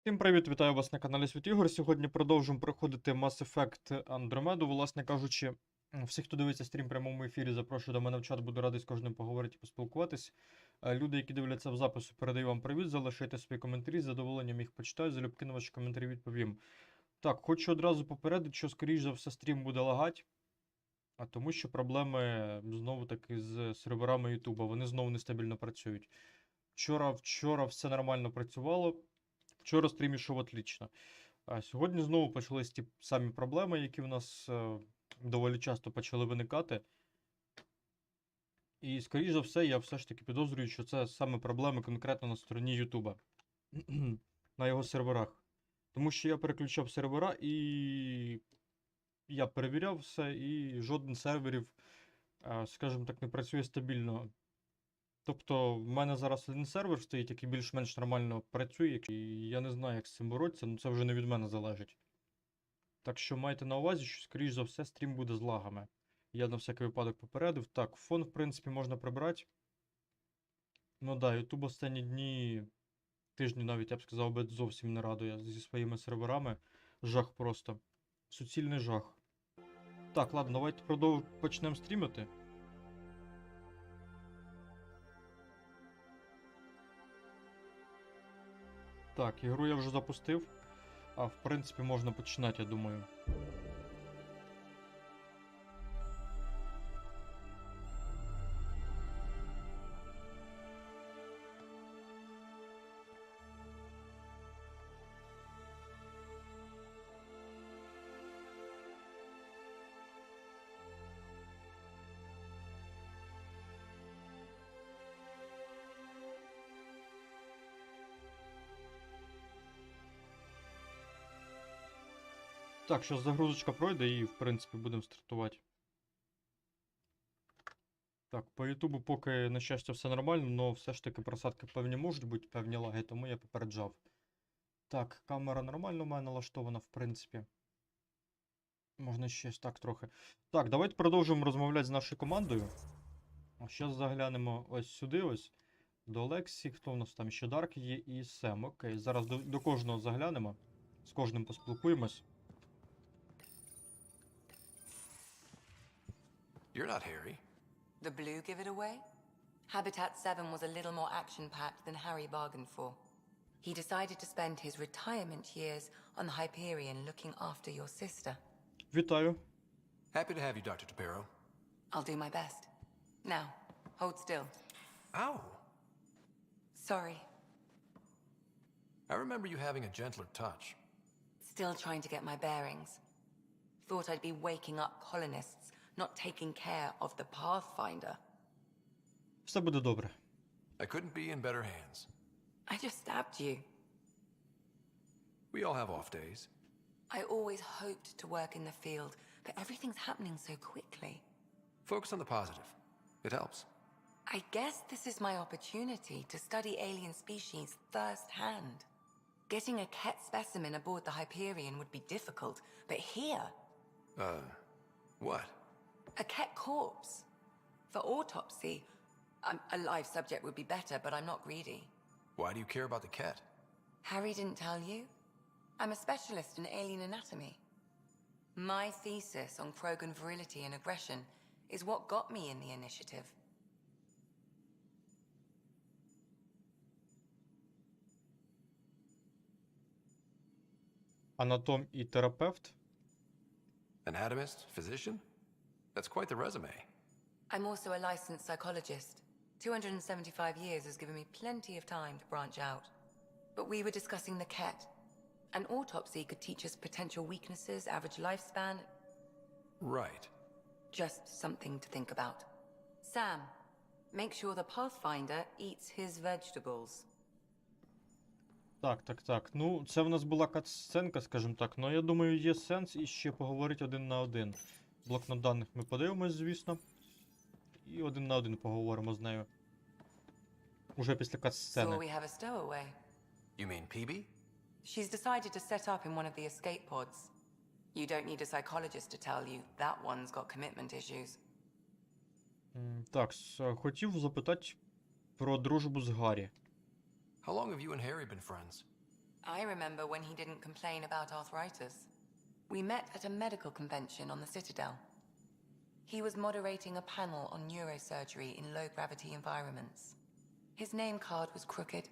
Всім привіт, вітаю вас на каналі Світ Ігор. Сьогодні продовжуємо проходити Mass Effect Andromeda. Власне кажучи, всіх, хто дивиться стрім в прямому ефірі, запрошую до мене в чат, буду радий з кожним поговорити і поспілкуватись. Люди, які дивляться в запису, передаю вам привіт, залишайте свої коментарі, з задоволенням їх почитаю, залюбки на ваші коментарі відповім. Так, хочу одразу попередити, що, скоріш за все, стрім буде лагати, а тому що проблеми знову-таки з серверами Ютуба, вони знову нестабільно працюють. Вчора все нормально працювало. Вчора стрім ішов отлично. А сьогодні знову почались ті самі проблеми, які в нас доволі часто почали виникати. І, скоріш за все, я все ж таки підозрюю, що це саме проблеми конкретно на стороні Ютуба. На його серверах. Тому що я переключав сервера і я перевіряв все, і жоден з серверів, скажімо так, не працює стабільно. Тобто, в мене зараз один сервер стоїть, який більш-менш нормально працює, і я не знаю, як з цим боротися, але це вже не від мене залежить. Так що майте на увазі, що, скоріш за все, стрім буде з лагами. Я на всякий випадок попередив. Так, фон, в принципі, можна прибрати. Ну да, YouTube останні дні, тижні навіть, я б сказав, би зовсім не радує зі своїми серверами. Жах просто. Суцільний жах. Так, ладно, давайте почнемо стрімити. Так, ігру я вже запустив, а в принципі можна починати, я думаю. Так, зараз загрузочка пройде і, в принципі, будемо стартувати. Так, по Ютубу поки, на щастя, все нормально, але все ж таки просадки певні можуть бути, певні лаги, тому я попереджав. Так, камера нормально у мене налаштована, в принципі. Можна ще так трохи. Так, давайте продовжуємо розмовляти з нашою командою. Зараз заглянемо ось сюди, ось. До Лексі, хто у нас там ще Дарк є і Сем. Окей, зараз до кожного заглянемо. З кожним поспілкуємось. You're not Harry. The blue give it away? Habitat 7 was a little more action-packed than Harry bargained for. He decided to spend his retirement years on the Hyperion looking after your sister. Вітаю. Happy to have you, Dr. Tapero. I'll do my best. Now, hold still. Ow! Sorry. I remember you having a gentler touch. Still trying to get my bearings. Thought I'd be waking up colonists, not taking care of the Pathfinder. Все буде добре. I couldn't be in better hands. I just stabbed you. We all have off days. I always hoped to work in the field, but everything's happening so quickly. Focus on the positive. It helps. I guess this is my opportunity to study alien species firsthand. Getting a Ket specimen aboard the Hyperion would be difficult, but here... What? A Ket corpse. For autopsy, a live subject would be better, but I'm not greedy. Why do you care about the cat? Harry didn't tell you? I'm a specialist in alien anatomy. My thesis on Krogan virility and aggression is what got me in the initiative. Анатом і терапевт. Anatomist? Physician? That's quite the resume. I'm also a licensed psychologist. 275 years has given me plenty of time to branch out. But we were discussing the Ket. An autopsy could teach us potential weaknesses, average lifespan. Right. Just something to think about. Sam, make sure the Pathfinder eats his vegetables. Так. Ну, це в нас була кат-сценка, скажімо так. Ну, я думаю, є сенс іще поговорити один на один. Блокнот даних ми подивимось, звісно. І один на один поговоримо з нею. Уже після So кат-сцени. we have a stowaway. You mean Peebe? She's decided to set up in one of the escape pods. You don't need a psychologist to tell you that one's got commitment issues. Так, хотів запитати про дружбу з Гаррі. How long have you and Harry been friends? I remember when he didn't complain about arthritis. We met at a medical convention on the Citadel. He was moderating a panel on neurosurgery in low-gravity environments. His name card was crooked,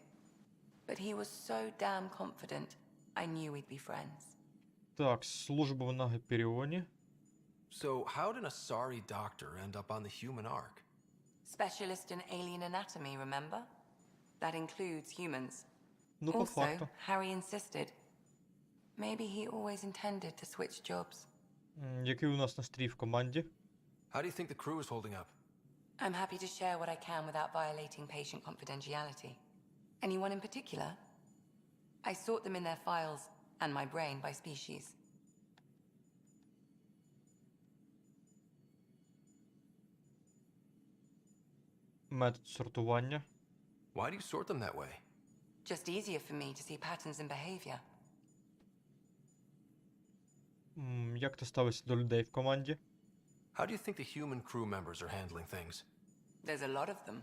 but he was so damn confident, I knew we'd be friends. Так, служба на Гиперіоні. So, how did a sorry doctor end up on the human ark? Specialist in alien anatomy, remember? That includes humans. Ну, по Also, факту. Harry insisted. Maybe he always intended to switch jobs. Який у нас настрій в команді? How do you think the crew is holding up? I'm happy to share what I can without violating patient confidentiality. Anyone in particular? I sort them in their files and my brain by species. Метод сортування. Why do you sort them that way? Just easier for me to see patterns in behavior. Як ти ставишся до людей в команді? How do you think the human crew members are handling things? There's a lot of them.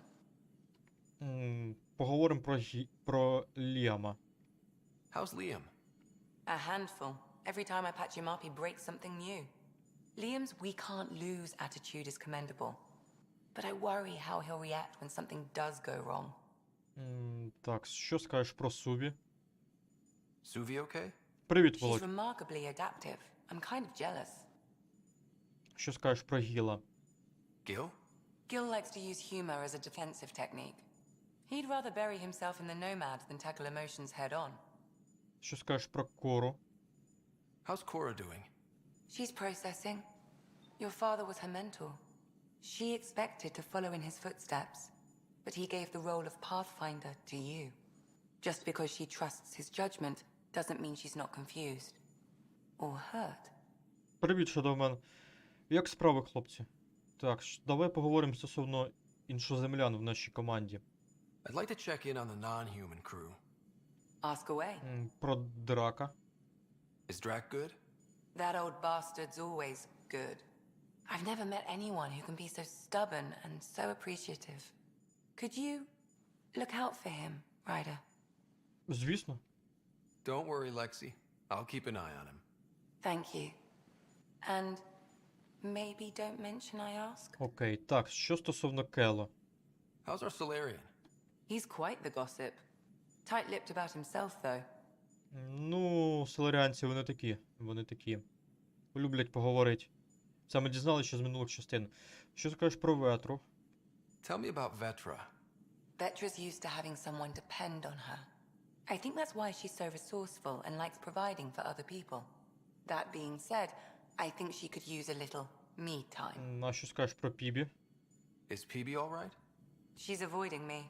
Поговоримо про Ліама. How's Liam? A handful. Every time I patch him up, he breaks something new. Liam's we can't lose attitude is commendable. But I worry how he'll react when something does go wrong. Так, що скажеш про Суві? Suvi okay? Привіт, She's Володь. remarkably adaptive. I'm kind of jealous. Що скажеш про Гіла? Gil? Gil likes to use humor as a defensive technique. He'd rather bury himself in the Nomad than tackle emotions head-on. Що скажеш про Кору? How's Cora doing? She's processing. Your father was her mentor. She expected to follow in his footsteps, but he gave the role of Pathfinder to you. Just because she trusts his judgment doesn't mean she's not confused. Or hurt. Привіт, Шадовмен. Як справи, хлопці? Так, давай поговоримо стосовно іншоземлян в нашій команді. I'd like to check in on the non-human crew. Ask away. Про Драка. Is Drac good? That old bastard's always good. I've never met anyone who can be so stubborn and so appreciative. Could you look out for him, Ryder? Звісно. Don't worry, Lexi. I'll keep an eye on him. Thank you. And maybe don't mention I asked? Окей, так, що стосовно Кело? How's our Solarian? He's quite the gossip. Tight-lipped about himself, though. Ну, селеріанці вони такі. Вони такі. Люблять поговорити. Це ми дізналися ще з минулих частин. Що скажеш про Ветру? Tell me about Vetra. Vetra's used to having someone depend on her. I think that's why she's so resourceful and likes providing for other people. That being said, I think she could use a little me time. А що скажеш про Пібі? Is PB all right? She's avoiding me.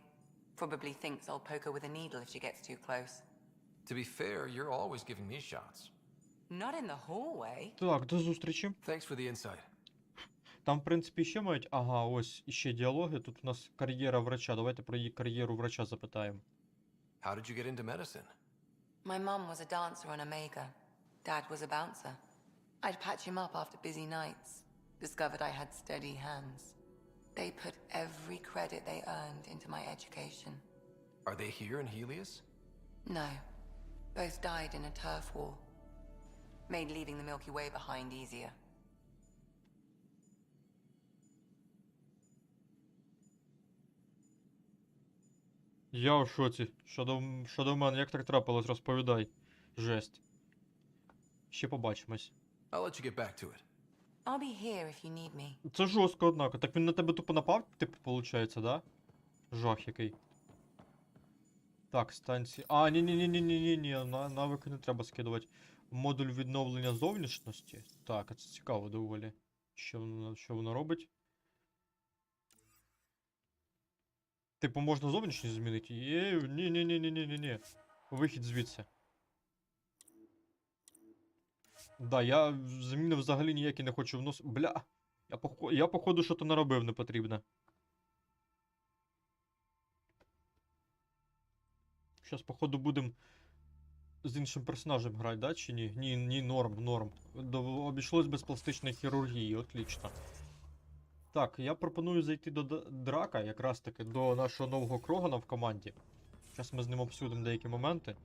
Probably thinks I'll poke her with a needle if she gets too close. To be fair, you're always giving me shots. Not in the hallway. Так, до зустрічі. Thanks for the insight. Там, в принципі, ще мають... Ага, ось іще діалоги. Тут у нас кар'єра врача. Давайте про її кар'єру врача запитаємо. How did you get into medicine? My mum was a dancer on Omega. Dad was a bouncer. I'd patch him up after busy nights. Discovered I had steady hands. They put every credit they earned into my education. Are they here in Helios? No. Both died in a turf war. Made leaving the Milky Way behind easier. Я в шоці. Шадовмен, як так трапилось, розповідай. Жесть. Ще побачимось. I'll let you get back to it. I'll be here if you need me. Це жорстко, однако. Так він на тебе тупо напав, типу, получається, да? Жах який. Так, станції. А, ні-ні-ні-ні-ні-ні, навики не треба скидувати. Модуль відновлення зовнішності. Так, а це цікаво доволі. Що воно робить? Типу, можна зовнішність змінити? Ні-ні-ні-ні-ні-ні. Вихід звідси. Да, я зміни взагалі ніякі не хочу вносити. Бля! Я походу що-то наробив непотрібне. Щас, походу, будемо з іншим персонажем грати, да, чи ні? Ні, норм. Обійшлось без пластичної хірургії, отлично. Так, я пропоную зайти до Драка, якраз таки до нашого нового Крогана в команді. Зараз ми з ним обсудимо деякі моменти.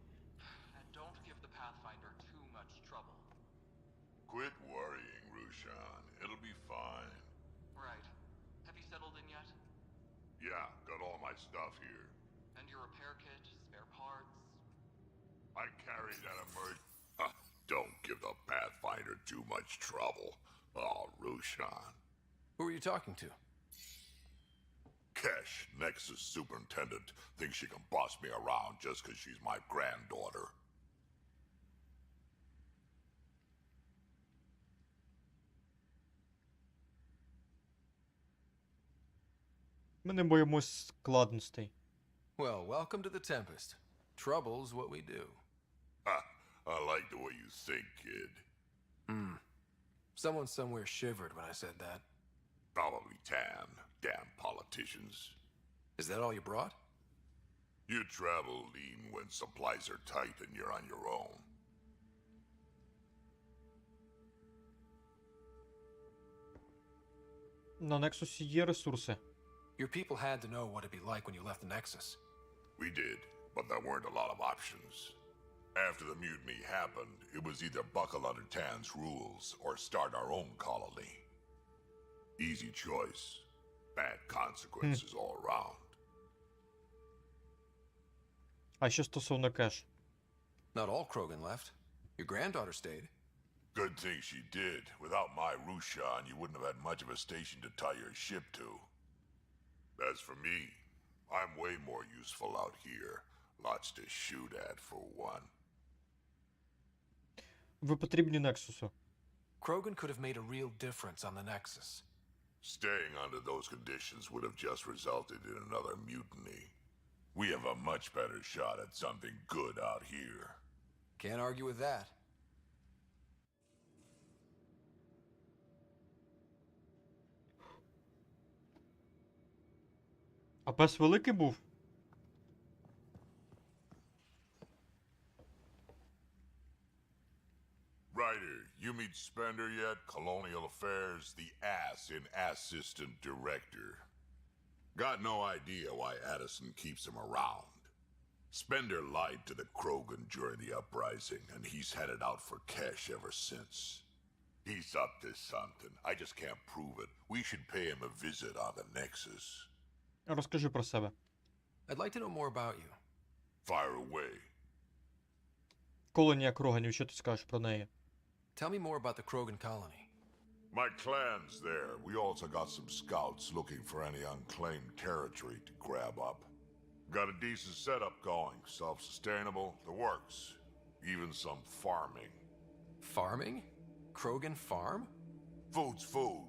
stuff here. And your repair kit, spare parts. I carry that Don't give the Pathfinder too much trouble. Oh, Rushan. Who are you talking to? Kesh, Nexus superintendent, thinks she can boss me around just because she's my granddaughter. Ми не боїмось складностей. Well, welcome to the Tempest. Trouble's what we do. Ha, I like the way you think, kid. Someone somewhere shivered when I said that. Probably Tan. Damn politicians. Is that all you brought? You travel lean when supplies are tight and you're on your own. На Нексусі є ресурси. Your people had to know what it'd be like when you left the Nexus. We did, but there weren't a lot of options. After the mutiny happened, it was either buckle under Tan's rules or start our own colony. Easy choice. Bad consequences all around. А що стосовно кеш? Not all Krogan left. Your granddaughter stayed. Good thing she did. Without my Rushan, you wouldn't have had much of a station to tie your ship to. As for me, I'm way more useful out here. Lots to shoot at, for one. Ви потрібні Нексусу. Krogan could have made a real difference on the Nexus. Staying under those conditions would have just resulted in another mutiny. We have a much better shot at something good out here. Can't argue with that. А пес великий був? Ryder, you meet Spender yet? Colonial Affairs, the ass in Assistant Director. Got no idea why Addison keeps him around. Spender lied to the Krogan during the uprising, and he's headed out for cash ever since. He's up to something. I just can't prove it. We should pay him a visit on the Nexus. Розкажи про себе. I'd like to know more about you. Fire away. Колонія Кроганів, що ти скажеш про неї? Tell me more about the Krogan colony. My clan's there. We also got some scouts looking for any unclaimed territory to grab up. Got a decent setup going. Self-sustainable. The works. Even some farming. Farming? Krogan farm? Food's food.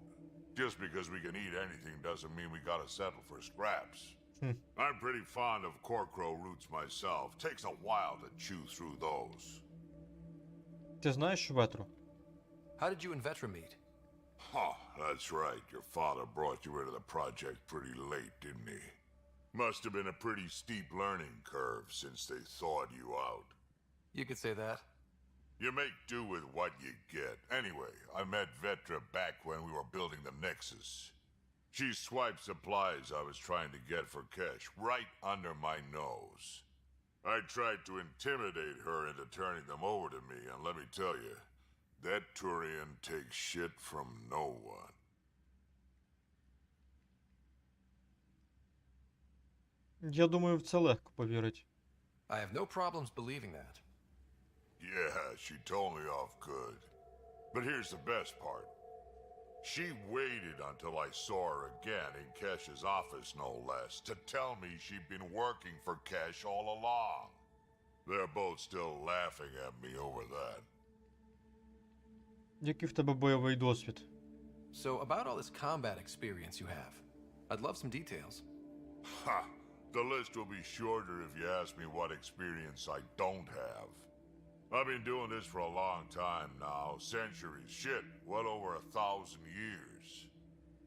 Just because we can eat anything doesn't mean we gotta settle for scraps. I'm pretty fond of corkrow roots myself. Takes a while to chew through those. Ти знаєш Ветру? How did you and Vetra meet? Huh, that's right. Your father brought you into the project pretty late, didn't he? Must have been a pretty steep learning curve since they thawed you out. You could say that. You make do with what you get. Anyway, I met Vetra back when we were building the Nexus. She swiped supplies I was trying to get for cash right under my nose. I tried to intimidate her into turning them over to me, and let me tell you, that Turian takes shit from no one. Я думаю, в це легко повірить. I have no problems believing that. Yeah, she told me off good. But here's the best part. She waited until I saw her again in Kesh's office, no less, to tell me she'd been working for Kesh all along. They're both still laughing at me over that. Який в тебе бойовий досвід? So, about all this combat experience you have, I'd love some details. Ha! The list will be shorter if you ask me what experience I don't have. I've been doing this for a long time now, centuries, shit, well over 1,000 years.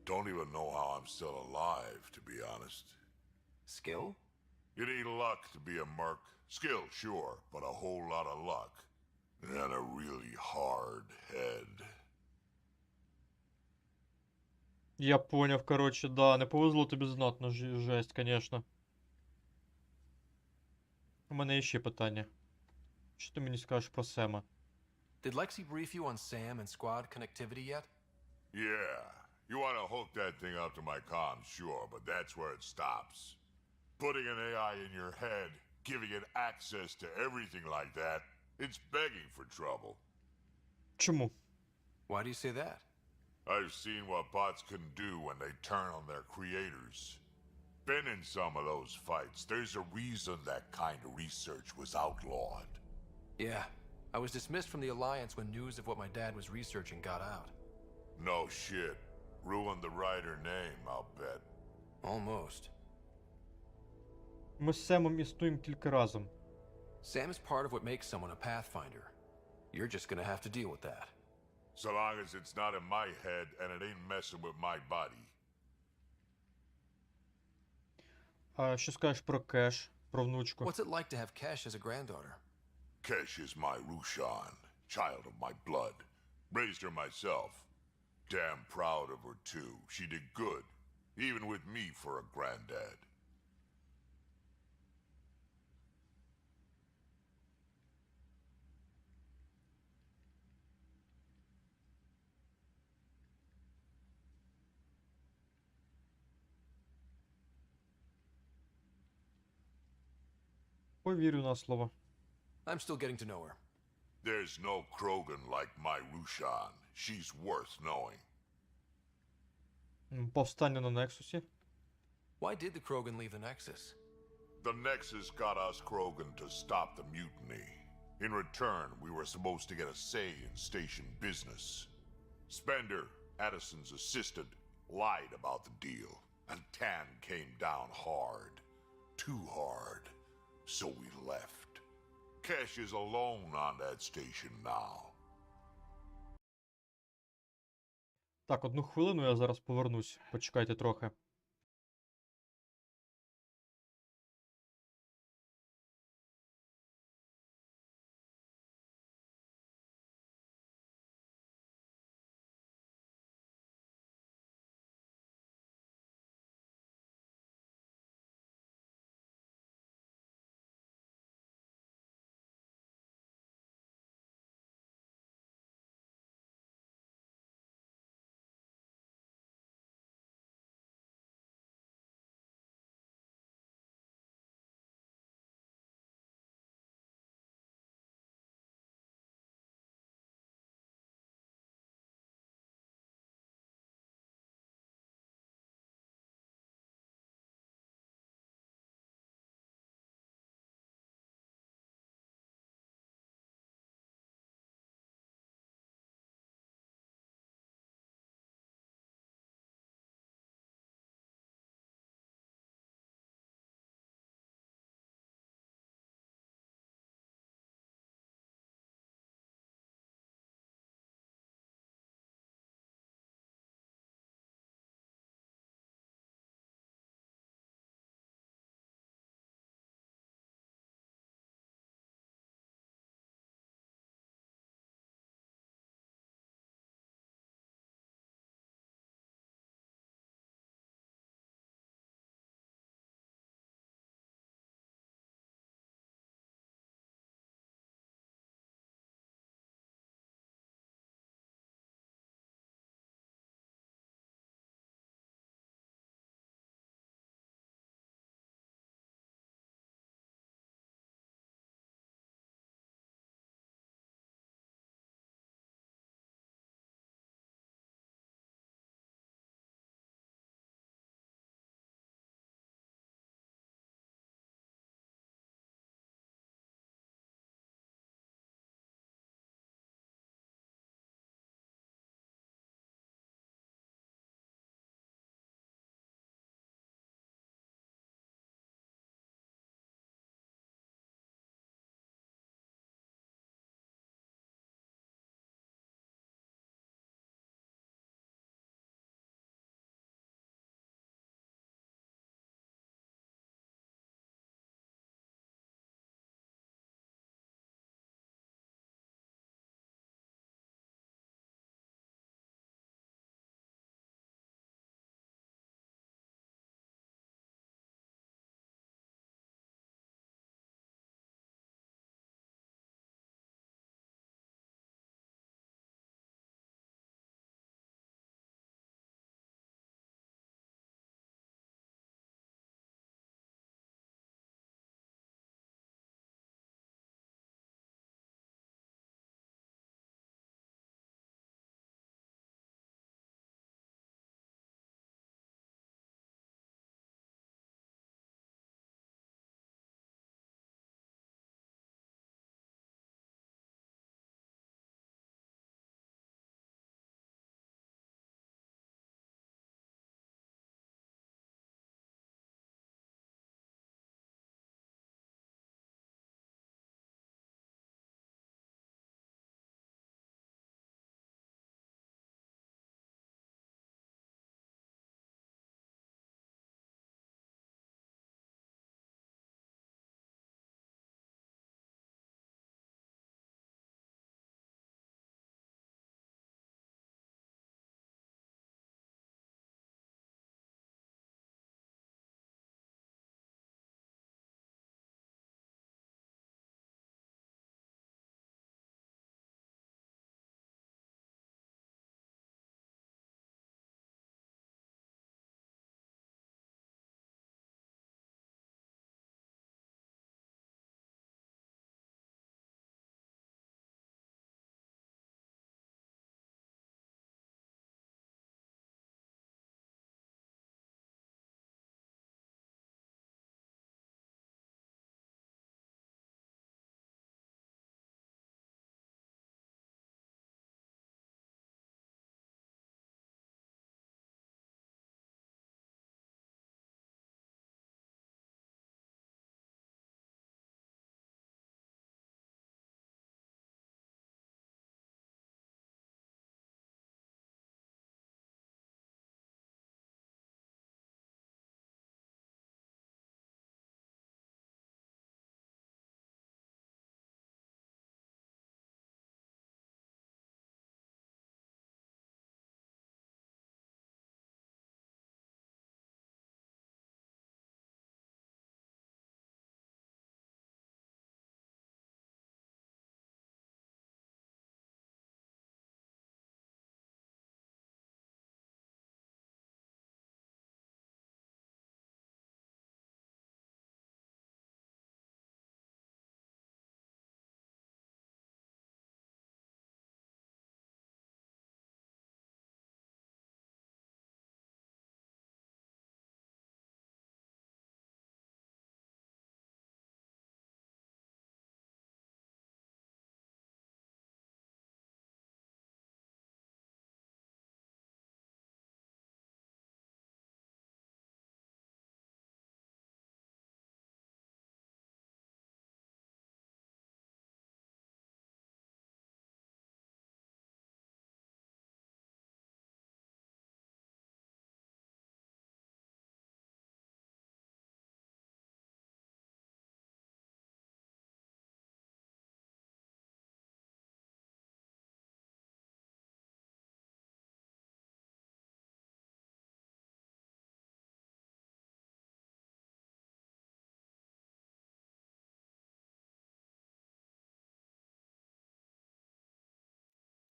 Don't even know how I'm still alive, to be honest. Skill? You need luck to be a merc. Skill, sure, but a whole lot of luck. And a really hard head. Я поняв, коротше, да, не повезло тобі знатно, жесть, конечно. У мене є ще питання. Що ти мені скажеш про Сема? Did Lexi brief you on Sam and squad connectivity yet? Yeah. You want to hook that thing up to my comms, sure, but that's where it stops. Putting an AI in your head, giving it access to everything like that, it's begging for trouble. Чому? Why do you say that? I've seen what bots can do when they turn on their creators. Been in some of those fights. There's a reason that kind of research was outlawed. Yeah, I was dismissed from the Alliance when news of what my dad was researching got out. No shit. Ruined the writer name, I'll bet. Almost. Ми з Семом існуємо тільки разом. Sam is part of what makes someone a Pathfinder. You're just gonna have to deal with that. So long as it's not in my head and it ain't messing with my body. А що скажеш про Кеш, про внучку? What's it like to have Kesh as a granddaughter? Kesh is my Rushan, child of my blood. Raised her myself. Damn proud of her too. She did good, even with me for a granddad. Повірю на слово. I'm still getting to know her. There's no Krogan like my Rushan. She's worth knowing. Повстання на Нексусі. Why did the Krogan leave the Nexus? The Nexus got us Krogan to stop the mutiny. In return, we were supposed to get a say in station business. Spender, Addison's assistant, lied about the deal, and Tan came down hard. Too hard. So we left. Kesh is alone on that station now. Так, одну хвилину, я зараз повернусь. Почекайте трохи.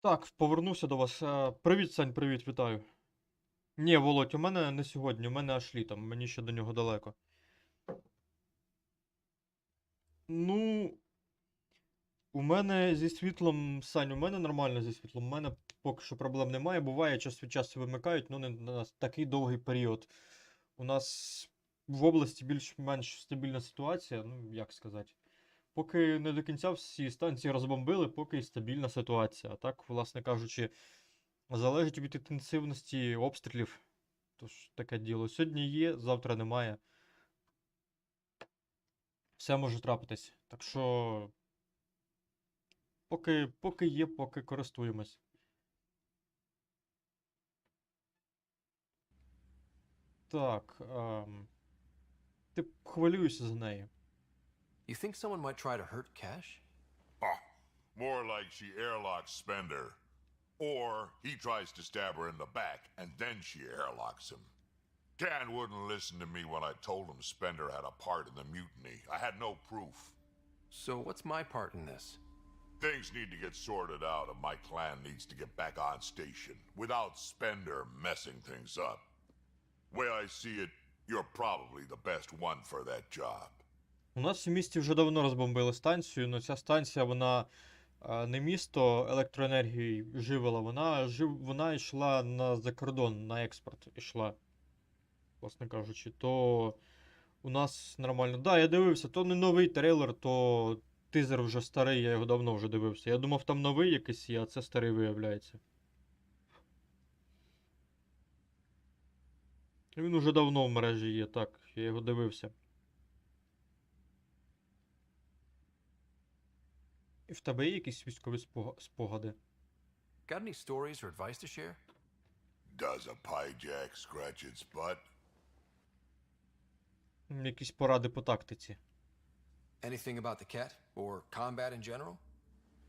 Так, повернувся до вас. Привіт, Сань, привіт, вітаю. Ні, Володь, у мене не сьогодні, у мене аж літом, мені ще до нього далеко. Ну, у мене зі світлом, Сань, у мене нормально зі світлом, у мене поки що проблем немає. Буває, час від часу вимикають, ну не на такий довгий період. У нас в області більш-менш стабільна ситуація, ну як сказати. Поки не до кінця всі станції розбомбили, поки і стабільна ситуація. А так, власне кажучи, залежить від інтенсивності обстрілів. Тож таке діло. Сьогодні є, завтра немає. Все може трапитись. Так що, поки є, поки користуємось. Так, ти хвилюєшся за неї. You think someone might try to hurt Cash? Oh, more like she airlocks Spender. Or he tries to stab her in the back, and then she airlocks him. Dan wouldn't listen to me when I told him Spender had a part in the mutiny. I had no proof. So what's my part in this? Things need to get sorted out, and my clan needs to get back on station without Spender messing things up. Way I see it, you're probably the best one for that job. У нас в місті вже давно розбомбили станцію, але ця станція, вона не місто електроенергії живила, вона йшла за кордон, на експорт йшла, власне кажучи, то у нас нормально. Да, я дивився, то не новий трейлер, то тизер вже старий, я його давно вже дивився. Я думав, там новий якийсь є, а це старий виявляється. Він уже давно в мережі є, так, я його дивився. І в тебе є якісь військові спогади? Got any stories or advice to share? Does a pyjack scratch its butt? Якісь поради по тактиці. Anything about the cat? Or combat in general?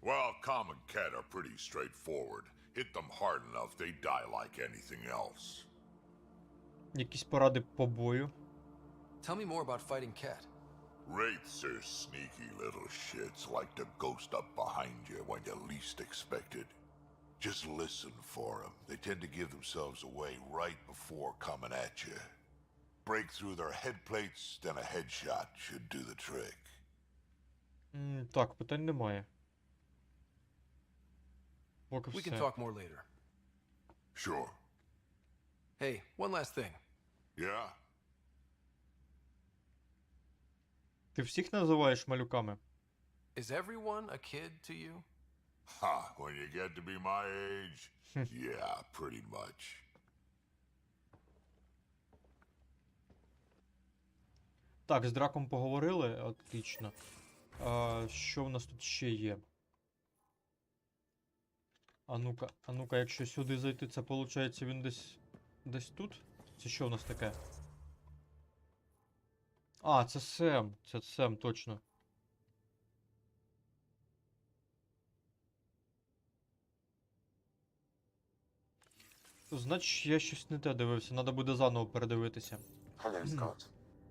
Well, common cat are pretty straightforward. Hit them hard enough, they die like anything else. Якісь поради по бою. Tell me more about fighting cat. Wraiths are sneaky little shits, like to ghost up behind you when you least expect it. Just listen for them. They tend to give themselves away right before coming at you. Break through their head plates, then a headshot should do the trick. Так, питань немає. Поки We can все. talk more later. Sure. Hey, one last thing. Yeah? Ти всіх називаєш малюками? Is everyone a kid to you? Ha, when you get to be my age, yeah, pretty much. Так, з драком поговорили, отлично. Що в нас тут ще є? А ну-ка, якщо сюди зайти, це виходить він десь тут? Це що в нас таке? А, це Сем, точно. Значить, я щось не те дивився, треба буде заново передивитися. Hello, Scott.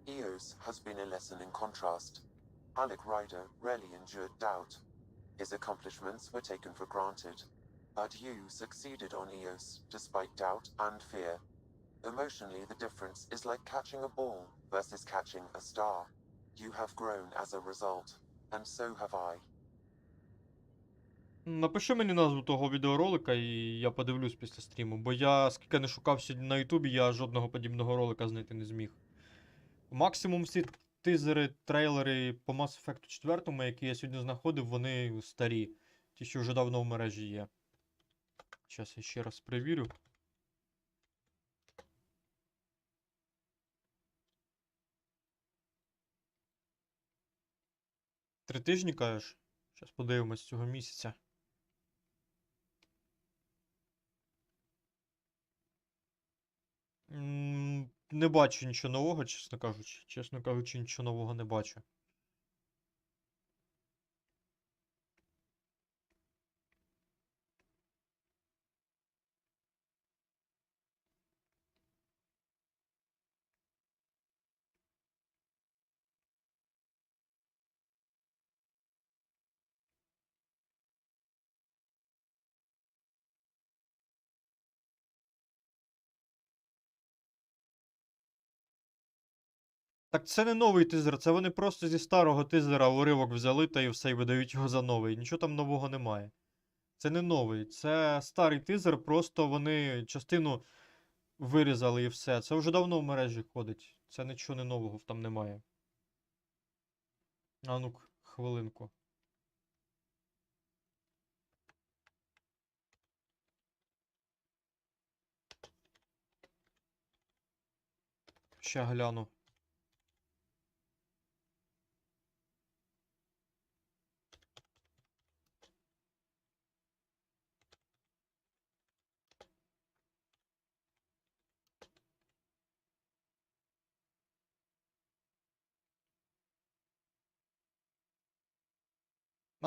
EOS has been a lesson in contrast. Alec Ryder rarely endured doubt. His accomplishments were taken for granted. But you succeeded on EOS despite doubt and fear. Emotionally, the difference is like catching a ball versus catching a star. You have grown as a result, and so have I. Напиши мені назву того відеоролика і я подивлюсь після стріму, бо я скільки не шукав сьогодні на Ютубі, я жодного подібного ролика знайти не зміг. Максимум всі тизери, трейлери по Mass Effect 4, які я сьогодні знаходив, вони старі. Ті, що вже давно в мережі є. Зараз я ще раз перевірю. Три тижні, кажеш? Зараз подивимось цього місяця. Не бачу нічого нового, чесно кажучи. Чесно кажучи, нічого нового не бачу. Так це не новий тизер, це вони просто зі старого тизера уривок взяли та і все, і видають його за новий. Нічого там нового немає. Це не новий, це старий тизер, просто вони частину вирізали і все. Це вже давно в мережі ходить. Це нічого не нового там немає. А ну, хвилинку. Ще гляну.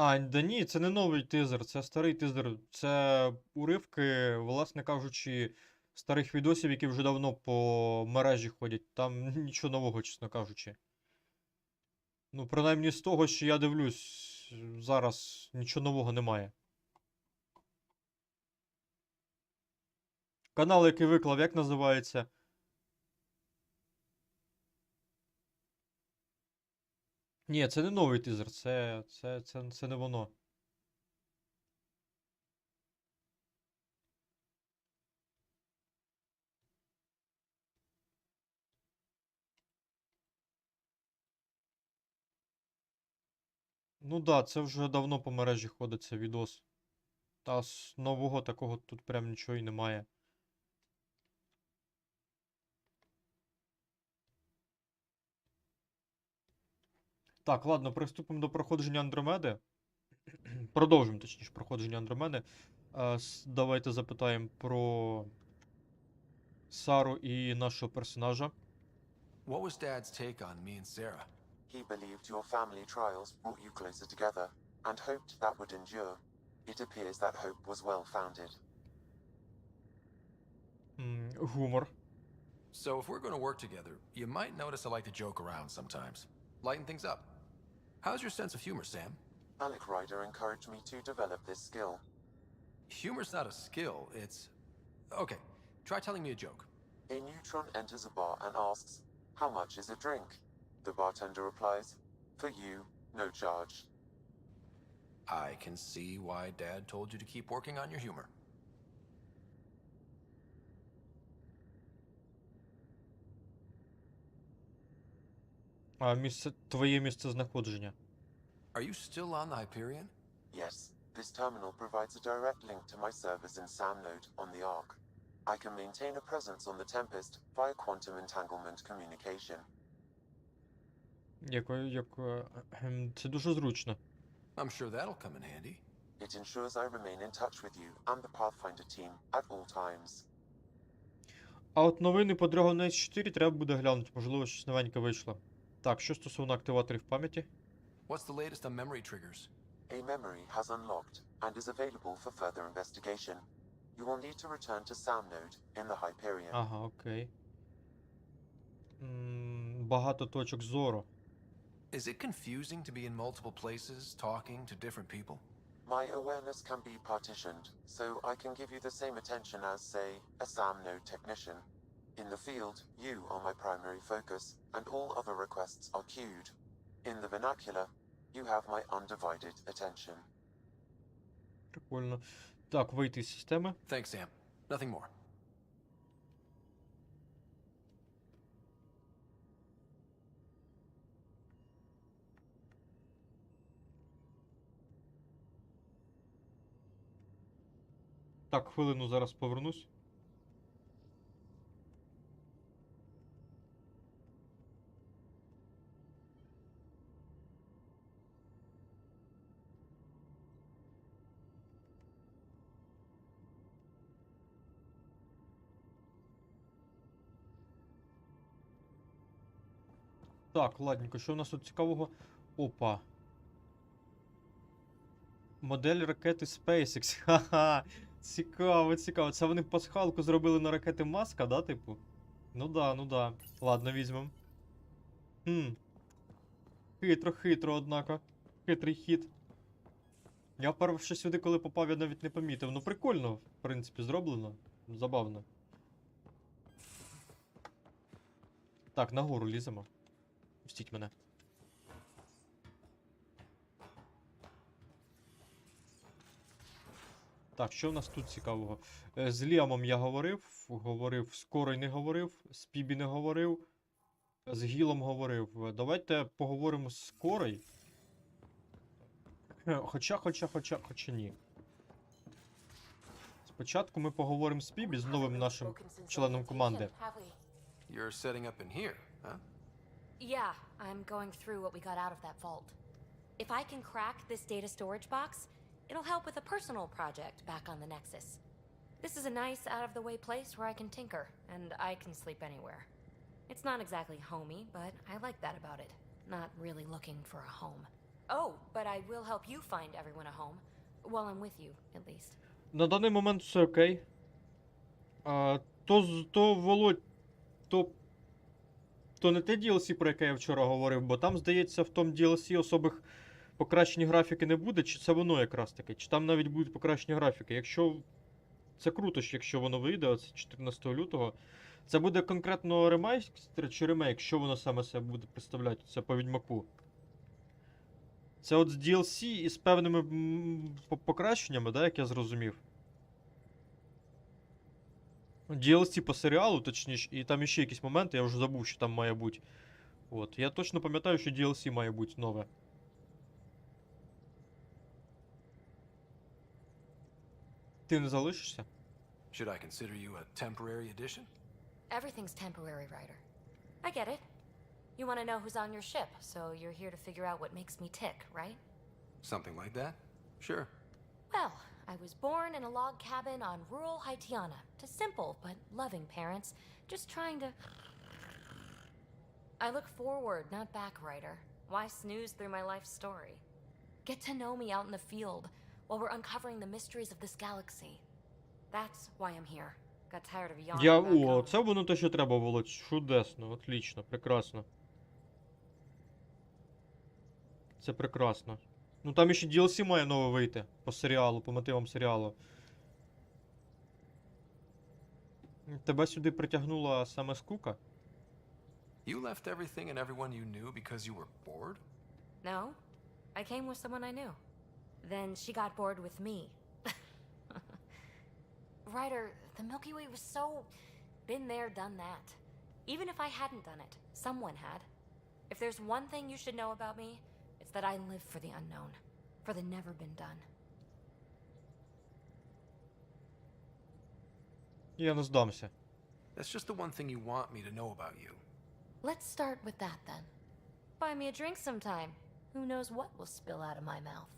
А, да ні, це не новий тизер, це старий тизер. Це уривки, власне кажучи, старих відосів, які вже давно по мережі ходять. Там нічого нового, чесно кажучи. Ну, принаймні з того, що я дивлюсь, зараз нічого нового немає. Канал, який виклав, як називається? Ні, це не новий тизер, це не воно. Ну да, це вже давно по мережі ходить цей відос. Та з нового такого тут прям нічого і немає. Так, ладно, приступимо до проходження Андромеди. Продовжимо, точніше, проходження Андромеди. Давайте запитаємо про Сару і нашого персонажа. What was Dad's take on me and Sarah? He believed your family trials brought you closer together, and hoped that would endure. It appears that hope was well founded. Гумор. So if we're going to work together, you might notice I like to joke around sometimes. Lighten things up. How's your sense of humor, Sam? Alec Ryder encouraged me to develop this skill. Humor's not a skill, it's... Okay, try telling me a joke. A neutron enters a bar and asks, "How much is a drink?" The bartender replies, "For you, no charge." I can see why Dad told you to keep working on your humor. А твоє місцезнаходження. Are you still on the Hyperion? Yes, this terminal provides a direct link to my servers in Sam node on the Ark. I can maintain a presence on the Tempest via quantum entanglement communication. Це дуже зручно. I'm sure that'll come in handy. It ensures I remain in touch with you and the Pathfinder team at all times. А от новини по Dragon Age 4 треба буде глянути, можливо, щось новеньке вийшло. Так, що стосовно активаторів пам'яті? What's the latest on memory triggers? A memory has unlocked and is available for further investigation. You will need to return to Sam node in the Hyperion. Ага, окей. Багато точок зору. Is it confusing to be in multiple places, talking to different people? My awareness can be partitioned, so I can give you the same attention as, say, a SAM node technician. In the field, you are my primary focus, and all other requests are queued. In the vernacular, you have my undivided attention. Прикольно. Так, вийти з системи. Thanks, Sam. Nothing more. Так, хвилину, зараз повернусь. Так, ладненько, що у нас тут цікавого? Опа. Модель ракети SpaceX. Ха-ха. Цікаво, цікаво. Це вони пасхалку зробили на ракети Маска, да, типу? Ну да, ну да. Ладно, візьмем. Хитро, однако. Хитрий хід. Я вперше сюди, коли попав, я навіть не помітив. Ну прикольно, в принципі, зроблено. Забавно. Так, нагору ліземо. Пустіть мене. Так, що в нас тут цікавого? З Ліамом я говорив, з Корой не говорив, з Пібі не говорив, з Гілом говорив. Давайте поговоримо з Корой. Хоча ні. Спочатку ми поговоримо з Пібі, з новим нашим членом команди. You're setting up in here, huh? Yeah, I'm going through what we got out of that vault. If I can crack this data storage box, it'll help with a personal project back on the Nexus. This is a nice, out-of-the-way place where I can tinker, and I can sleep anywhere. It's not exactly homey, but I like that about it. Not really looking for a home. Oh, but I will help you find everyone a home. While I'm with you, at least. На даний момент все окей. Володь, то не те DLC, про яке я вчора говорив, бо там, здається, в тому DLC особих покращені графіки не буде, чи це воно якраз таки, чи там навіть будуть покращені графіки. Якщо це круто, якщо воно вийде, оце 14 лютого, це буде конкретно ремейстер чи ремейк, що воно саме себе буде представляти, це по Відьмаку. Це от з DLC і з певними покращеннями, да, як я зрозумів. DLC по серіалу, точніше, і там ще якісь моменти, я вже забув, що там має бути. От, я точно пам'ятаю, що DLC має бути нове. Ти не залишишся? Should I consider you a temporary addition? Everything's temporary, Ryder. I get it. You want to know who's on your ship, so you're here to figure out what makes me tick, right? Something like that? Sure. Well, I was born in a log cabin on rural Haitiana to simple but loving parents, just trying to... I look forward, not back, Ryder. Why snooze through my life story? Get to know me out in the field while we're uncovering the mysteries of this galaxy. That's why I'm here. Got tired of yawning back home. Це воно те, що треба було. Чудесно, отлично, прекрасно. Це прекрасно. Ну там ще DLC має нове вийти по серіалу, по мотивам серіалу. Тебе сюди притягнула саме скука? You left everything and everyone you knew because you were bored? No, I came with someone I knew. Then she got bored with me. Ryder, the Milky Way was so... been there, done that. Even if I hadn't done it, someone had. If there's one thing you should know about me, it's that I live for the unknown, for the never been done. Я не здамся. That's just the one thing you want me to know about you. Let's start with that then. Buy me a drink sometime. Who knows what will spill out of my mouth.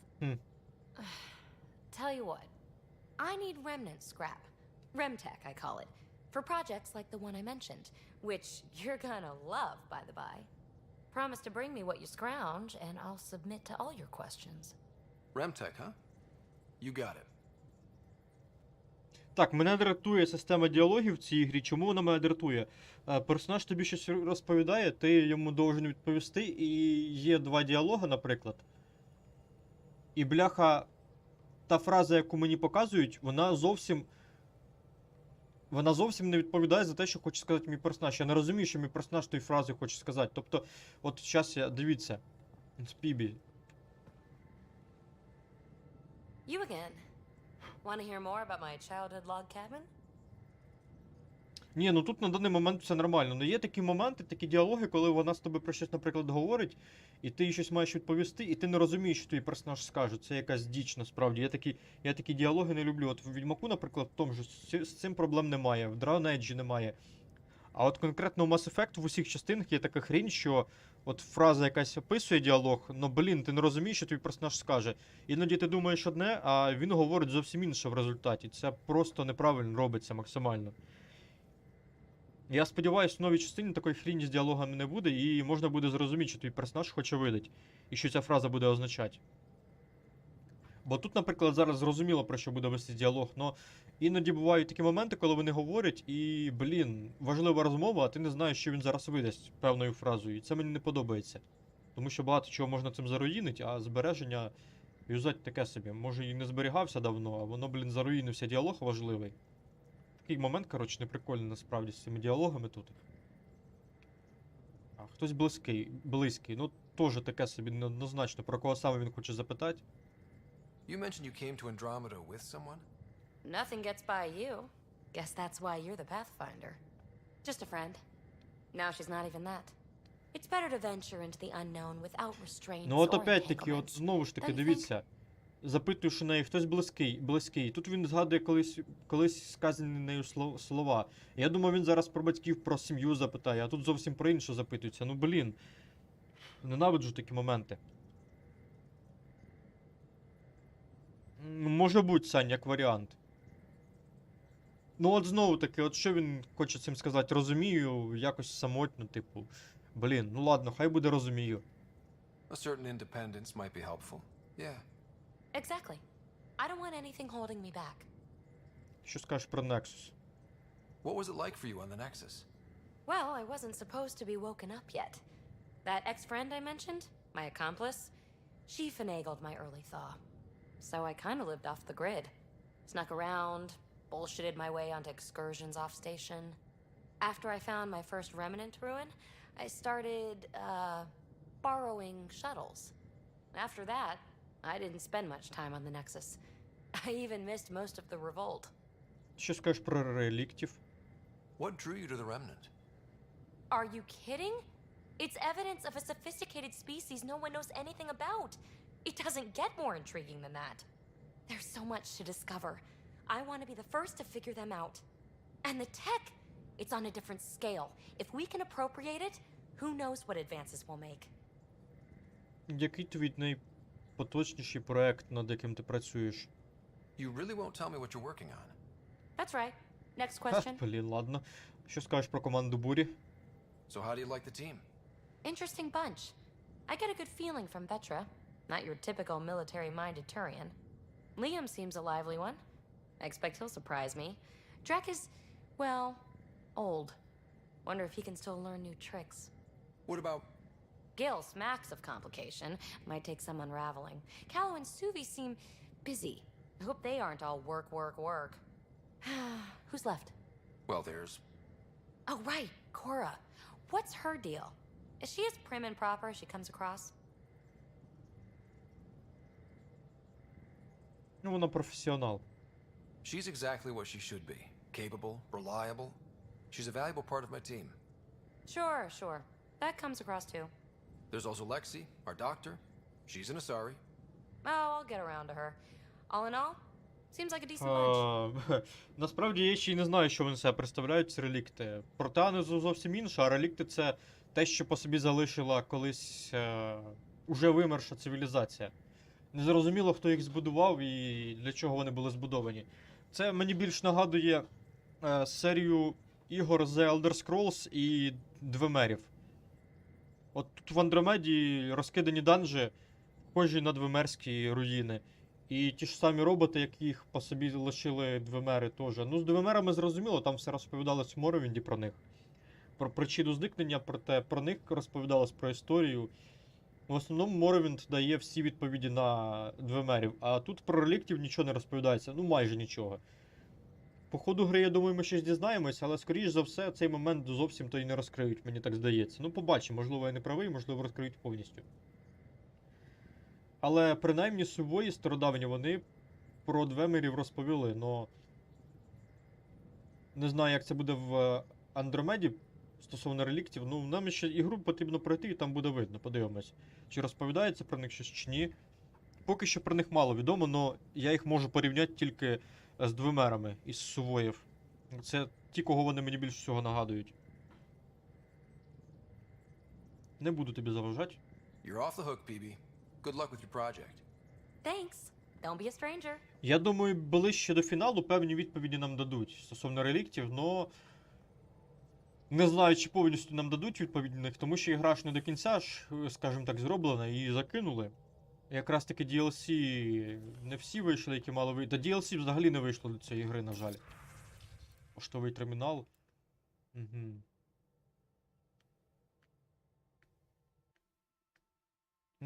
Tell you what, I need remnant scrap. Remtech, I call it. For projects like the one I mentioned, which you're gonna love, by the by. Promise to bring me what you scrounge, and I'll submit to all your questions. Remtech, huh? You got it. Так, мене дратує система діалогів в цій грі. Чому вона мене дратує? Персонаж тобі щось розповідає, ти йому должен відповісти, і є два діалоги, наприклад. І бляха, та фраза, яку мені показують, вона зовсім не відповідає за те, що хоче сказати мій персонаж. Я не розумію, що мій персонаж тої фрази хоче сказати. Тобто, от зараз я, дивіться, з Пібі. You again. Want to hear more about my childhood log cabin? Ні, ну тут на даний момент все нормально. Ну є такі моменти, такі діалоги, коли вона з тобою про щось, наприклад, говорить, і ти їй щось маєш відповісти, і ти не розумієш, що твій персонаж скаже. Це якась діч, насправді. Я такі діалоги не люблю. От в Відьмаку, наприклад, в тому ж з цим проблем немає, в Dragon Age немає. А от конкретно в Mass Effect в усіх частинах є така хрінь, що от фраза якась описує діалог, но, блін, ти не розумієш, що твій персонаж скаже. Іноді ти думаєш одне, а він говорить зовсім інше в результаті. Це просто неправильно робиться максимально. Я сподіваюся, в новій частині такої хріні з діалогами не буде, і можна буде зрозуміти, що твій персонаж хоче видати, і що ця фраза буде означати. Бо тут, наприклад, зараз зрозуміло, про що буде вести діалог, но іноді бувають такі моменти, коли вони говорять, і, блін, важлива розмова, а ти не знаєш, що він зараз видасть певною фразою, і це мені не подобається. Тому що багато чого можна цим заруїнити, а збереження юзать таке собі. Може і не зберігався давно, а воно, блін, заруїнився діалог важливий. Такий момент, коротше, неприкольний насправді з цими діалогами тут. А хтось близький. Ну, теж таке собі неоднозначно. Про кого саме він хоче запитати? You mentioned you came to Andromeda with someone? Nothing gets by you. Guess that's why you're the Pathfinder. Just a friend. Now she's not even that. It's better to venture into the unknown without restraints Ну от or опять-таки, от entanglements. знову ж таки, Don't you дивіться. Запитуєш у неї, хтось близький. Тут він згадує колись сказані нею слова. Я думав, він зараз про батьків, про сім'ю запитає, а тут зовсім про інше запитується. Ну, блін. Ненавиджу такі моменти. Може бути, Сань, як варіант. Ну от знову таки, от що він хоче цим сказати? Розумію, якось самотньо, типу. Блін, ну ладно, хай буде розумію. A certain independence might be helpful. Yeah. Exactly. I don't want anything holding me back. Що скажеш про Нексус? What was it like for you on the Nexus? Well, I wasn't supposed to be woken up yet. That ex-friend I mentioned, my accomplice, she finagled my early thaw. So I kind of lived off the grid. Snuck around, bullshitted my way onto excursions off station. After I found my first remnant ruin, I started, borrowing shuttles. After that, I didn't spend much time on the Nexus. I even missed most of the revolt. Що скажеш про реліктів? What drew you to the remnant? Are you kidding? It's evidence of a sophisticated species no one knows anything about. It doesn't get more intriguing than that. There's so much to discover. I want to be the first to figure them out. And the tech, it's on a different scale. If we can appropriate it, who knows what advances we'll make. Який твій найпоточніший проект, над яким ти працюєш? You really won't tell me what you're working on. That's right. Next question. Блін, ладно. Що скажеш про команду Бурі? So how do you like the team? Interesting bunch. I get a good feeling from Vetra. Not your typical military-minded Turian. Liam seems a lively one. I expect he'll surprise me. Drek is, well, old. Wonder if he can still learn new tricks. What about... Gil smacks of complication. Might take some unraveling. Callow and Suvi seem busy. I hope they aren't all work. Who's left? Well, there's... Oh, right, Cora. What's her deal? Is she as prim and proper as she comes across? Ну, вона професіонал. She's exactly what she should be. Capable, reliable. She's a valuable part of my team. Sure. That comes across too. There's also Lexi, our doctor. She's an Asari. Oh, I'll get around to her. All in all, seems like a decent bunch. Насправді я ще й не знаю, що вони себе представляють, ці релікти. Протеанезу зовсім інше, а релікти це те, що по собі залишила колись уже вимерша цивілізація. Незрозуміло, хто їх збудував і для чого вони були збудовані. Це мені більш нагадує серію ігор The Elder Scrolls і Двемерів. От тут в Андромеді розкидані данжі, схожі на двемерські руїни. І ті ж самі роботи, яких по собі лишили Двемери теж. Ну, з Двемерами зрозуміло, там все розповідалось в Моровінді про них. Про причину зникнення, про них розповідалось, про історію. В основному Моровінд дає всі відповіді на Двемерів, а тут про реліктів нічого не розповідається, ну майже нічого. По ходу гри, я думаю, ми щось дізнаємось, але скоріш за все цей момент зовсім то і не розкриють, мені так здається. Ну побачимо, можливо я не правий, можливо розкриють повністю. Але принаймні сувої стародавні вони про Двемерів розповіли, но не знаю, як це буде в Андромеді стосовно реліктів. Ну, нам ще ігру потрібно пройти і там буде видно, подивимось. Чи розповідається про них щось, чи ні. Поки що про них мало відомо, але я їх можу порівняти тільки з Двемерами із сувоїв. Це ті, кого вони мені більш всього нагадують. Не буду тобі заважати. You're off the hook, PB. Good luck with your project. Thanks. Don't be a stranger. Я думаю, ближче до фіналу певні відповіді нам дадуть стосовно реліктів, но не знаю, чи повністю нам дадуть відповіді на них, тому що ігра ж не до кінця ж, скажімо так, зроблена, її закинули. Якраз таки DLC не всі вийшли, які мали вийти. Та DLC взагалі не вийшло до цієї гри, на жаль. Поштовий термінал. Угу.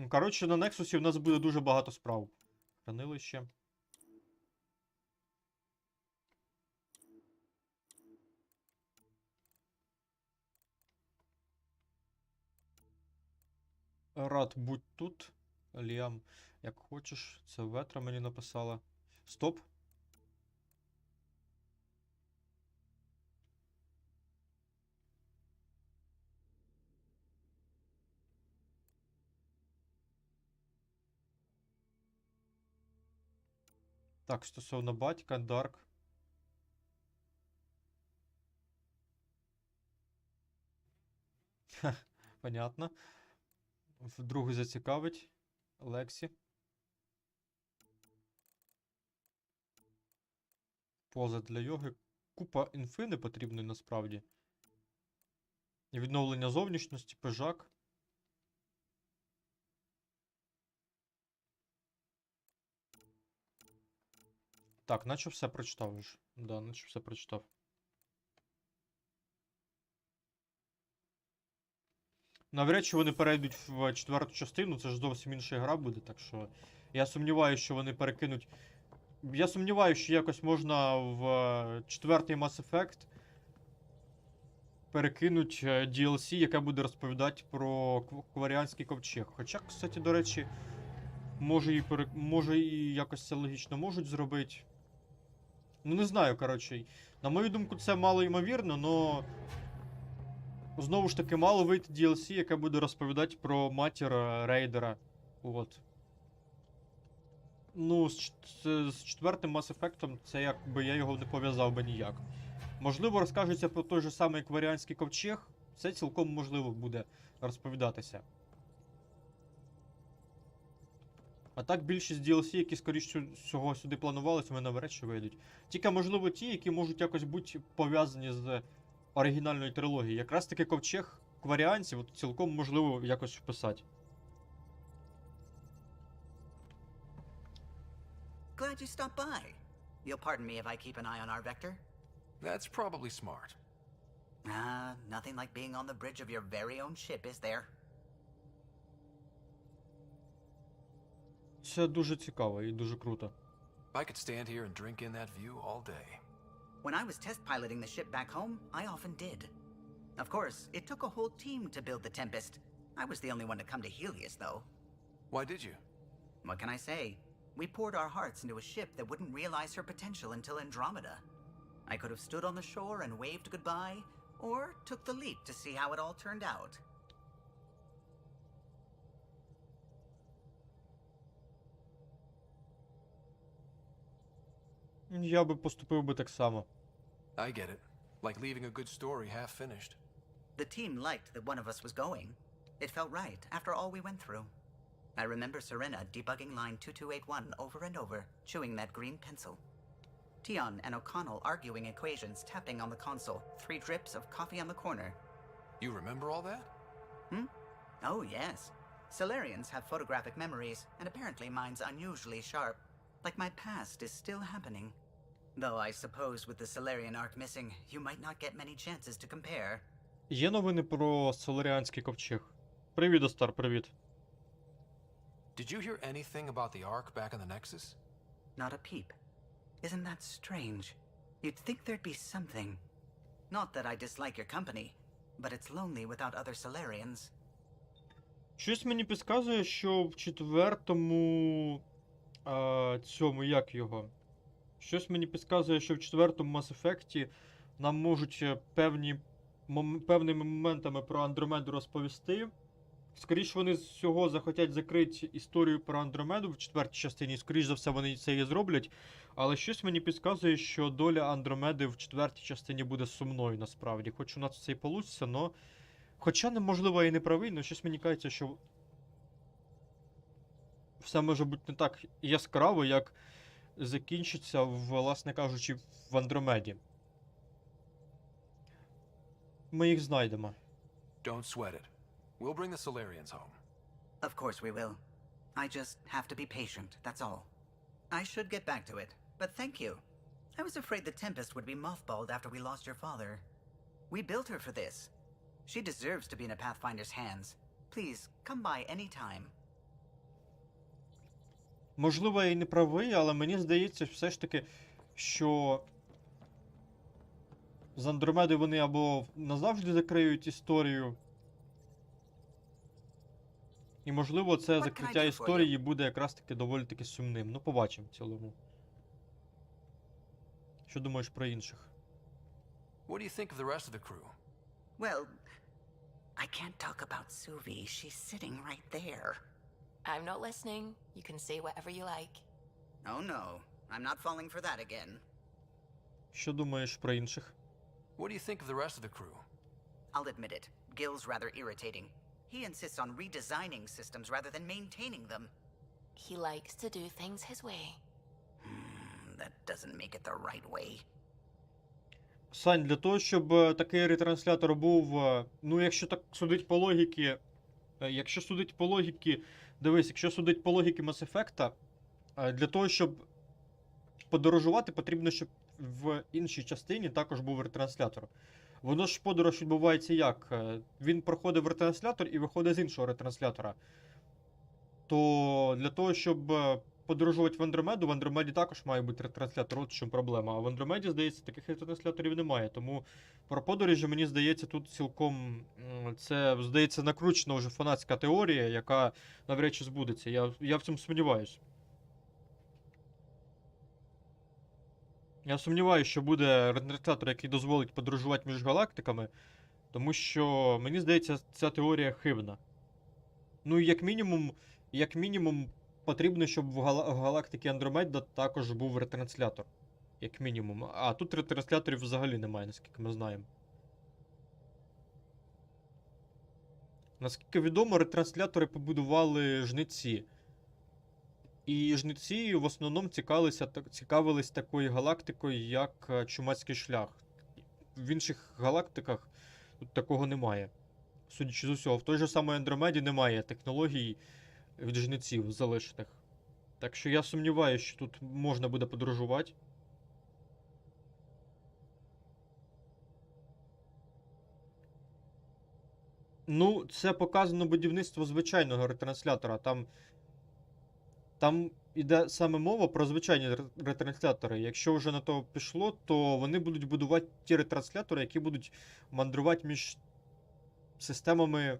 Коротше, на Нексусі в нас буде дуже багато справ. Хранилище. Рад будь тут. Ліам, як хочеш. Це Ветра мені написала. Стоп. Так, стосовно батька, Дарк. Ха, понятно. Вдруге зацікавить. Лексі. Поза для йоги. Купа інфи не потрібної насправді. Відновлення зовнішності, пижак. Так, наче все прочитав вже. Да, наче все прочитав. Навряд чи вони перейдуть в четверту частину, це ж зовсім інша гра буде, так що я сумніваюся, що вони перекинуть. Я сумніваюся, що якось можна в четвертий Mass Effect перекинуть DLC, яке буде розповідати про Кваріанський ковчег. Хоча, кстати, до речі, може і якось це логічно можуть зробити. Ну, не знаю, коротше. На мою думку, це мало ймовірно, но знову ж таки, мало вийти DLC, яке буде розповідати про матір рейдера. От. Ну, з четвертим Mass Effect це якби я його не пов'язав би ніяк. Можливо, розкажеться про той же самий Кваріанський ковчег. Це цілком можливо буде розповідатися. А так, більшість DLC, які, скоріш всього, сюди планувалися, вони навряд чи вийдуть. Тільки, можливо, ті, які можуть якось бути пов'язані з оригінальної трилогії. Якраз таки ковчег кваріанців от цілком можливо якось вписати. Glad you stopped by. You'll pardon me if I keep an eye on our vector? That's probably smart. Nothing like being on the bridge of your very own ship, is there? Це дуже цікаво і дуже круто. I could stand here and drink in that view all day. When I was test piloting the ship back home, I often did. Of course, it took a whole team to build the Tempest. I was the only one to come to Helios, though. Why did you? What can I say? We poured our hearts into a ship that wouldn't realize her potential until Andromeda. I could have stood on the shore and waved goodbye, or took the leap to see how it all turned out. Я би поступив би так само. I get it. Like leaving a good story half finished. The team liked that one of us was going. It felt right after all we went through. I remember Serena debugging line 2281 over and over, chewing that green pencil. Tion and O'Connell arguing equations, tapping on the console, 3 drips of coffee on the corner. You remember all that? Oh, yes. Solarians have photographic memories, and apparently mine's unusually sharp. Like my past is still happening. Though I suppose with the Solarian arc missing, you might not get many chances to compare. Є новини про Соларіанський ковчег. Привіт, Остар, привіт. Did you hear anything about the Ark back in the Nexus? Not a peep. Isn't that strange? You'd think there'd be something. Not that I dislike your company, but it's lonely without other Solarians. Щось мені підказує, що в четвертому... цьому, як його? Щось мені підказує, що в четвертому Mass Effect нам можуть певними моментами про Андромеду розповісти. Скоріше вони з цього захотять закрити історію про Андромеду в четвертій частині, скоріш за все вони це і зроблять. Але щось мені підказує, що доля Андромеди в четвертій частині буде сумною насправді. Хоч у нас це і получиться, но... Хоча, неможливо, я і не правий, але щось мені кажеться, що все може бути не так яскраво, як закінчиться, власне кажучи, в Андромеді. Ми їх знайдемо. Don't sweat it. We'll bring the Solarians home. Of course we will. I just have to be patient, that's all. I should get back to it, but thank you. I was afraid the Tempest would be mothballed after we lost your father. We built her for this. She deserves to be in a Pathfinder's hands. Please, come by any time. Можливо, я і не правий, але мені здається все ж таки, що з Андромеди вони або назавжди закриють історію, І можливо це What can I закриття do for you? історії буде якраз таки доволі таки сумним. Ну, побачимо в цілому. Що думаєш про інших? What do you think of the rest of the crew? Well, I can't talk about Suvi. She's sitting right there. I'm not listening. You can say whatever you like. Oh no, I'm not falling for that again. Що думаєш про інших? What do you think of the rest of the crew? I'll admit it, Gil's rather irritating. He insists on redesigning systems rather than maintaining them. He likes to do things his way. That doesn't make it the right way. Сань, для того, щоб такий ретранслятор був, ну, якщо так судить по логіки, дивись, якщо судить по логіки Mass Effect, для того, щоб подорожувати, потрібно, щоб в іншій частині також був ретранслятор. Воно ж подорож відбувається як? Він проходить в ретранслятор і виходить з іншого ретранслятора. То для того, щоб подорожувати в Андромеду, в Андромеді також має бути ретранслятор, от в чому проблема. А в Андромеді, здається, таких ретрансляторів немає. Тому про подорожі, мені здається, тут цілком, це, здається, накручена вже фанатська теорія, яка навряд чи збудеться. Я в цьому сумніваюсь. Я сумніваюся, що буде ретранслятор, який дозволить подорожувати між галактиками, тому що, мені здається, ця теорія хибна. Ну, і як мінімум, потрібно, щоб в галактиці Андромеда також був ретранслятор. Як мінімум. А тут ретрансляторів взагалі немає, наскільки ми знаємо. Наскільки відомо, ретранслятори побудували жниці. І жниці в основному цікавились такою галактикою, як Чумацький шлях. В інших галактиках тут такого немає. Судячи з усього, в той же самій Андромеді немає технологій від жнеців залишених. Так що я сумніваюся, що тут можна буде подорожувати. Ну, це показано будівництво звичайного ретранслятора. Там іде саме мова про звичайні ретранслятори. Якщо вже на то пішло, то вони будуть будувати ті ретранслятори, які будуть мандрувати між системами,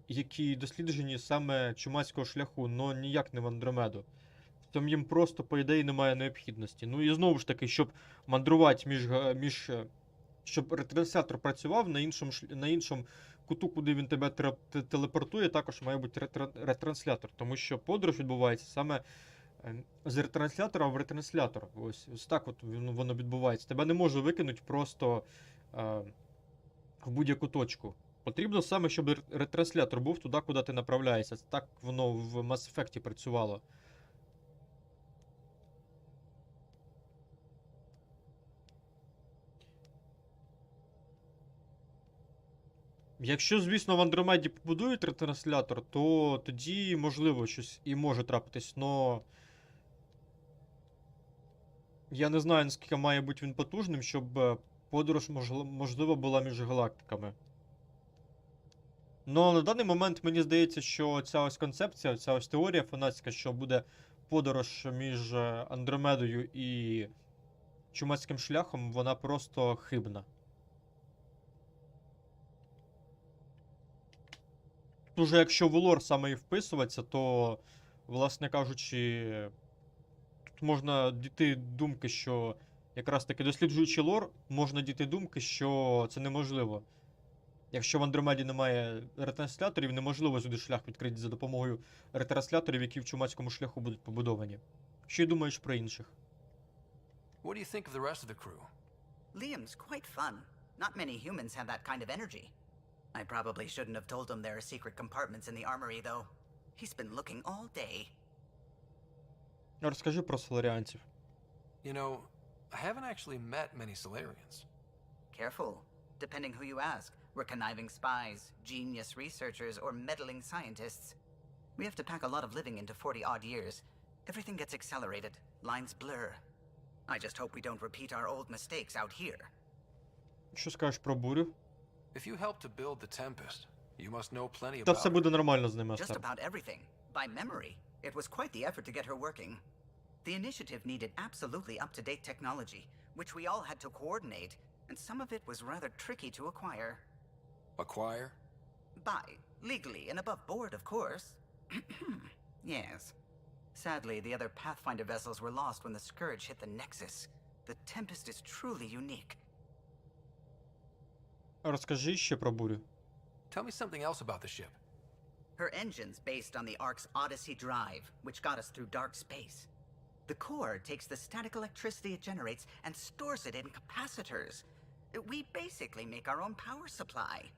які досліджені саме Чумацького шляху, но ніяк не в Андромеду. Тому їм просто, по ідеї, немає необхідності. Ну і знову ж таки, щоб мандрувати щоб ретранслятор працював на іншому куту, куди він тебе телепортує, також має бути ретранслятор. Тому що подорож відбувається саме з ретранслятора в ретранслятор. Ось так от воно відбувається. Тебе не може викинути просто в будь-яку точку. Потрібно саме, щоб ретранслятор був туди, куди ти направляєшся. Так воно в Mass Effect працювало. Якщо, звісно, в Андромеді побудують ретранслятор, то тоді, можливо, щось і може трапитись, но я не знаю, наскільки має бути він потужним, щоб подорож, можливо, була між галактиками. Но на даний момент мені здається, що ця ось концепція, ця ось теорія фанатська, що буде подорож між Андромедою і Чумацьким шляхом, вона просто хибна. Уже якщо в лор саме і вписуватися, то, власне кажучи, тут можна дійти думки, що якраз таки досліджуючи лор, можна дійти думки, що це неможливо. Якщо в Андромеді немає ретрансляторів, неможливо сюди шлях відкрити за допомогою ретрансляторів, які в Чумацькому шляху будуть побудовані. Що й думаєш про інших? What do you think of the rest of the crew? Liam's quite fun. Not many humans have that kind of energy. I probably shouldn't have told him there are secret compartments in the armory, though. He's been looking all day. Розкажи про соларіанців. You know, I haven't actually met many Solarians. Careful. Depending who you ask, we're conniving spies, genius researchers, or meddling scientists. We have to pack a lot of living into 40-odd years. Everything gets accelerated. Lines blur. I just hope we don't repeat our old mistakes out here. Що скажеш про бурю? If you helped to build the Tempest, you must know plenty Та about все it. буде нормально з ними, Just Астар. about everything. By memory. It was quite the effort to get her working. The initiative needed absolutely up-to-date technology, which we all had to coordinate, and some of it was rather tricky to acquire. Acquire? Buy. Legally and above board, of course. Yes. Sadly, the other Pathfinder vessels were lost when the Scourge hit the Nexus. The Tempest is truly unique. Розкажи ще про бурю. Tell me something else about the ship. Her engine's based on the Ark's Odyssey drive, which got us through dark space. The core takes the static electricity it generates and stores it in capacitors. We basically make our own power supply.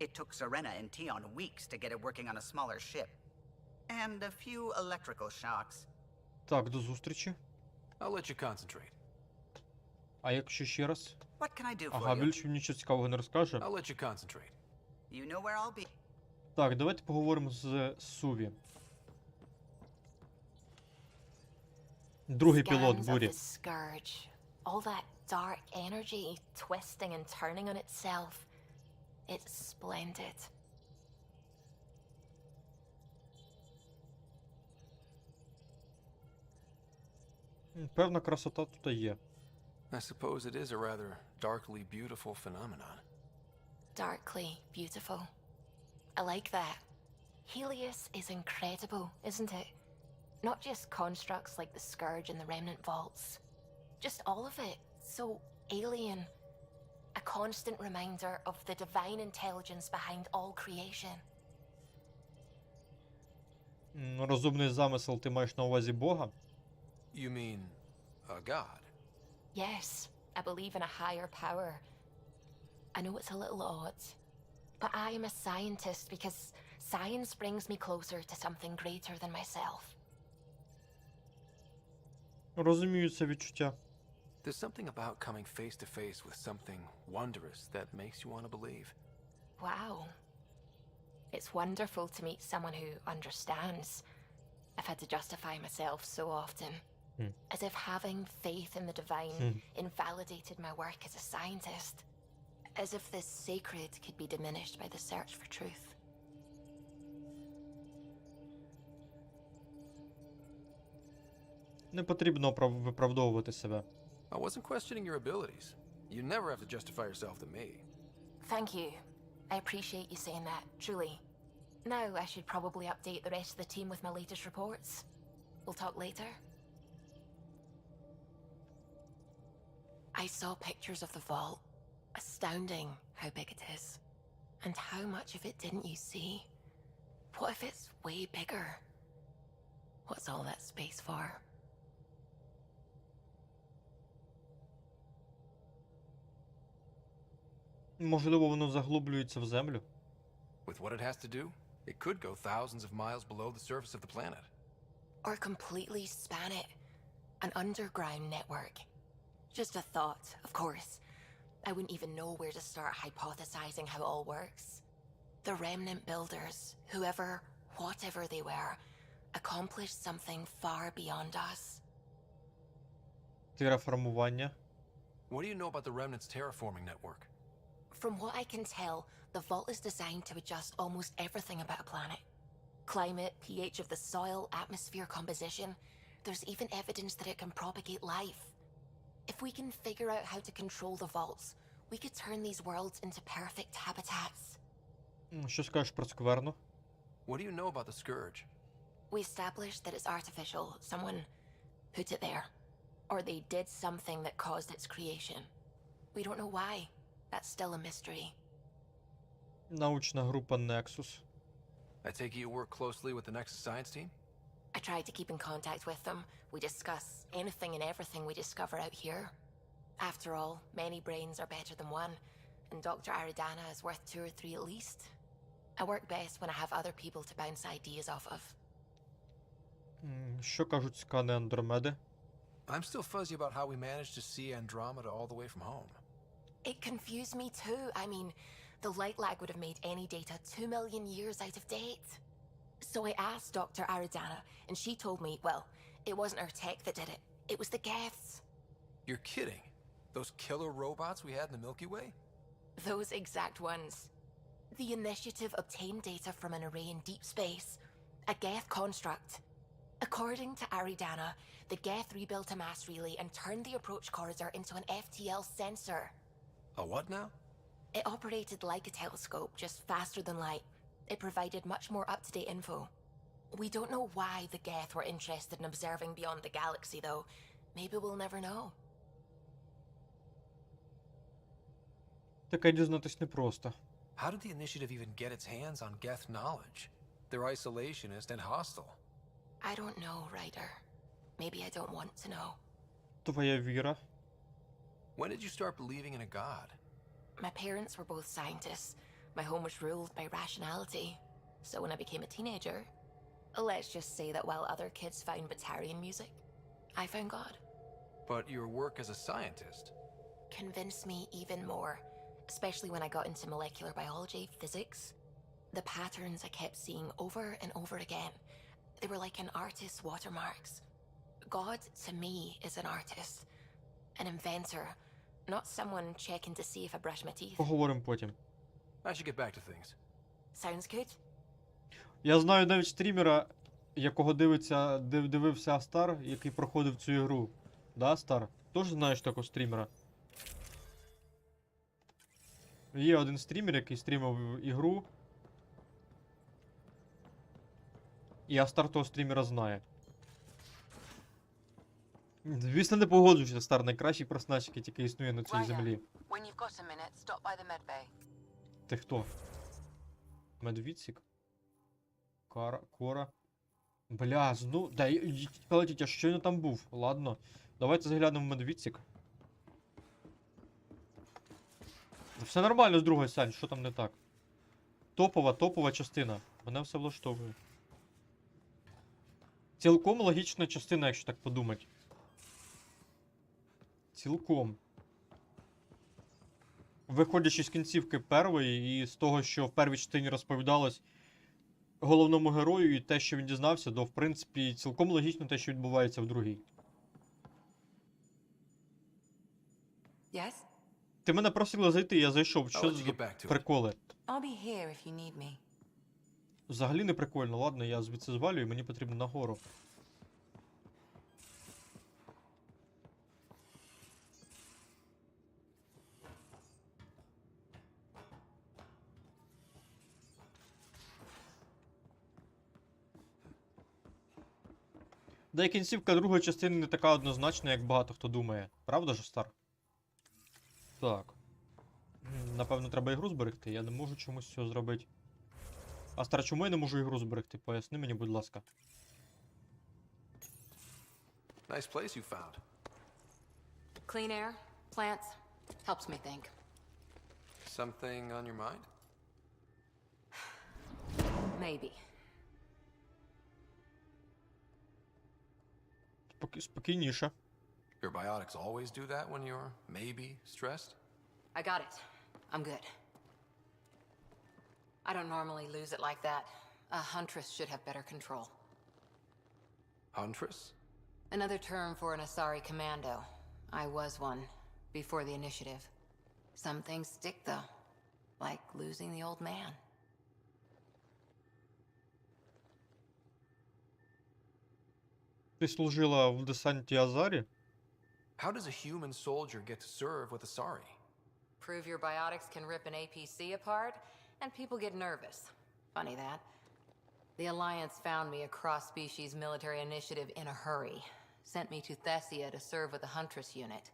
It took Serena and Tion weeks to get it working on a smaller ship. And a few electrical shocks. Так, до зустрічі. I'll let you concentrate. А якщо ще раз? What can I do for Ага, you? більше нічого цікавого не розкаже. I'll let you concentrate. You know where I'll be. Так, давайте поговоримо з Суві. Другий пілот Scans of бурі. the Scourge. All that dark energy twisting and turning on itself. It's splendid. Певна красота тут є. I suppose it is a rather darkly beautiful phenomenon. Darkly beautiful. I like that. Helios is incredible, isn't it? Not just constructs like the Scourge and the Remnant Vaults. Just all of it. So alien. A constant reminder of the divine intelligence behind all creation. Розумний замисел, ти маєш на увазі Бога? You mean a god? Yes, I believe in a higher power. I know it's a little odd, but I am a scientist because science brings me closer to something greater than myself. Розумію це відчуття. There's something about coming face to face with something wondrous that makes you want to believe. Wow. It's wonderful to meet someone who understands. I've had to justify myself so often. As if having faith in the divine invalidated my work as a scientist. As if this sacred could be diminished by the search for truth. Не потрібно виправдовувати себе. I wasn't questioning your abilities. You never have to justify yourself to me. Thank you. I appreciate you saying that, truly. Now I should probably update the rest of the team with my latest reports. We'll talk later. I saw pictures of the vault. Astounding how big it is. And how much of it didn't you see? What if it's way bigger? What's all that space for? Можливо, воно заглублюється в землю? With what it has to do, it could go thousands of miles below the surface of the planet. Or completely span it. An underground network. Just a thought, of course. I wouldn't even know where to start hypothesizing how it all works. The remnant builders, whoever, whatever they were, accomplished something far beyond us. Терраформування. What do you know about the Remnant's terraforming network? From what I can tell, the vault is designed to adjust almost everything about a planet. Climate, pH of the soil, atmosphere composition. There's even evidence that it can propagate life. If we can figure out how to control the vaults, we could turn these worlds into perfect habitats. Що скажеш про скверну? What do you know about the Scourge? We established that it's artificial. Someone put it there. Or they did something that caused its creation. We don't know why. That's still a mystery. Научна група Нексус. I take it you work closely with the Nexus science team? I try to keep in contact with them. We discuss anything and everything we discover out here. After all, many brains are better than one, and Dr. Aridana is worth 2 or 3 at least. I work best when I have other people to bounce ideas off of. Що кажуть скани Андромеди? I'm still fuzzy about how we managed to see Andromeda all the way from home. It confused me too. I mean, the light lag would have made any data 2 million years out of date. So I asked Dr. Aridana, and she told me, well, it wasn't her tech that did it. It was the Geths. You're kidding. Those killer robots we had in the Milky Way? Those exact ones. The initiative obtained data from an array in deep space. A Geth construct. According to Aridana, the Geth rebuilt a mass relay and turned the approach corridor into an FTL sensor. A what now? It operated like a telescope, just faster than light. It provided much more up-to-date info. We don't know why the Geth were interested in observing beyond the galaxy, though. Maybe we'll never know. Таке дізнатись непросто. How did the Initiative even get its hands on Geth knowledge? They're isolationist and hostile. I don't know, Ryder. Maybe I don't want to know. Твоя віра. When did you start believing in a god? My parents were both scientists. My home was ruled by rationality. So when I became a teenager, let's just say that while other kids found Batarian music, I found God. But your work as a scientist? Convinced me even more, especially when I got into molecular biology, physics. The patterns I kept seeing over and over again, they were like an artist's watermarks. God, to me, is an artist, an inventor, not someone checking to see if I brush my teeth. Поговоримо потім. I should get back to things. Sounds good? Я знаю навіть стрімера, якого дивився Астар, який проходив цю ігру. Да, Астар? Тоже знаєш такого стрімера? Є один стрімер, який стрімив ігру. І Астар того стрімера знає. Звісно, не погоджуюся, Астар найкращий персонаж, який тільки існує на цій землі. When you've got a minute, stop by the medbay. Ти хто? Медвідсік? Кора. Бля, я щойно там був. Ладно. Давайте заглянемо в медвідсік. Все нормально з другої Сань, що там не так? Топова частина. Мене все влаштовує. Цілком логічна частина, якщо так подумати. Цілком. Виходячи з кінцівки першої і з того, що в першій частині розповідалось головному герою і те, що він дізнався, то, в принципі, цілком логічно те, що відбувається в другій. Yes? Ти мене просила зайти, я зайшов. Що I'll let you за get back to it. приколи? I'll be here if you need me. Взагалі не прикольно. Ладно, я звідси звалюю, мені потрібно нагору. Да і кінцівка другої частини не така однозначна, як багато хто думає. Правда ж, Стар? Так. Напевно, треба ігру зберегти. Я не можу чомусь цього зробити. А Стар, чому я не можу ігру зберегти? Поясни мені, будь ласка. Nice place you found. Clean air, plants, helps me think. Something on your mind? Maybe. Спокійніше. Your biotics always do that when you're maybe stressed? I got it. I'm good. I don't normally lose it like that. A huntress should have better control. Huntress? Another term for an Asari commando. I was one, before the initiative. Some things stick, though. Like losing the old man. Ти служила в десанті Азарі? How does a human soldier get to serve with Asari? Prove your biotics can rip an APC apart, and people get nervous. Funny that. The Alliance found me a cross-species military initiative in a hurry. Sent me to Thessia to serve with the Huntress unit.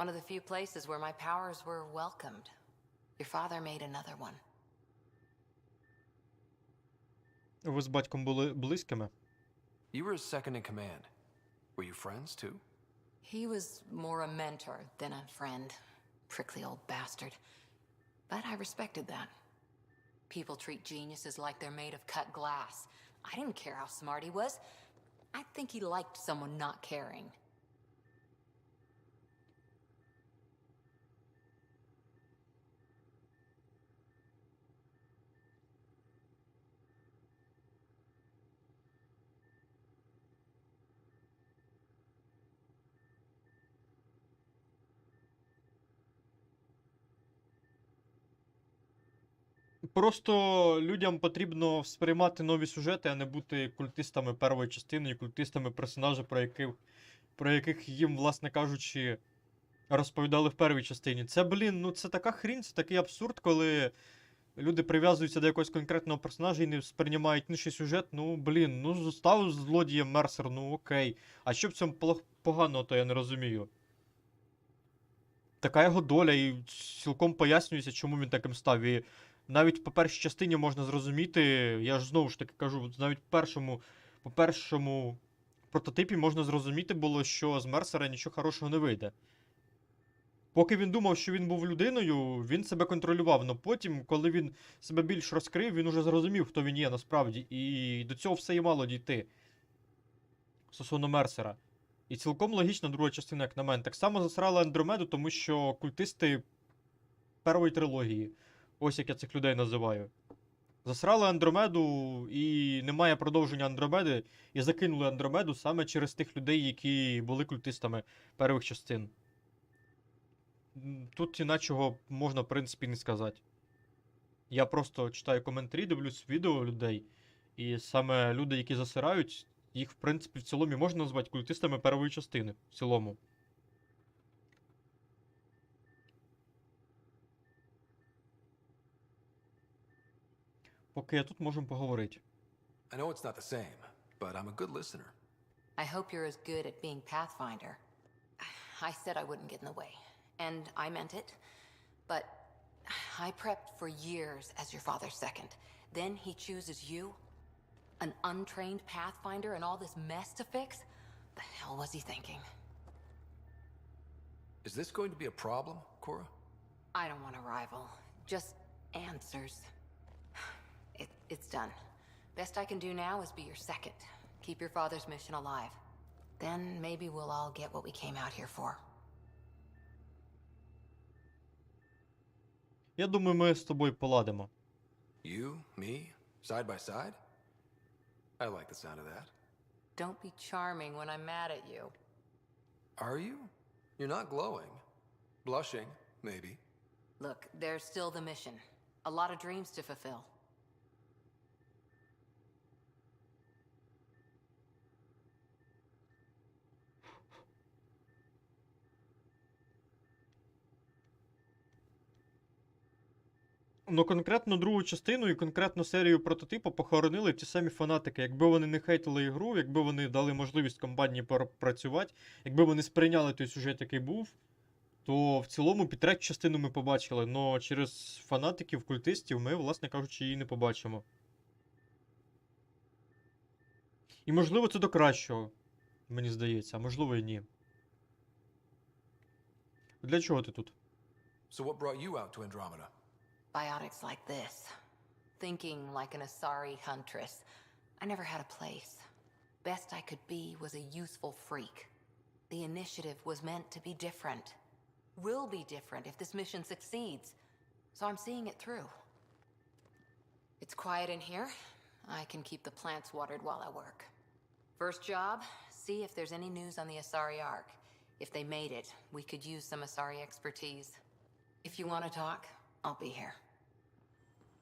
One of the few places where my powers were welcomed. Your father made another one. Ви з батьком були близькими? You were his second in command. Were you friends, too? He was more a mentor than a friend. Prickly old bastard. But I respected that. People treat geniuses like they're made of cut glass. I didn't care how smart he was. I think he liked someone not caring. Просто людям потрібно сприймати нові сюжети, а не бути культистами першої частини і культистами персонажів, про яких їм, власне кажучи, розповідали в першій частині. Це, блін, ну це така хрінь, це такий абсурд, коли люди прив'язуються до якогось конкретного персонажа і не сприймають інший сюжет, ну, блін, ну, став злодієм Мерсер, ну, окей. А що в цьому поганого, то я не розумію. Така його доля, і цілком пояснюється, чому він таким став. І навіть по першій частині можна зрозуміти, я ж знову ж таки кажу, навіть по першому прототипі можна зрозуміти було, що з Мерсера нічого хорошого не вийде. Поки він думав, що він був людиною, він себе контролював, але потім, коли він себе більш розкрив, він уже зрозумів, хто він є насправді. І до цього все і мало дійти. Стосовно Мерсера. І цілком логічна друга частина, як на мене. Так само засрали Андромеду, тому що культисти першої трилогії. Ось як я цих людей називаю. Засрали Андромеду, і немає продовження Андромеди, і закинули Андромеду саме через тих людей, які були культистами перших частин. Тут іначого можна, в принципі, не сказати. Я просто читаю коментарі, дивлюсь відео людей, і саме люди, які засирають, їх, в принципі, в цілому можна назвати культистами першої частини. В цілому. Поки я тут, можемо поговорити. I know it's not the same, but I'm a good listener. I hope you're as good at being Pathfinder. I said I wouldn't get in the way, and I meant it. But I prepped for years as your father's second. Then he chooses you, an untrained Pathfinder, and all this mess to fix? The hell was he thinking? Is this going to be a problem, Cora? I don't want a rival. Just answers. It's done. Best I can do now is be your second. Keep your father's mission alive. Then maybe we'll all get what we came out here for. Я думаю, ми з тобою поладимо. You, me, side by side? I like the sound of that. Don't be charming when I'm mad at you. Are you? You're not glowing. Blushing, maybe. Look, there's still the mission. A lot of dreams to fulfill. Ну, конкретно другу частину і конкретно серію прототипу похоронили ті самі фанатики. Якби вони не хейтили ігру, якби вони дали можливість компанії працювати, якби вони сприйняли той сюжет, який був, то в цілому під третю частину ми побачили. Но через фанатиків, культистів ми, власне кажучи, її не побачимо. І можливо це до кращого, мені здається, а можливо і ні. Для чого ти тут? So what brought you out to Andromeda? Biotics like this. Thinking like an Asari huntress. I never had a place. Best I could be was a useful freak. The initiative was meant to be different. Will be different if this mission succeeds. So I'm seeing it through. It's quiet in here. I can keep the plants watered while I work. First job, see if there's any news on the Asari Ark. If they made it, we could use some Asari expertise. If you want to talk, I'll be here.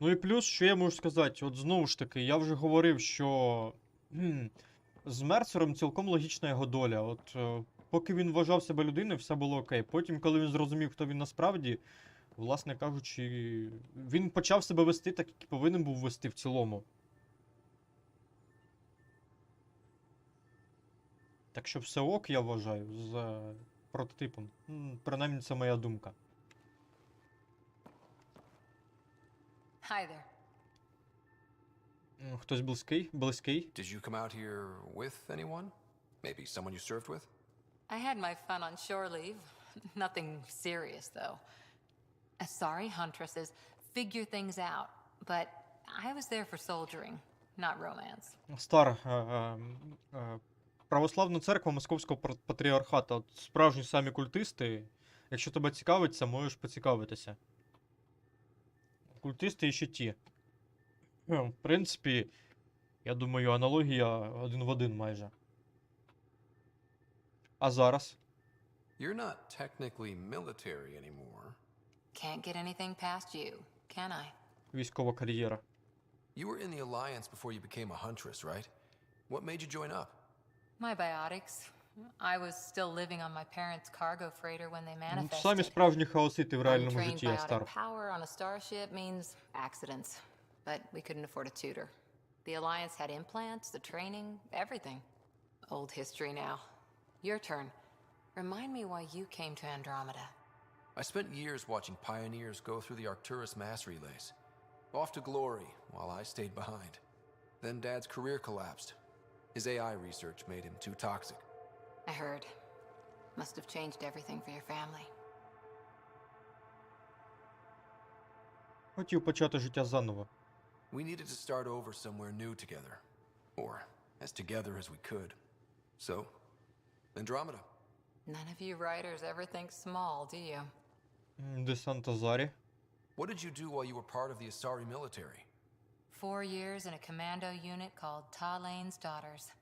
Ну і плюс, що я можу сказати, от знову ж таки, я вже говорив, що з Мерсером цілком логічна його доля. От поки він вважав себе людиною, все було окей. Потім, коли він зрозумів, хто він насправді, власне кажучи, він почав себе вести так, як і повинен був вести в цілому. Так що все ок, я вважаю, з прототипом. Принаймні, це моя думка. Hi there. Хтось близький? Близький? Did you come out here with anyone? Maybe someone you served with? I had my fun on shore leave. Nothing serious, though. Asari huntresses figure things out, but I was there for soldiering, not romance. Православна церква Московського патріархата. От справжні самі культисти. Якщо тебе цікавить, це можеш поцікавитися. Культисти і ще ті. В принципі, я думаю, аналогія один в один майже. А зараз? You're not technically military anymore. Can't get anything past you, can I? Військова кар'єра. You were in the Alliance before you became a huntress, right? What made you join up? My biotics. I was still living on my parents' cargo freighter when they Ну, самі manifested. справжні хаосити в реальному Untrained житті, я стар. biotic power on a starship means accidents, but we couldn't afford a tutor. The Alliance had implants, the training, everything. Old history now. Your turn. Remind me why you came to Andromeda. I spent years watching pioneers go through the Arcturus mass relays, off to glory while I stayed behind. Then Dad's career collapsed. His AI research made him too toxic. I heard. Must have changed everything for your family. Хотів почати життя заново. We needed to start over somewhere new together, or as together as we could. So, Andromeda. None of you writers ever think small, do you? Десант Азарі. What did you do while you were part of the Asari military? 4 years in a commando unit called Talane's Daughters.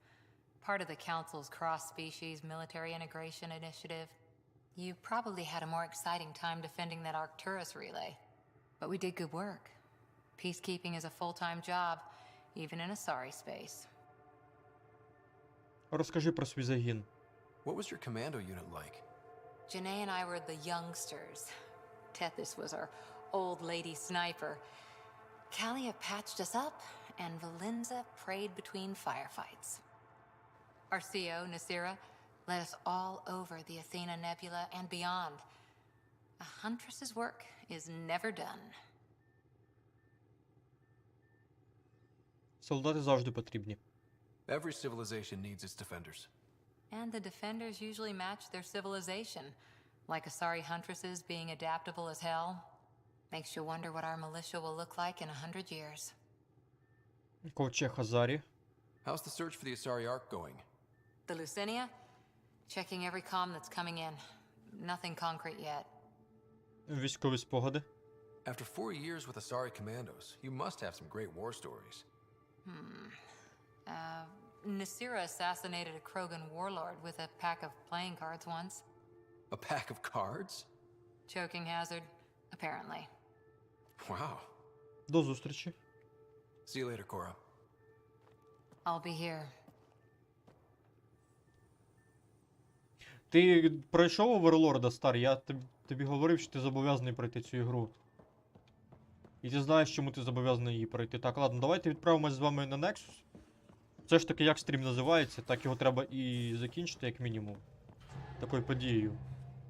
Part of the Council's cross-species military integration initiative. You probably had a more exciting time defending that Arcturus relay. But we did good work. Peacekeeping is a full-time job, even in Asari space. Розкажи про свій загін. What was your commando unit like? Janae and I were the youngsters. Tethys was our old lady sniper. Kalia patched us up, and Valenza prayed between firefights. Our CO, Nasira, led us all over the Athena Nebula and beyond. A huntress's work is never done. Солдати завжди потрібні. Every civilization needs its defenders. And the defenders usually match their civilization, like Asari huntresses being adaptable as hell. Makes you wonder what our militia will look like in 100 years. Ковчег Азарі. How's the search for the Asari Ark going? The Lucinia? Checking every comm that's coming in. Nothing concrete yet. Військові спогади. After 4 years with Asari commandos, you must have some great war stories. Nasira assassinated a Krogan warlord with a pack of playing cards once. A pack of cards? Choking hazard, apparently. Wow. До зустрічі. See you later, Cora. I'll be here. Ти пройшов Оверлорда, стар? Я тобі говорив, що ти зобов'язаний пройти цю ігру. І ти знаєш, чому ти зобов'язаний її пройти. Так, ладно, давайте відправимось з вами на Нексус. Це ж таки, як стрім називається, так його треба і закінчити, як мінімум. Такою подією.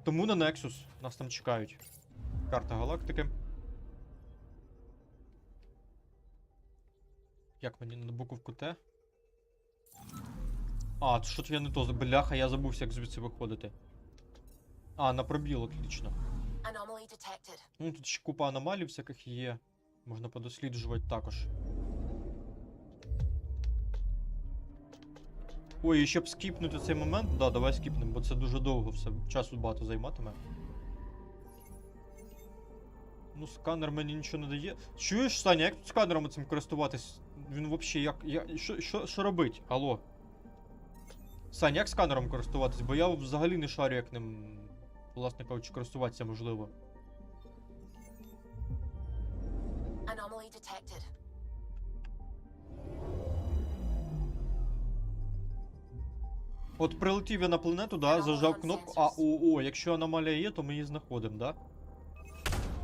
Тому на Нексус нас там чекають. Карта галактики. Як мені на буковку Т? А, що то я не то. Бляха, я забувся, як звідси виходити. А, на пробіл, отлично. Ну, тут ще купа аномалій всяких є. Можна подосліджувати також. Ой, і щоб скіпнути цей момент, да, давай скіпнемо, бо це дуже довго все, часу багато займатиме. Ну, сканер мені нічого не дає. Чуєш, Саня, як тут сканером цим користуватись? Він взагалі, що робить? Алло. Сань, як сканером користуватись? Бо я взагалі не шарю, як ним, власне кажучи, користуватися можливо. От прилетів я на планету, да, зажав кнопку. А, якщо аномалія є, то ми її знаходимо, да?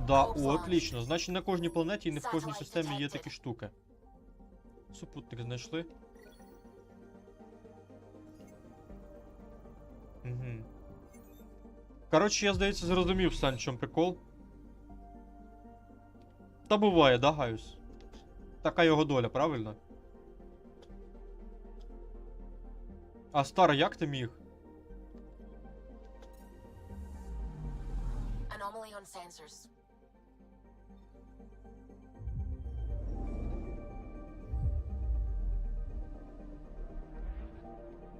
Да, отлично. Значить, на кожній планеті і не в кожній системі є такі штуки. Супутник знайшли. Угу. Коротше, я, здається, зрозумів, Сань, в чому прикол. Та буває, да, Гаюс? Така його доля, правильно? А, стара, як ти міг?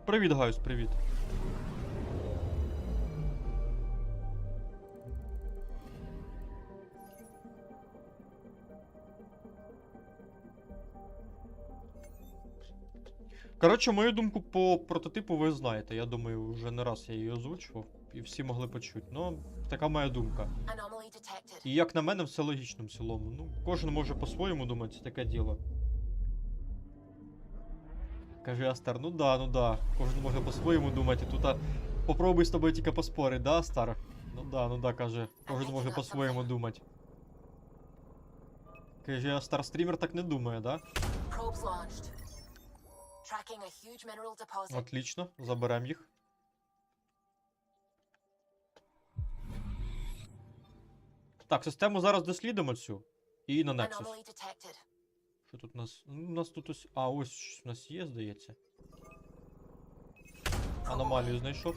Привіт, Гаюс, привіт. Коротше, мою думку по прототипу ви знаєте. Я думаю, вже не раз я її озвучував, і всі могли почути. Ну, така моя думка. І як на мене, все логічно в цілому. Ну, кожен може по-своєму думати, це таке діло. Каже Астар, ну да. Кожен може по-своєму думати. Тут попробуй з тобою тільки поспорити, да, Астар? Ну да, каже. Кожен може по-своєму думати. Каже Астар, стрімер так не думає, да? Отлично, заберемо їх. Так, систему зараз дослідимо цю. І на Нексус. Що тут у нас? Ну, у нас тут ось... А, ось у нас є, здається. Аномалію знайшов.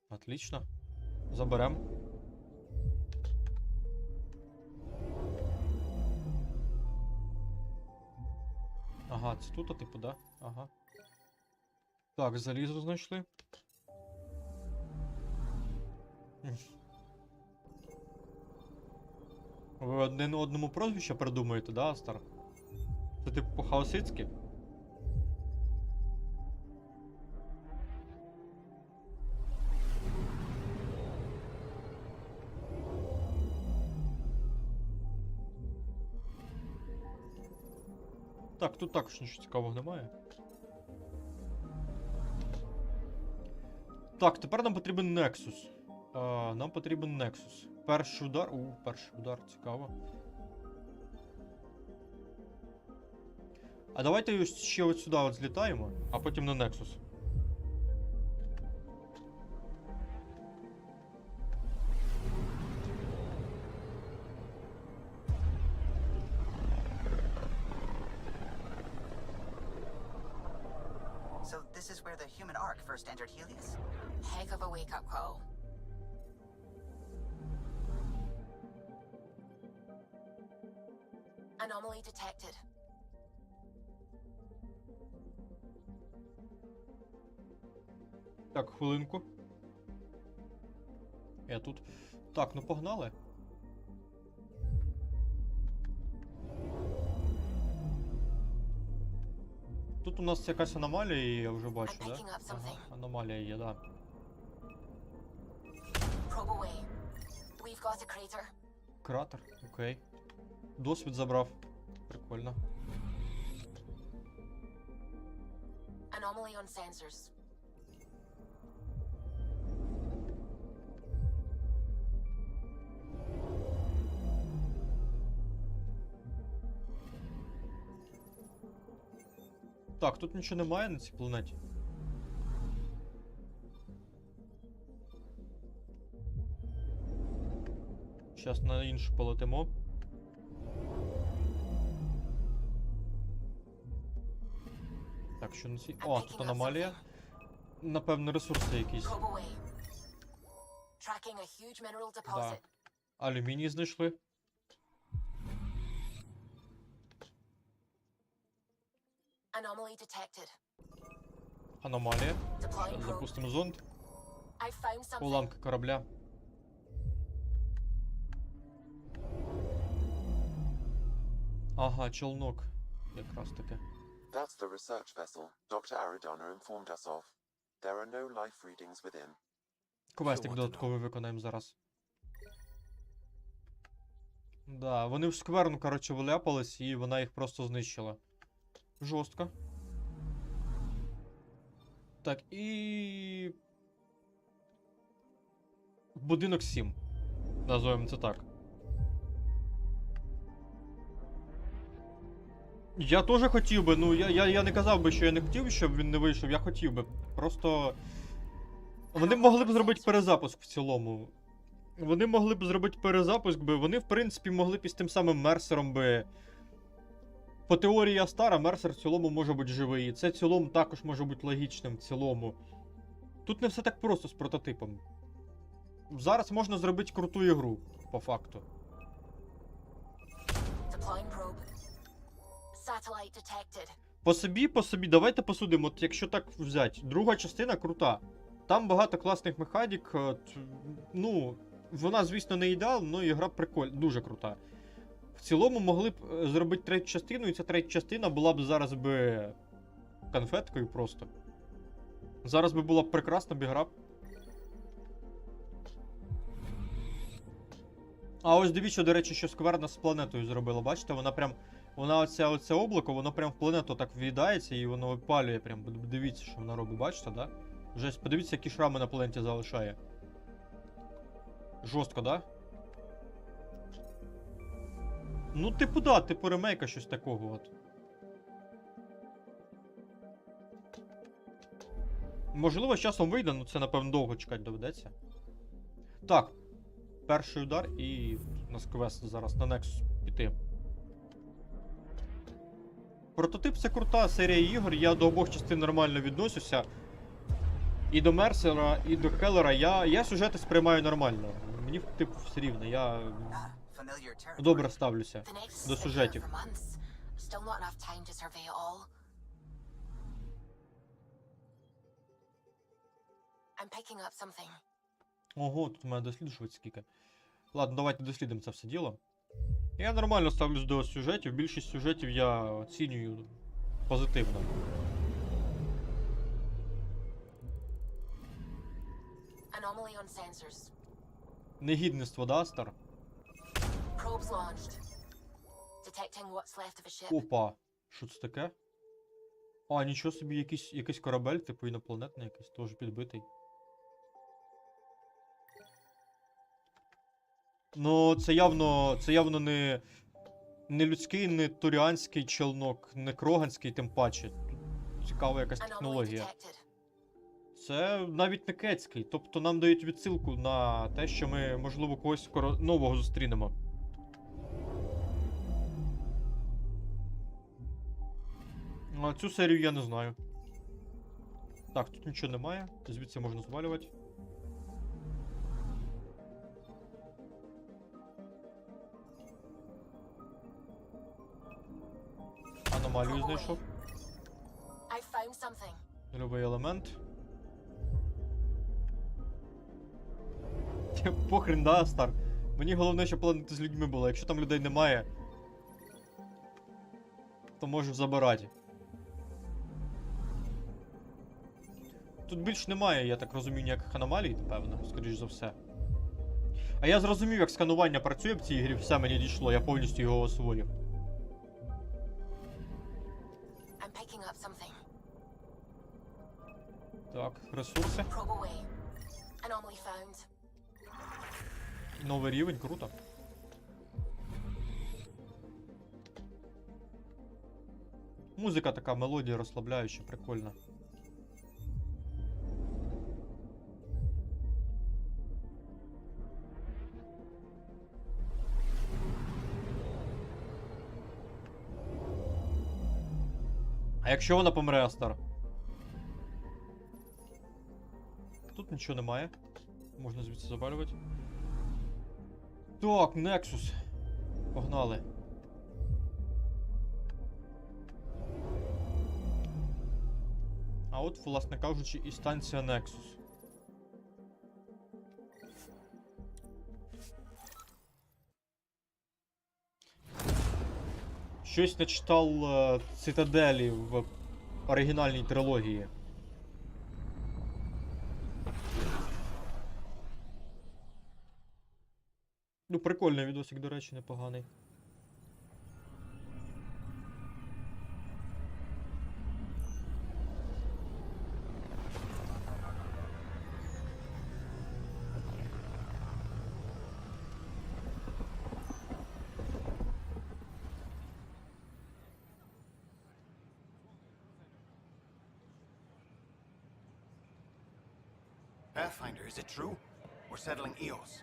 Отлично. Заберем. Ага, це тут, типу, да? Ага. Так, залізо знайшли. Ви один одному прозвище придумаєте, да, Астар? Це типу по-хаосицьки? Так, тут також нічого цікавого немає. Так, тепер нам потрібен Нексус. Нам потрібен Нексус. Перший удар. Перший удар, цікаво. А давайте ще от сюди от злітаємо, а потім на Нексус. So this is where the human ark first entered Helios? Heck of a wake-up call. Anomaly detected. Так, хвилинку. Я тут. Так, ну погнали. Тут у нас якась аномалія, я вже бачу, да? Ага, аномалія є, да. Кратер, окей. Досвід забрав. Прикольно. Anomaly on sensors. Так, тут нічого немає на цій планеті. Зараз на іншу полетимо. Так, що на цій... О, тут аномалія. Напевно, ресурси якісь. Да. Алюміній знайшли. Аномалія. Зараз запустимо зонд. Уламки корабля. Ага, челнок. Якраз таки. That's the research vessel Dr. Aridana informed us of. There are no life readings within. Квестик додатковий виконаємо зараз. Да, вони в скверну, коротше, виляпались, і вона їх просто знищила. Жорстко. Так, і... Будинок 7. Назовемо це так. Я теж хотів би, ну я не казав би, що я не хотів, щоб він не вийшов, я хотів би. Просто... Вони могли б зробити перезапуск в цілому. Вони могли б зробити перезапуск би, вони в принципі могли б із тим самим Мерсером би... По теорії Астара, Мерсер в цілому може бути живий, і це в цілому також може бути логічним в цілому. Тут не все так просто з прототипом. Зараз можна зробити круту ігру, по факту. По собі, давайте посудимо, от якщо так взяти. Друга частина крута. Там багато класних механік, ну, вона, звісно, не ідеал, але ігра прикольна, дуже крута. В цілому могли б зробити третю частину, і ця третя частина була б зараз би конфеткою просто. Зараз би була б прекрасна ігра. А ось дивіться, до речі, що скверна з планетою зробила. Бачите, вона прям Вона оце облако, воно прям в планету так в'їдається і воно випалює прям. Дивіться, що вона робить, бачите, да? Жесть, подивіться, які шрами на планеті залишає. Жорстко, да? Ну, типу, да, типу ремейка щось такого от. Можливо, з часом вийде, але це, напевно, довго чекати доведеться. Так. Перший удар і у нас квест зараз на Нексус піти. Прототип це крута серія ігор, я до обох частин нормально відносюся. І до Мерсера, і до Хеллера я сюжети сприймаю нормально. Мені, типу, все рівно, я добре ставлюся до сюжетів. Ого, тут у мене досліджувати скільки. Ладно, давайте дослідимо це все діло. Я нормально ставлюсь до сюжетів, більшість сюжетів я оцінюю позитивно. Негідництво, да, Стар? Опа, що це таке? А, нічого собі, якийсь корабель, типу інопланетний якийсь, теж підбитий. Ну, це явно не людський, не туріанський челнок, не кроганський, тим паче. Тут цікава якась технологія. Це навіть не кецький, тобто нам дають відсилку на те, що ми, можливо, когось скоро нового зустрінемо. А цю серію я не знаю. Так, тут нічого немає, звідси можна звалювати. Аномалію знайшов. Любий елемент. Похрен, да, Стар? Мені головне, щоб планета з людьми була. Якщо там людей немає, то можеш забирати. Тут більш немає, я так розумію, ніяких аномалій, напевно, скоріш за все. А я зрозумів, як сканування працює в цій грі, все мені дійшло, я повністю його освоїв. Так, ресурси. Новий рівень, круто. Музика така, мелодія розслабляюча, прикольна. А якщо вона помре, Астар? Тут нічого немає. Можна звідси завалювати. Так, Нексус. Погнали. А от, власне кажучи, і станція Нексус. Щось не читав Цитаделі в оригінальній трилогії. Ну, прикольний відосик, до речі, непоганий. Pathfinder, is it true? We're settling Eos.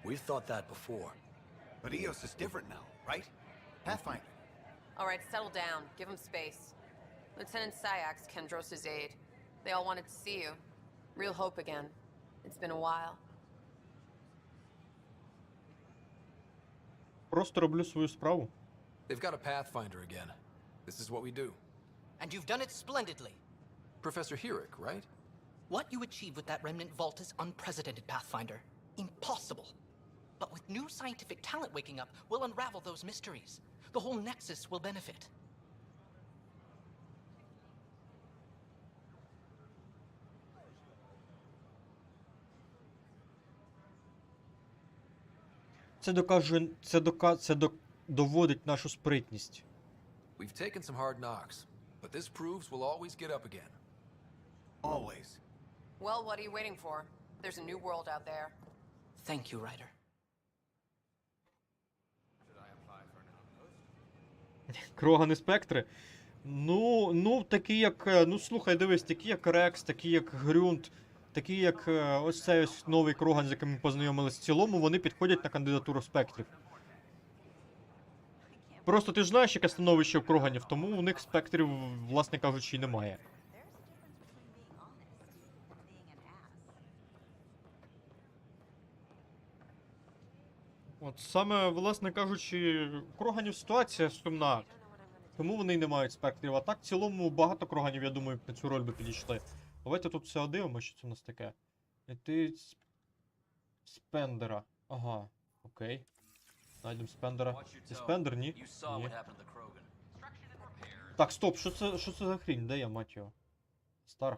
We've thought that before. But Eos is different now, right? Pathfinder. All right, settle down. Give him space. Lieutenant Syax, Kendros' aide. They all wanted to see you. Real hope again. It's been a while. Просто роблю свою справу. They've got a Pathfinder again. This is what we do. And you've done it splendidly. Professor Herrick, right? What you achieved with that remnant vault is unprecedented, Pathfinder. Impossible. But with new scientific talent waking up, we'll unravel those mysteries. The whole Nexus will benefit. Це доводить нашу спритність. We've taken some hard knocks, but this proves we'll always get up again. Always. Well, what are you waiting for? There's a new world out there. Thank you, Ryder. Крогани спектри. Ну, такі як. Ну, слухай, дивись, такі як Рекс, такі як Грюнт, такі як ось цей ось новий Кроган, з яким ми познайомились в цілому, вони підходять на кандидатуру спектрів. Просто ти ж знаєш, яке становище в Кроганів, тому у них спектрів, власне кажучи, і немає. От саме, власне кажучи, у Кроганів ситуація сумна. Тому вони й не мають спектрів. А так, в цілому, багато Кроганів, я думаю, на цю роль би підійшли. Давайте тут все дивимося, що це у нас таке. Ти Спендера. Ага, окей. Знайдемо Спендера. Це Спендер, ні? Ні. Так, стоп, що це за хрінь? Де я, мать його? Стар.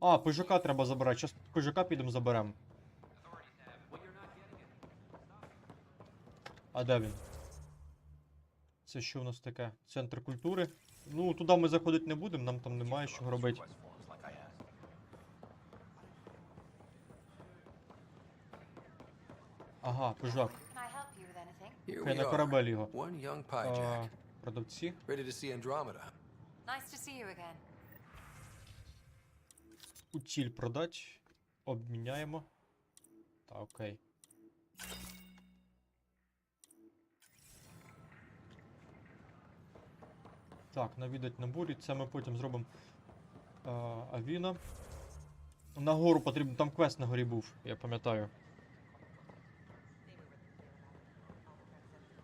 А, пижака треба забирати. Зараз пижака підемо заберемо. А де він? Це що у нас таке? Центр культури. Ну, туди ми заходити не будемо, нам там немає що робити. Ага, пижак. Here Хай we на are, корабель його. one young piejack, Продавці. ready to see Andromeda. Nice to see you again. Утіль продать. Обміняємо. Так, окей. Так, навідать на бурі. Це ми потім зробимо Авіна. На гору потрібно, там квест на горі був, я пам'ятаю.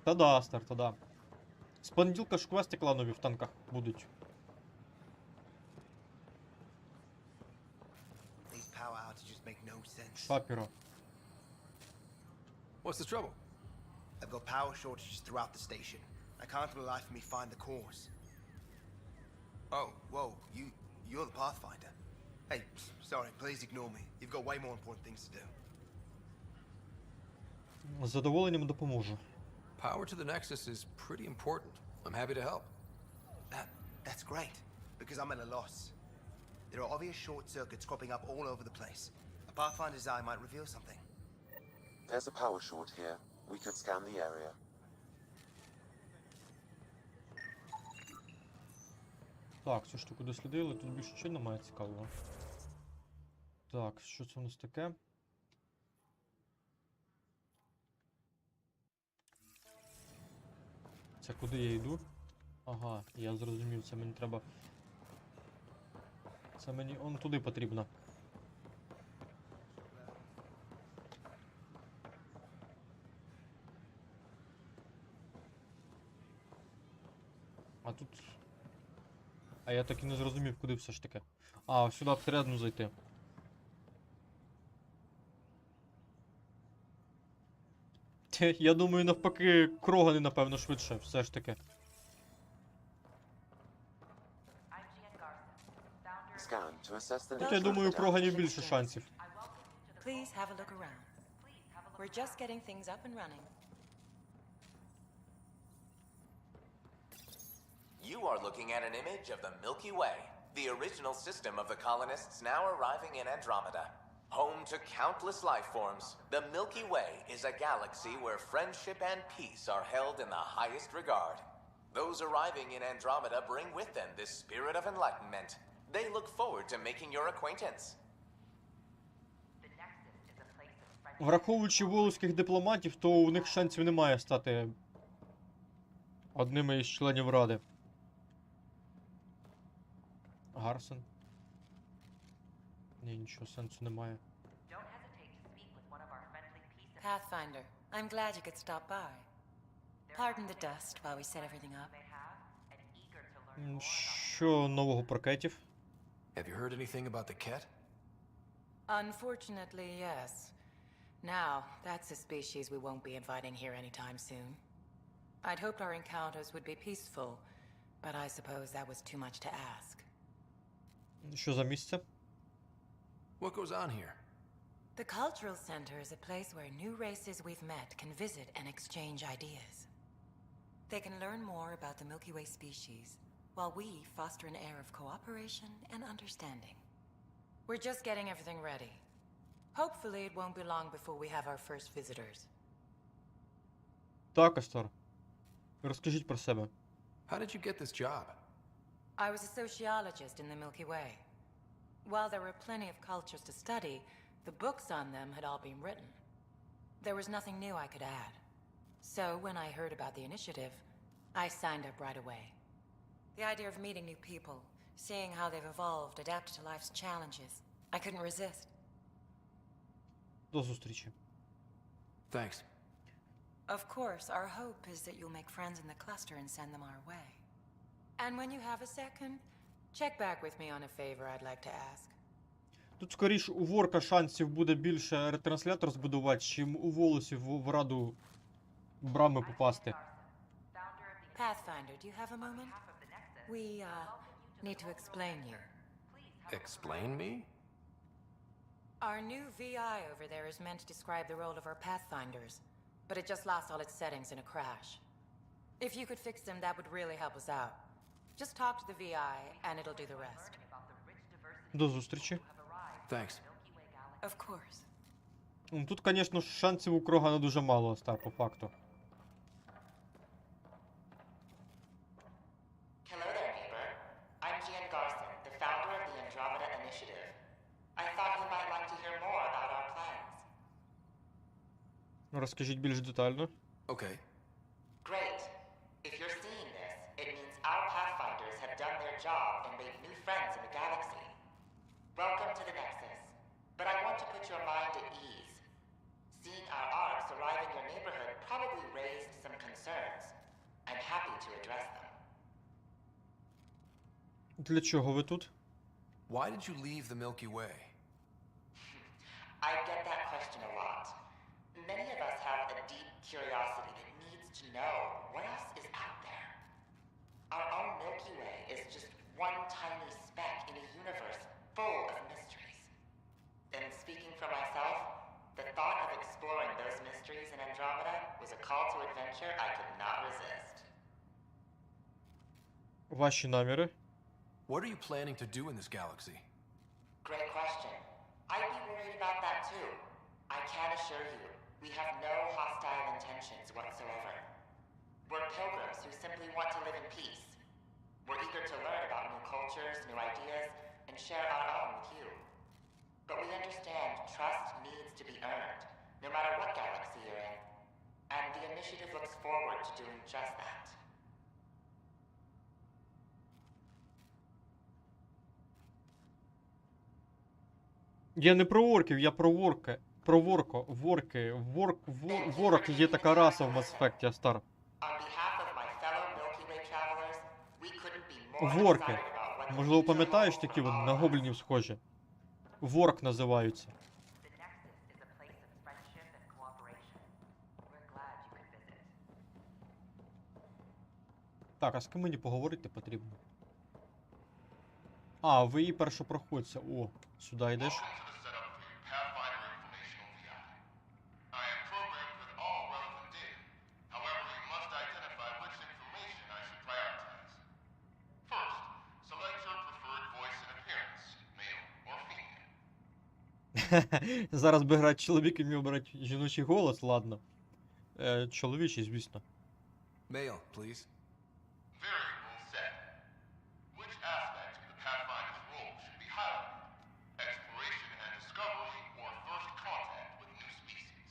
Та-да, Стар, та-да. З понеділка ж квести кланові в танках будуть. Папіро. What's the trouble? I've got power shortages throughout the station. I can't for the life of me find the cause. Oh, whoa, you're the Pathfinder. Hey, sorry, please ignore me. You've got way more important things to do. З задоволенням допоможу. Power to the Nexus is pretty important. I'm happy to help. That's great, because I'm at a loss. There are obvious short circuits cropping up all over the place. A Pathfinder's eye might reveal something. There's a power short here. We could scan the area. Так, цю штуку дослідили, тут більше нічого немає цікавого. Так, що це у нас таке? Це куди я йду? Ага, я зрозумів, це мені треба... Це мені он туди потрібно. А тут... А я так і не зрозумів, куди все ж таки. А, сюди всередину зайти. Я думаю, навпаки, Крогани, напевно, швидше, все ж таки. Тут, я думаю, у Кроганів більше шансів. Please have a look around. We're just getting things up and running. You are looking at an image of the Milky Way, the original system of the colonists now arriving in Andromeda. Home to countless life forms, the Milky Way is a galaxy where friendship and peace are held in the highest regard. Those arriving in Andromeda bring with them this spirit of enlightenment. They look forward to making your acquaintance. Враховуючи волоських дипломатів, то у них шансів немає стати одними із членів Ради. Гарсен. Ні, нічого сенсу немає. Pathfinder, I'm glad you could stop by. Pardon the dust while we set everything up. Що нового про кетів? Have you heard anything about the Ket? Unfortunately, yes. Now, that's a species we won't be inviting here anytime soon. I'd hoped our encounters would be peaceful, but I suppose that was too much to ask. Що за місце? What goes on here? The Cultural Center is a place where new races we've met can visit and exchange ideas. They can learn more about the Milky Way species, while we foster an air of cooperation and understanding. We're just getting everything ready. Hopefully it won't be long before we have our first visitors. Так, Астар. Розкажіть про себе. How did you get this job? I was a sociologist in the Milky Way. While there were plenty of cultures to study, the books on them had all been written. There was nothing new I could add. So when I heard about the initiative, I signed up right away. The idea of meeting new people, seeing how they've evolved, adapted to life's challenges, I couldn't resist. До зустрічі. Thanks. Of course, our hope is that you'll make friends in the cluster and send them our way. And when you have a second, check back with me on a favor I'd like to ask. Тут, скоріш, у Ворка шансів буде більше ретранслятор збудувати, чим у Волосів в раду брами попасти. Pathfinder, do you have a moment? We, need to explain you. Explain me? Our new VI over there is meant to describe the role of our Pathfinders, but it just lost all its settings in a crash. If you could fix them, that would really help us out. Just talk to the VI, and it'll do the rest. До зустрічі. Thanks. Of course. Тут, звісно, шансів у Крогана дуже мало, Астар, по факту. Hello there, neighbor. I'm Gian Garson, the founder of the Andromeda Initiative. I thought you might like to hear more about our plans. Розкажіть більш детально. Okay. Great. If you're seeing this, it means our Pathfinders have done their job and made new friends in the galaxy. Welcome to the Nexus. But I want to put your mind at ease. Seeing our arcs arrive in your neighborhood probably raised some concerns. I'm happy to address them. Для чого ви тут? Why did you leave the Milky Way? I get that question a lot. Many of us have a deep curiosity that needs to know what else is out there. Our own Milky Way is just one tiny speck in a universe full of mysteries. And speaking for myself, the thought of exploring those mysteries in Andromeda was a call to adventure I could not resist. Ваші наміри? What are you planning to do in this galaxy? Great question. I'd be worried about that too. I can assure you, we have no hostile intentions whatsoever. We're pilgrims who simply want to live in peace. We're eager to learn about new cultures, new ideas, and share our own with you. But we understand trust needs to be earned, no matter what galaxy you're in. And the initiative looks forward to doing just that. Я не про орків, я про ворки. Про ворко. Ворки. Ворок є така раса в Mass Effect, Астар. Ворки. Можливо, пам'ятаєш, такі вони на гоблінів схожі. Ворк називаються. Так, а з ким мені поговорити потрібно? А, ви і першопроходця. О, сюди йдеш. Зараз би грати чоловік і міг обрати жіночий голос, ладно. Чоловічий, звісно. Male, please. Variable set. Which aspect of the Pathfinder's role should be highlighted? Exploration and discovery or first contact with new species?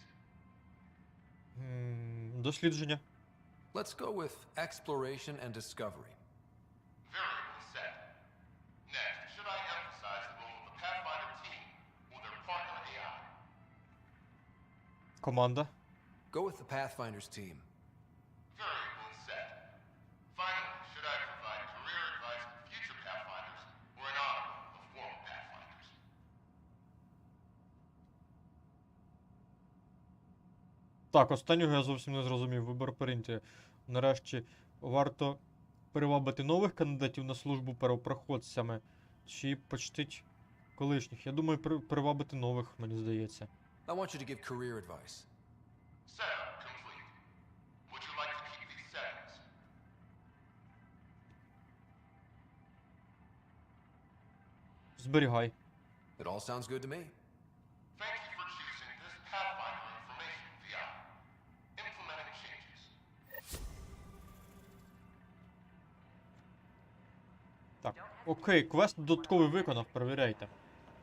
Дослідження. Let's go with exploration and discovery. Variable set. Next, should I emphasize the role of the Pathfinder team or their partner AI? Команда. Go with the Pathfinder's team. Variable set. Finally, should I provide career advice for future Pathfinders or an honor of former Pathfinders? Так, останнього я зовсім не зрозумів. Вибор принті. Нарешті, варто привабити нових кандидатів на службу перепроходцями, чи почтить колишніх. Я думаю, привабити нових, мені здається. I want you to give career advice. Setup complete. Would you like to keep these settings? Зберігай. It all sounds good to me. Thank you for choosing this Pathfinder information VI. Implementing changes. Так, окей, квест додатковий виконав, перевіряйте.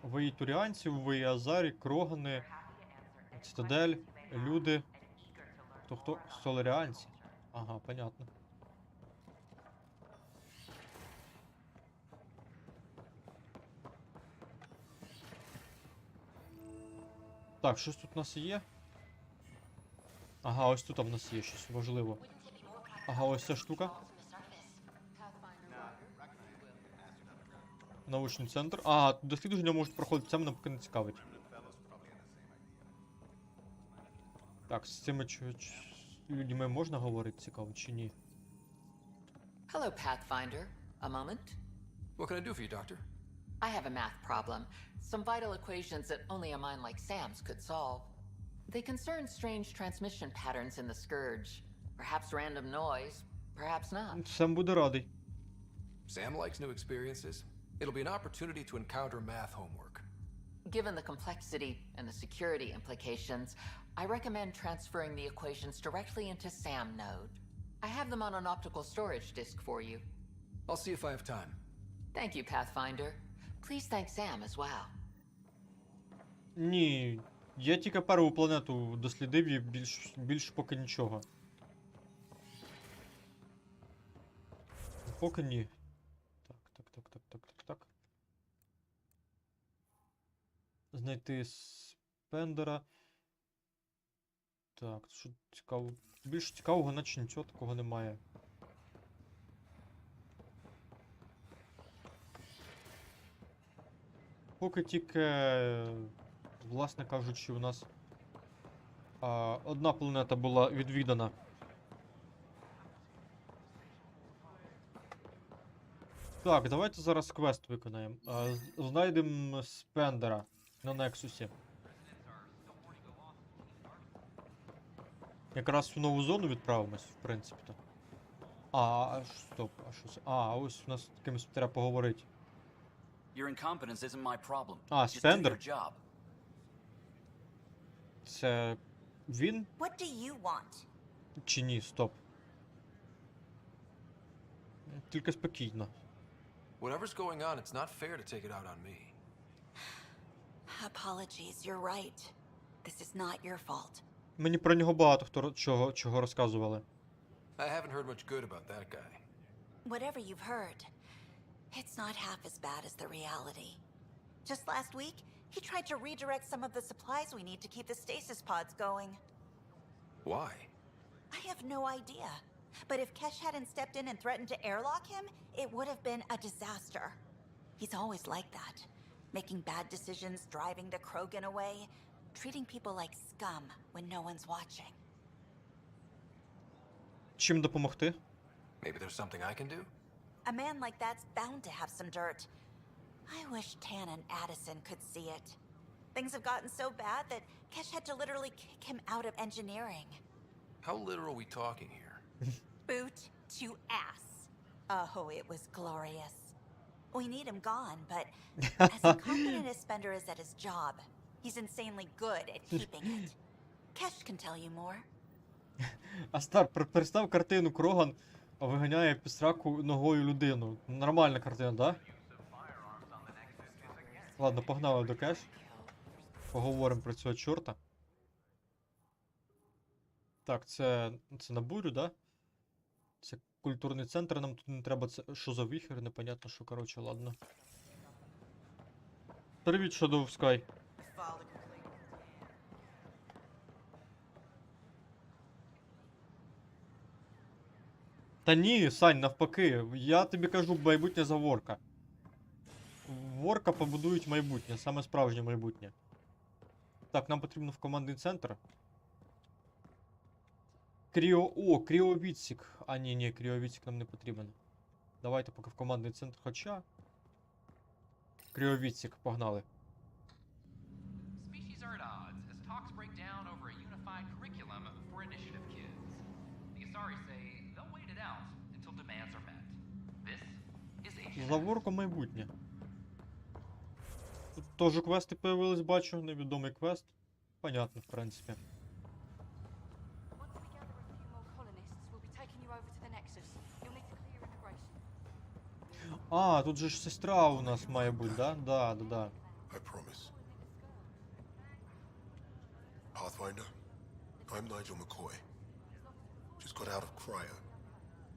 Ви туріанці, ви Азарі, Крогани, Цитадель, люди. Хто? Соларіанці. Ага, понятно. Так, щось тут у нас є? Ага, ось тут в нас є щось важливе. Ага, ось ця штука. Научний центр. А, дослідження можуть проходити, це мене поки не цікавить. Так, з цими людьми можна говорити, цікаво, чи ні? Hello, Pathfinder. A moment? What can I do for you, Doctor? I have a math problem. Some vital equations that only a mind like Sam's could solve. They concern strange transmission patterns in the Scourge. Perhaps random noise, perhaps not. Сам буде радий. Sam likes new experiences. It'll be an opportunity to encounter math homework. Given the complexity and the security implications, I recommend transferring the equations directly into SAM node. I have them on an optical storage disk for you. I'll see if I have time. Thank you, Pathfinder. Please thank Sam as well. Ні, я тільки першу планету дослідив і більш поки нічого. Поки ні. Так. Знайти спендера. Так, що цікаво. Більш цікавого, наче нічого такого немає. Поки тільки, власне кажучи, у нас одна планета була відвідана. Так, давайте зараз квест виконаємо. Знайдемо спендера на Нексусі. Якраз в нову зону відправимось, в принципі-то. Стоп, а що це? Ось у нас з кимось треба поговорити. Спендер? Це він? What do you want? Чи ні, стоп. Тільки спокійно. Whatever's going on, it's not fair to take it out on me. Apologies, you're right. This is not your fault. Мені про нього багато хто чого розказували. I haven't heard much good about that guy. Whatever you've heard, it's not half as bad as the reality. Just last week, he tried to redirect some of the supplies we need to keep the stasis pods going. Why? I have no idea. But if Kesh hadn't stepped in and threatened to airlock him, it would have been a disaster. He's always like that. Making bad decisions, driving the Krogan away, treating people like scum when no one's watching. Чим допомогти? Maybe there's something I can do? A man like that's bound to have some dirt. I wish Tan and Addison could see it. Things have gotten so bad that Kesh had to literally kick him out of engineering. How literal are we talking here? Boot to ass. Oh, it was glorious. We need him gone, but as incompetent as Spender is at his job, he's insanely good at keeping it. Kesh can tell you more. Астар, представ картину, Кроган виганяє під сраку ногою людину. Нормальна картина, да? Ладно, погнали до Кеш. Поговоримо про цього чорта. Так, це на бурю, да? Це культурний центр, нам тут не треба, це що за віхер, непонятно що, коротше, ладно. Привіт, Shadow of Sky. Та ні, Сань, навпаки, я тобі кажу, майбутнє за Ворка. Ворка побудують майбутнє, саме справжнє майбутнє. Так, нам потрібно в командний центр. Кріовідсік. Ні, кріовідсік нам не потрібен. Давайте поки в командний центр, хоча... Кріовідсік, погнали. Species are at odds as talks break down over a unified curriculum for initiative kids. The Asari say they'll wait it out until demands are met. This is Asia. Заворка майбутнє. Тут теж квести появились, бачу, невідомий квест. Понятно, в принципі. А, тут же ж сестра у нас має бути, да? Да. I promise. Pathfinder, I'm Nigel McCoy. Just got out of cryo.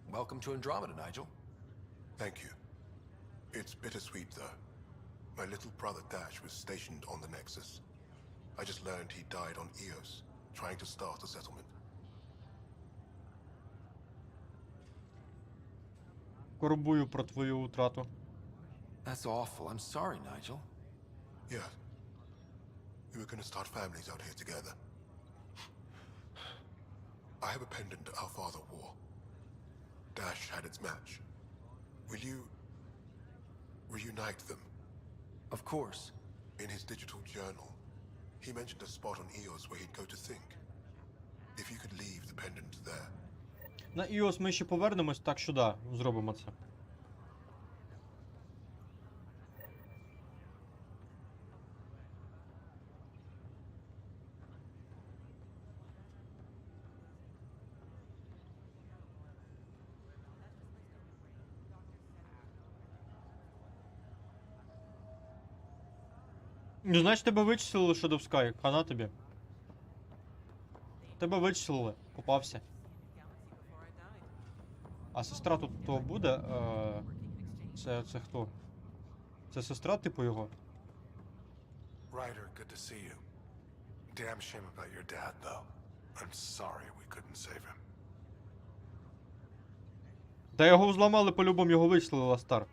Welcome to Andromeda, Nigel. Thank you. It's bittersweet, though. My little brother Dash was stationed on the Nexus. I just learned he died on Eos, trying to start a settlement. Корбую про твою утрату. That's awful. I'm sorry, Nigel. Yeah. We were gonna start families out here together. I have a pendant our father wore. Dash had its match. Will you reunite them? Of course. In his digital journal, he mentioned a spot on Eos where he'd go to think. If you could leave the pendant there. На Іос ми ще повернемось, так що да, зробимо це. Ну, значить, тебе вичислили, що Довскай, хана тобі. Тебе вичислили, попався. А сестра тут хто буде? Це хто? Це сестра, типу, його? Ryder, good to see you. Damn shame about your dad, though. I'm sorry we couldn't save him. Та його взламали, по-любому його вичислили, Стар.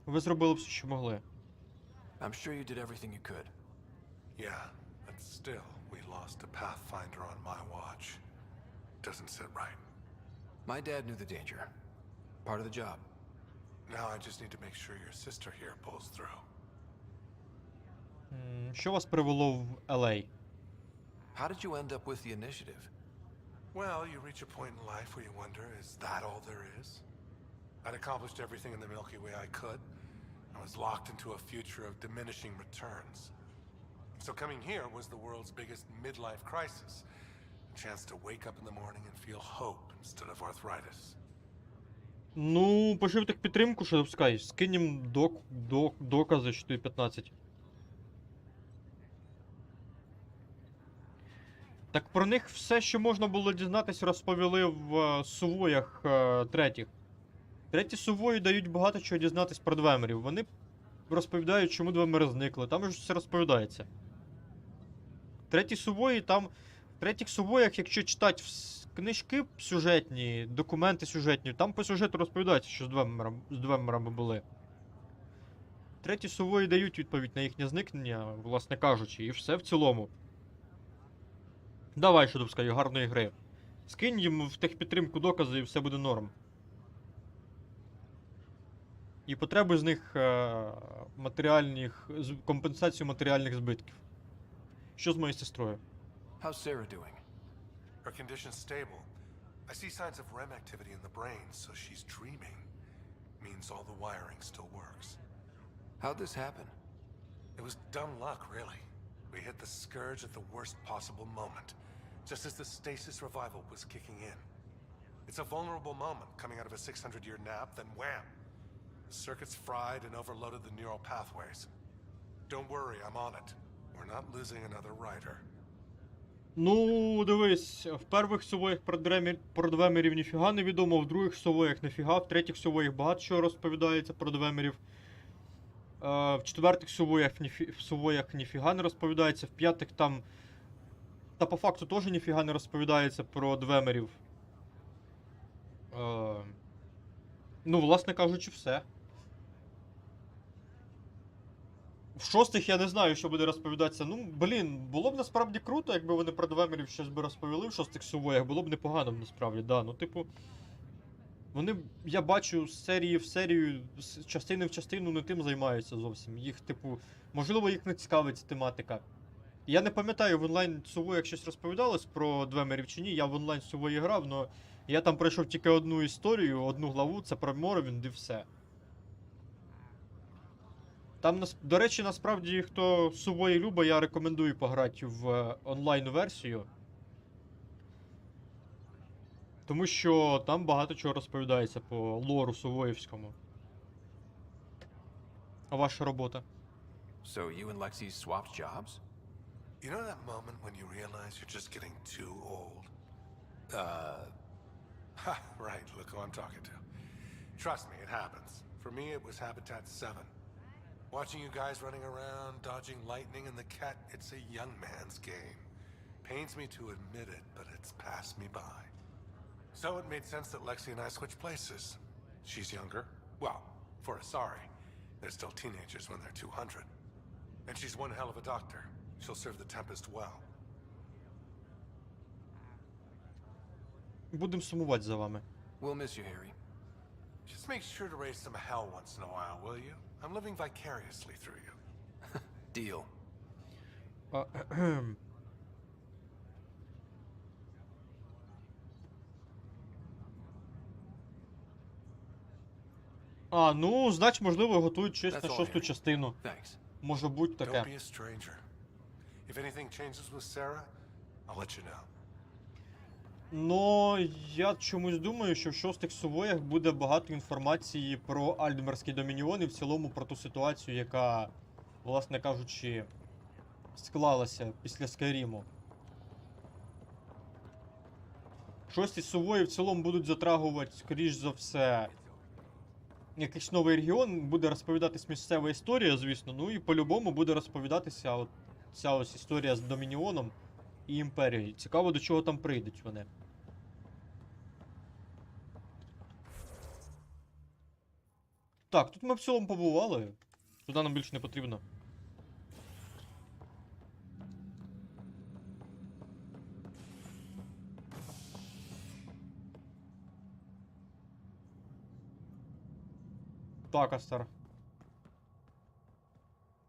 Ви зробили все, що могли. I'm sure you did everything you could. Yeah, but still, we lost a Pathfinder on my watch. Doesn't sit right. My dad knew the danger. Part of the job. Now I just need to make sure your sister here pulls through. Що вас привело в LA? How did you end up with the initiative? Well, you reach a point in life where you wonder, is that all there is? I'd accomplished everything in the Milky Way I could. I was locked into a future of diminishing returns. So coming here was the world's biggest midlife crisis. A chance to wake up in the morning and feel hope instead of arthritis. Ну, пошив так підтримку, що допускай. Скинем докази, що ти 15. Так про них все, що можна було дізнатись, розповіли в сувоях третіх. Треті сувої дають багато чого дізнатись про двемерів. Вони розповідають, чому двемери зникли. Там ж все розповідається. Треті сувої там... В третіх сувоях, якщо читати книжки сюжетні, документи сюжетні, там по сюжету розповідається, що з двемерами були. Треті сувої дають відповідь на їхнє зникнення, власне кажучи, і все в цілому. Давай, що допускаю, гарної гри. Скинь їм в техпідтримку докази і все буде норм. І потребуй з них компенсацію матеріальних збитків. Що з моєю сестрою? How's Sarah doing? Her condition's stable. I see signs of REM activity in the brain, so she's dreaming. Means all the wiring still works. How'd this happen? It was dumb luck, really. We hit the scourge at the worst possible moment, just as the stasis revival was kicking in. It's a vulnerable moment coming out of a 600-year nap, then wham! The circuits fried and overloaded the neural pathways. Don't worry, I'm on it. We're not losing another Ryder. Ну, дивись, в перших сувоях про двемерів ніфіга не відомо, в других сувоях ніфіга, в третіх сувоях багато чого розповідається про двемерів. В четвертих сувоях ніфіга не розповідається, в п'ятих там... Та по факту теж ніфіга не розповідається про двемерів. Ну, власне кажучи, все. В шостих я не знаю, що буде розповідатися. Ну, блін, було б насправді круто, якби вони про двемерів щось би розповіли в шостих сувоях. Було б непогано, насправді, да. Ну, типу... Вони, я бачу, з серії в серію, з частини в частину не тим займаються зовсім. Їх, типу, можливо, їх не цікавить ця тематика. Я не пам'ятаю, в онлайн Сувої, як щось розповідалось про Двемерів чи ні, я в онлайн Сувої грав, але я там пройшов тільки одну історію, одну главу, це про Моровінд і все. Там, до речі, насправді, хто Сувої любить, я рекомендую пограти в онлайн-версію. Тому що там багато чого розповідається по лору Сувоївському. А ваша робота? So you and Lexi swapped jobs? You know that moment when you realize you're just getting too old? Ha, right, look who I'm talking to. Trust me, it happens. For me, it was Habitat 7. Watching you guys running around, dodging lightning and the cat, it's a young man's game. Pains me to admit it, but it's passed me by. So it made sense that Lexi and I switched places. She's younger. Well, for Asari. They're still teenagers when they're 200. And she's one hell of a doctor. She'll serve the Tempest well. Будем сумувати за вами. We'll miss you, Harry. Just make sure to raise some hell once in a while, will you? I'm living vicariously through you. Deal. А, ну, значить, можливо, готують щось That's на all, шосту Harry. частину. Thanks. Може бути Don't be таке. a stranger. If anything changes with Sarah, I'll let you know. Но я чомусь думаю, що в шостих Сувоях буде багато інформації про Альдмерський Домініон і в цілому про ту ситуацію, яка, власне кажучи, склалася після Скайріму. Шості Сувої в цілому будуть затрагувати, скоріш за все, якийсь новий регіон, буде розповідатись місцева історія, звісно, ну і по-любому буде розповідатися от ця ось історія з Домініоном і Імперією. Цікаво, до чого там прийдуть вони. Так, тут ми в цілому побували. Туди нам більше не потрібно. Так, Астар.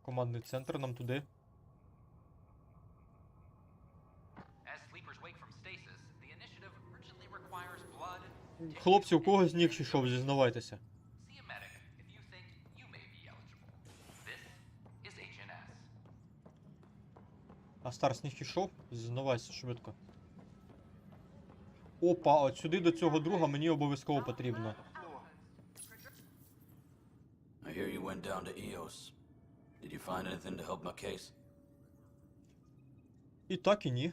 Командний центр нам туди. As sleepers wake from stasis, the initiative urgently requires blood. Хлопці, у кого з них пішов, зізнавайтеся. See a medic if you think you may be eligible. This is HNS. Астар сніг пішов? Зізнавайся швидко. Опа, от сюди до цього друга мені обов'язково потрібно. I hear you went down to EOS. Did you find anything to help my case? І так, і ні.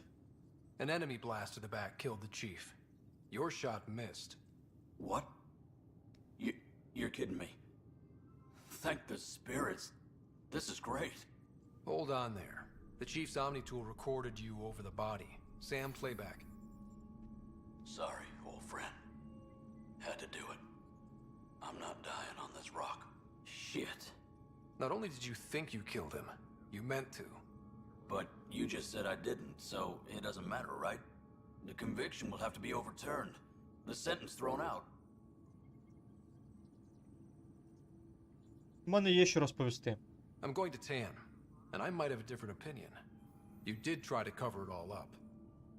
An enemy blast to the back killed the chief. Your shot missed. What? You're kidding me. Thank the spirits. This is great. Hold on there. The chief's Omni tool recorded you over the body. Sam, playback. Sorry, old friend. Had to do it. I'm not dying on this rock. Shit. Not only did you think you killed him, you meant to. But you just said I didn't, so it doesn't matter, right? The conviction will have to be overturned. The sentence thrown out. У мене є що розповісти. I'm going to Tan, and I might have a different opinion. You did try to cover it all up.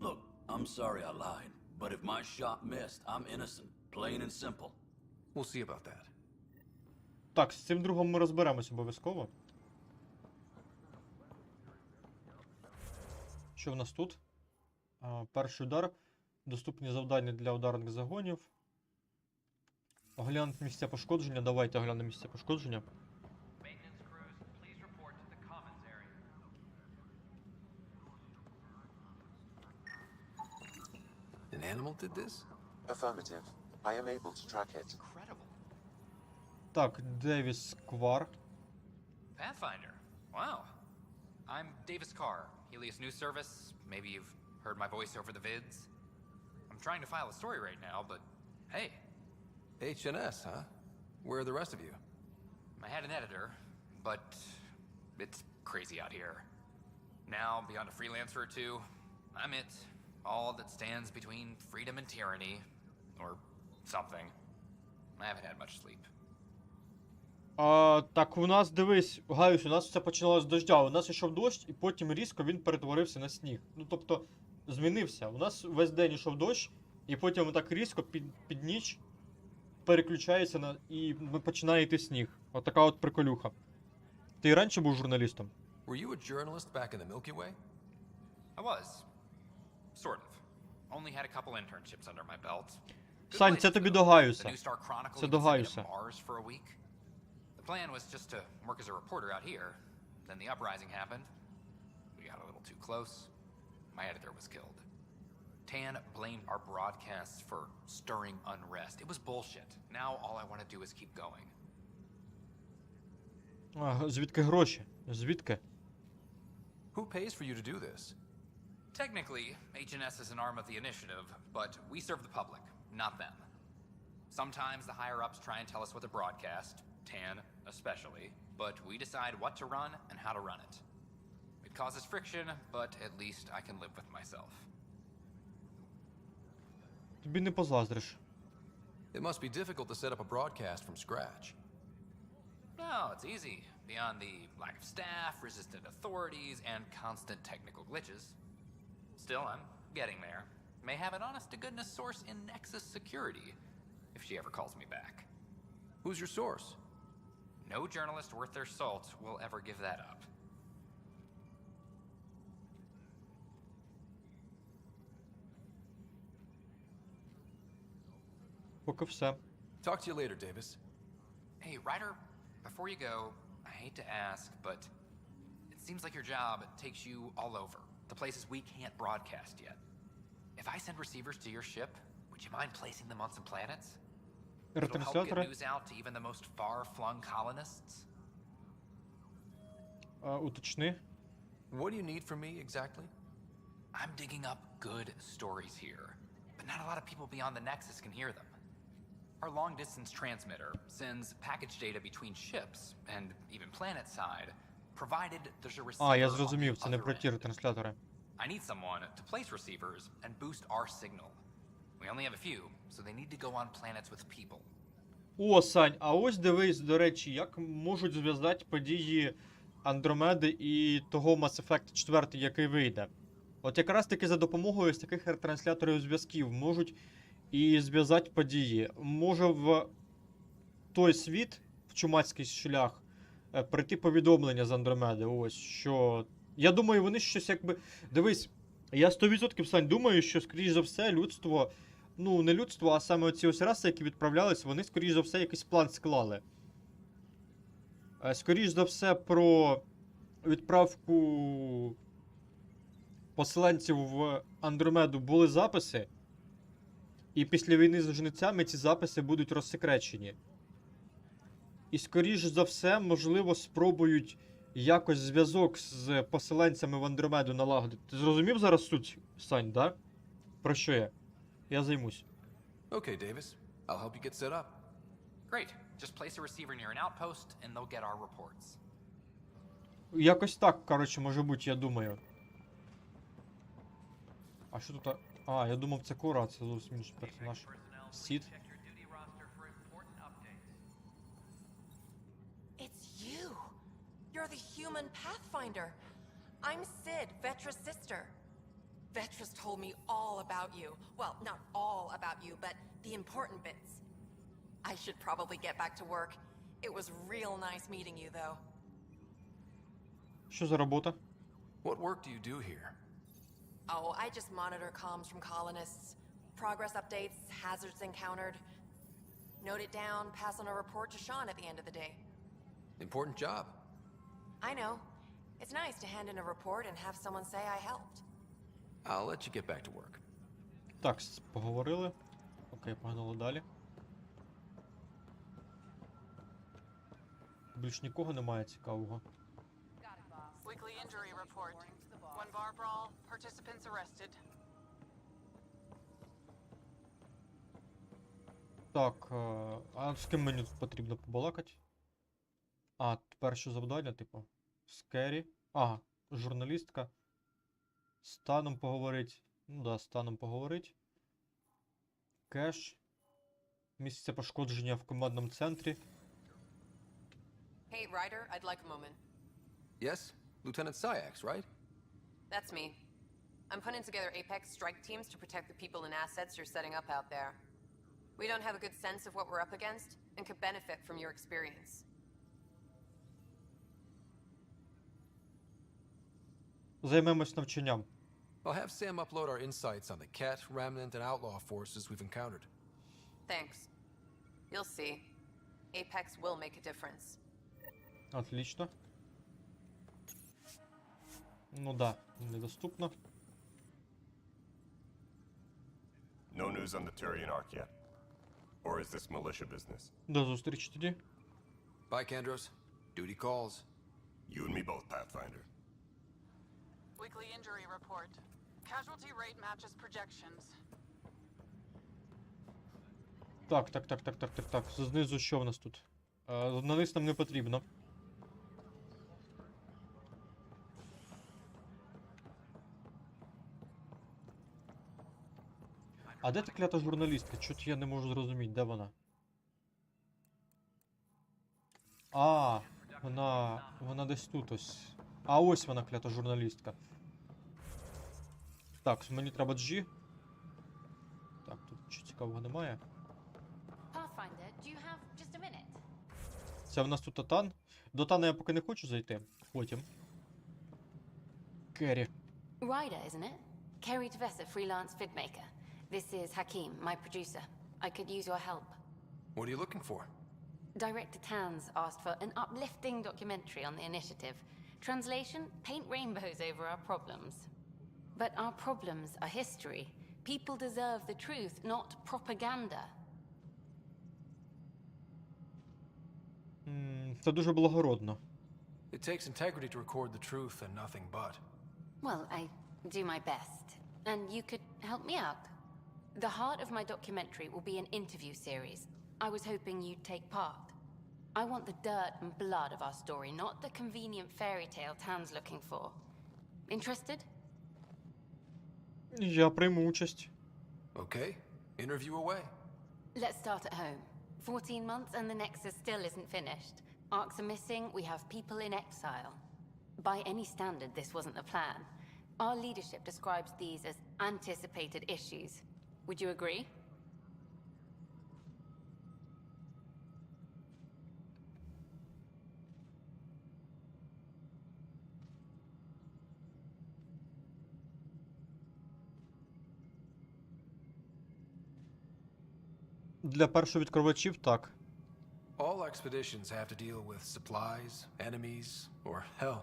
Look, I'm sorry I lied, but if my shot missed, I'm innocent. Plain and simple. We'll see about that. Так, з цим другом ми розберемось обов'язково. Що в нас тут? Перший удар. Доступні завдання для ударних загонів. Оглянути місця пошкодження. Давайте оглянемо місця пошкодження. An animal did this? Affirmative. I am able to track it. Так, Девіс Квар. Pathfinder. Wow. I'm Davis Carr, Helios News Service. Maybe you've heard my voice over the vids. I'm trying to file a story right now, but hey. HNS, huh? Where are the rest of you? I had an editor, but it's crazy out here. Now, beyond a freelancer or two, I'm it. All that stands between freedom and tyranny. Or something. I haven't had much sleep. Так, у нас, дивись, Гаюсь, у нас все починалося з дождя. У нас йшов дощ, і потім різко він перетворився на сніг. Ну, тобто, змінився. У нас весь день йшов дощ, і потім так різко під ніч переключається на... і починає йти сніг. Отака от приколюха. Ти і раніше був журналістом? Were you a journalist back in the Milky Way? I was. Sort of. Only had a couple internships under my belt. Сань, це тобі до Гаюса. Це до Гаюса. The plan was just to work as a reporter out here. Then the uprising happened. We got a little too close. My editor was killed. Tan blamed our broadcasts for stirring unrest. It was bullshit. Now all I want to do is keep going. Звідки гроші? Звідки? Who pays for you to do this? Technically, HNS is an arm of the initiative, but we serve the public, not them. Sometimes the higher-ups try and tell us what to broadcast, Tan especially, but we decide what to run and how to run it. It causes friction, but at least I can live with myself. Тобі не позаздриш. It must be difficult to set up a broadcast from scratch. No, it's easy. Beyond the lack of staff, resistant authorities, and constant technical glitches. Still, I'm getting there. May have an honest-to-goodness source in Nexus security, if she ever calls me back. Who's your source? No journalist worth their salt will ever give that up. Поки все. Talk to you later, Davis. Hey, Ryder, before you go, I hate to ask, but it seems like your job takes you all over, the places we can't broadcast yet. If I send receivers to your ship, would you mind placing them on some planets? It'll help get news out to even the most far-flung colonists. Уточни. What do you need from me, exactly? I'm digging up good stories here, but not a lot of people beyond the Nexus can hear them. Our long-distance transmitter sends package data between ships and even planet-side, provided there's a receiver. Я зрозумів, це не про ті ретранслятори. I need someone to place receivers and boost our signal. We only have a few, so they need to go on planets with people. О, Сань, а ось дивись, до речі, як можуть зв'язати події Андромеди і того Mass Effect 4, який вийде. От якраз таки за допомогою ось таких ретрансляторів зв'язків можуть і зв'язати події. Може в той світ, в чумацький шлях, прийти повідомлення з Андромеди. Ось, що... Я думаю, вони щось якби... Дивись, я 100% Сань думаю, що, скоріш за все, людство... Ну, не людство, а саме оці ось раси, які відправлялись, вони, скоріш за все, якийсь план склали. Скоріш за все, про відправку поселенців в Андромеду були записи. І після війни з жницями ці записи будуть розсекречені. І, скоріш за все, можливо, спробують якось зв'язок з поселенцями в Андромеду налагодити. Ти зрозумів зараз суть, Сань, да? Про що я? Я займусь. Okay, Davis. I'll help you get set up. Great. Just place a receiver near an outpost and they'll get our reports. Якось так, коротше, може бути, я думаю. А що тут? А, я думав, це Кора, це зовсім інший персонаж. Сід. It's you. You're the human Pathfinder. I'm Sid, Vetra's sister. Vetra's told me all about you. Well, not all about you, but the important bits. I should probably get back to work. It was real nice meeting you, though. Що за робота? What work do you do here? Oh, I just monitor comms from colonists. Progress updates, hazards encountered. Note it down, pass on a report to Sean at the end of the day. Important job. I know. It's nice to hand in a report and have someone say I helped. I'll let you get back to work. Так, поговорили. Окей, погнали далі. Більш нікого немає цікавого. Weekly injury report. One bar brawl, participants arrested. Так, а з ким мені тут потрібно побалакати? А, перше завдання, типу, Скері. Ага, журналістка. Станом поговорить. Ну да, станом поговорить. Кеш. Місце пошкодження в командному центрі. Hey, Ryder, I'd like a moment. Yes? Lieutenant Syax, right? That's me. I'm putting together Apex strike teams to protect the people and assets you're setting up out there. We don't have a good sense of what we're up against and could benefit from your experience. Займемось навчанням. I'll have Sam upload our insights on the Ket, Remnant, and Outlaw forces we've encountered. Thanks. You'll see. Apex will make a difference. Отлично. Ну да, недоступно. No news on the Turian Ark yet? Or is this militia business? До зустрічі тоді. Bye, Kandros. Duty calls. You and me both, Pathfinder. Weekly injury report. Casualty rate matches projections. Так. Знизу що в нас тут? Навис нам не потрібно. А де та клята журналістка? Чого я не можу зрозуміти, де вона? А, вона десь тут ось. А ось вона, клята журналістка. Так, мені треба G. Так, тут нічого цікавого немає. Це в нас тут Татан. До Тана я поки не хочу зайти. Потім. Керрі. Ryder, isn't it? Kerry Tavessa, freelance vidmaker. This is Hakim, my producer. I could use your help. What are you looking for? Director Tans asked for an uplifting documentary on the initiative. Translation, paint rainbows over our problems. But our problems are history. People deserve the truth, not propaganda. Це дуже благородно. It takes integrity to record the truth and nothing but. Well, I do my best. And you could help me out. The heart of my documentary will be an interview series. I was hoping you'd take part. I want the dirt and blood of our story, not the convenient fairy tale Tan's looking for. Interested? Я прийму участь. Okay, interview away. Let's start at home. 14 months and the Nexus still isn't finished. Arcs are missing, we have people in exile. By any standard, this wasn't the plan. Our leadership describes these as anticipated issues. Would you agree? Для першовідкривачів так. All expeditions have to deal with supplies, enemies, or hell,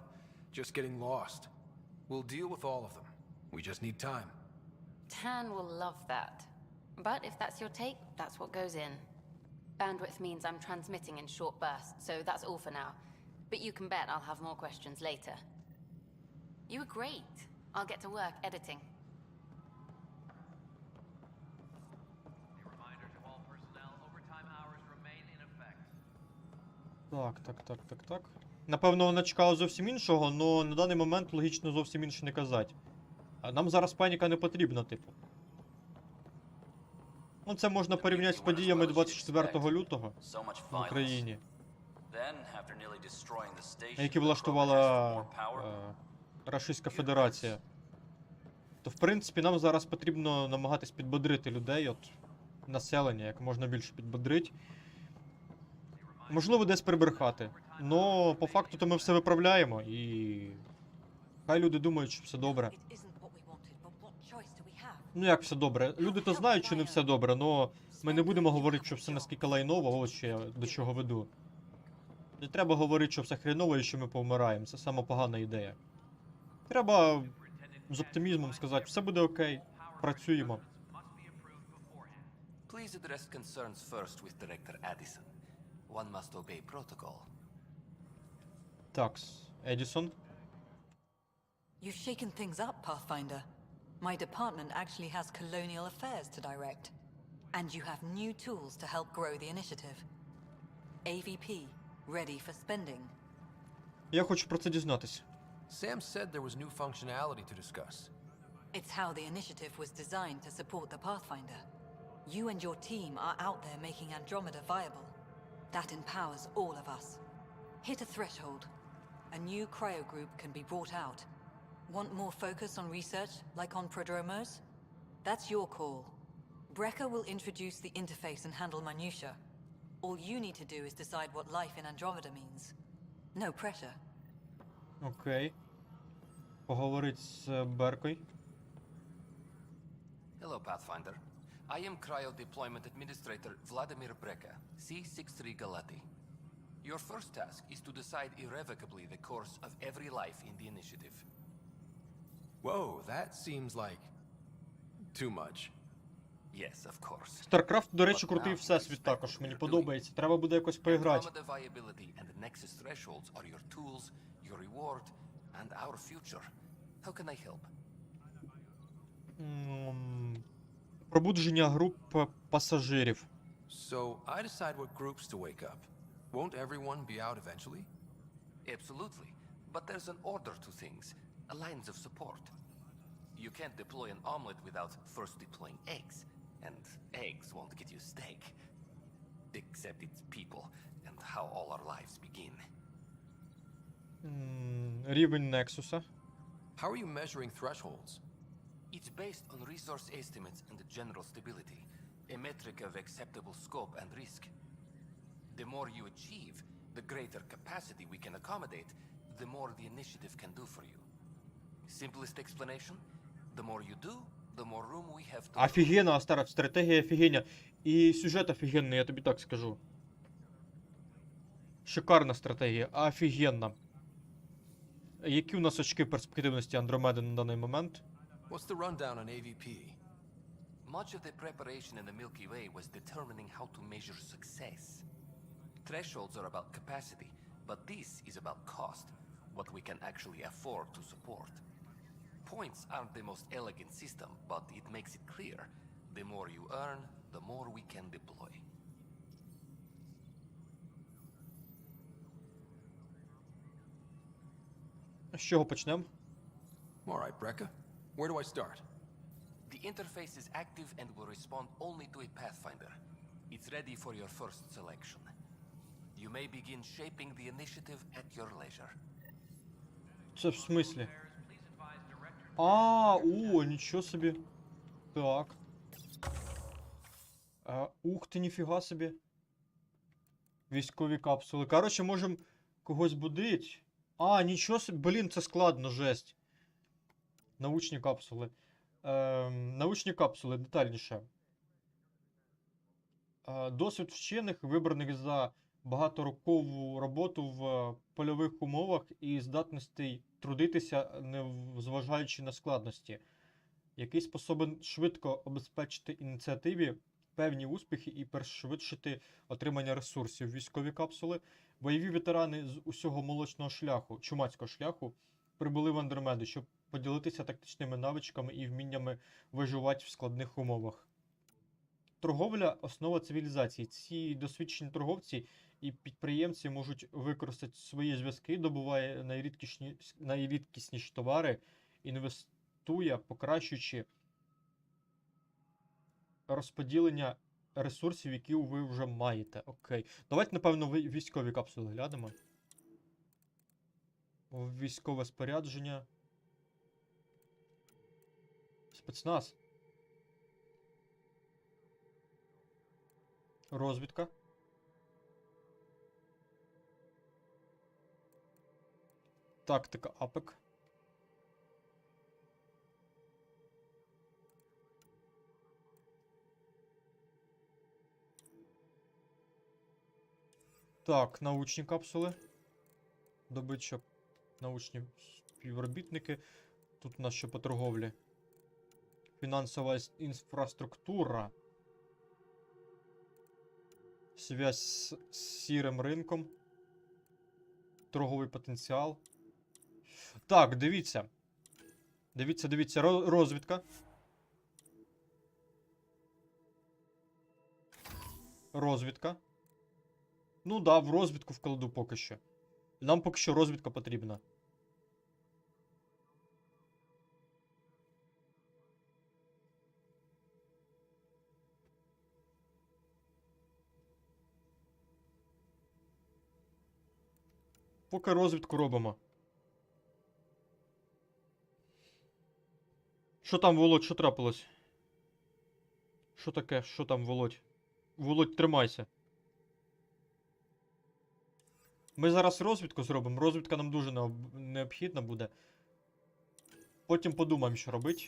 just getting lost. We'll deal with all of them. We just need time. Tan will love that. But if that's your take, that's what goes in. Bandwidth means I'm transmitting in short bursts, so that's all for now. But you can bet I'll have more questions later. You were great. I'll get to work editing. Так. Напевно, вона чекала зовсім іншого, але на даний момент логічно зовсім інше не казати. А нам зараз паніка не потрібна, типу. Ну, це можна порівняти з подіями 24 лютого в Україні, які влаштувала Російська Федерація. То, в принципі, нам зараз потрібно намагатись підбодрити людей, от, населення, як можна більше підбодрити. Можливо, десь прибрехати. Но по факту то ми все виправляємо і хай люди думають, що все добре. Ну як все добре? Люди то знають, що не все добре, но ми не будемо говорити, що все наскільки лайново, ось що я до чого веду. Не треба говорити, що все хреново і що ми повмираємо. Це сама погана ідея. Треба з оптимізмом сказати, все буде окей, працюємо. Please address concerns first with Director Addison. One must obey protocol. Такс, Едісон. You've shaken things up, Pathfinder. My department actually has colonial affairs to direct. And you have new tools to help grow the initiative. AVP, ready for spending. Я хочу про це дізнатись. Sam said there was new functionality to discuss. It's how the initiative was designed to support the Pathfinder. You and your team are out there making Andromeda viable. That empowers all of us. Hit a threshold. A new cryo group can be brought out. Want more focus on research, like on prodromos? That's your call. Brecker will introduce the interface and handle minutia. All you need to do is decide what life in Andromeda means. No pressure. Окей. Поговорить з Беркою. Hello, Pathfinder. I am Cryo Deployment Administrator Vladimir Brecker, C-63 Galati. Your first task is to decide irrevocably the course of every life in the initiative. Whoa, that seems like too much. Yes, of course. StarCraft, до речі, крутий всесвіт також. Мені подобається. Треба буде якось поіграти. Andromeda viability and Nexus thresholds are your tools, your reward, and our future. How can I help? Пробудження груп пасажирів. So, I decide what groups to wake up. Won't everyone be out eventually? Absolutely. But there's an order to things, a lines of support. You can't deploy an omelet without first deploying eggs. And eggs won't get you steak. Except it's people, and how all our lives begin. Рівень Нексуса. How are you measuring thresholds? It's based on resource estimates and general stability, a metric of acceptable scope and risk. The more you achieve, the greater capacity we can accommodate, the more the initiative can do for you. Simplest explanation, the more you do, the more room we have to... Офігенна стратегія, офігенна. І сюжет офігенний, я тобі так скажу. Шикарна стратегія, офігенна. Які у нас очки перспективності Андромеди на даний момент? What's the rundown on AVP? Much of the preparation in the Milky Way was determining how to measure success. Thresholds are about capacity, but this is about cost, what we can actually afford to support. Points aren't the most elegant system, but it makes it clear. The more you earn, the more we can deploy. З чого почнемо? All right, Brecker. Where do I start? The interface is active and will respond only to a Pathfinder. It's ready for your first selection. You may begin shaping the initiative at your leisure. Це в смислі? Нічого собі. Так. Ух ти, ніфіга собі. Військові капсули. Коротше, можемо когось будить. Нічого собі. Блін, це складно, жесть. Научні капсули. Научні капсули, детальніше. Досвід вчених, вибраних за багаторокову роботу в польових умовах і здатностей трудитися, не зважаючи на складності, який способен швидко обезпечити ініціативі певні успіхи і пришвидшити отримання ресурсів. Військові капсули. Бойові ветерани з усього молочного шляху, чумацького шляху, прибули в Андромеду, щоб поділитися тактичними навичками і вміннями виживати в складних умовах. Торговля – основа цивілізації. Ці досвідчені торговці і підприємці можуть використати свої зв'язки, добуває найрідкісніші товари, інвестує, покращуючи розподілення ресурсів, які ви вже маєте. Окей. Давайте, напевно, військові капсули глянемо. Військове спорядження. Спецназ. Розвідка. Тактика АПЕК. Так, научні капсули. Добича, научні співробітники. Тут у нас ще по торговлі. Фінансова інфраструктура. Связь з сірим ринком. Торговий потенціал. Так, дивіться. Дивіться. Розвідка. Розвідка. Ну да, в розвідку вкладу поки що. Нам поки що розвідка потрібна. Поки розвідку робимо. Що там, Володь, що трапилось? Що таке? Що там, Володь? Володь, тримайся. Ми зараз розвідку зробимо. Розвідка нам дуже необхідна буде. Потім подумаємо, що робити.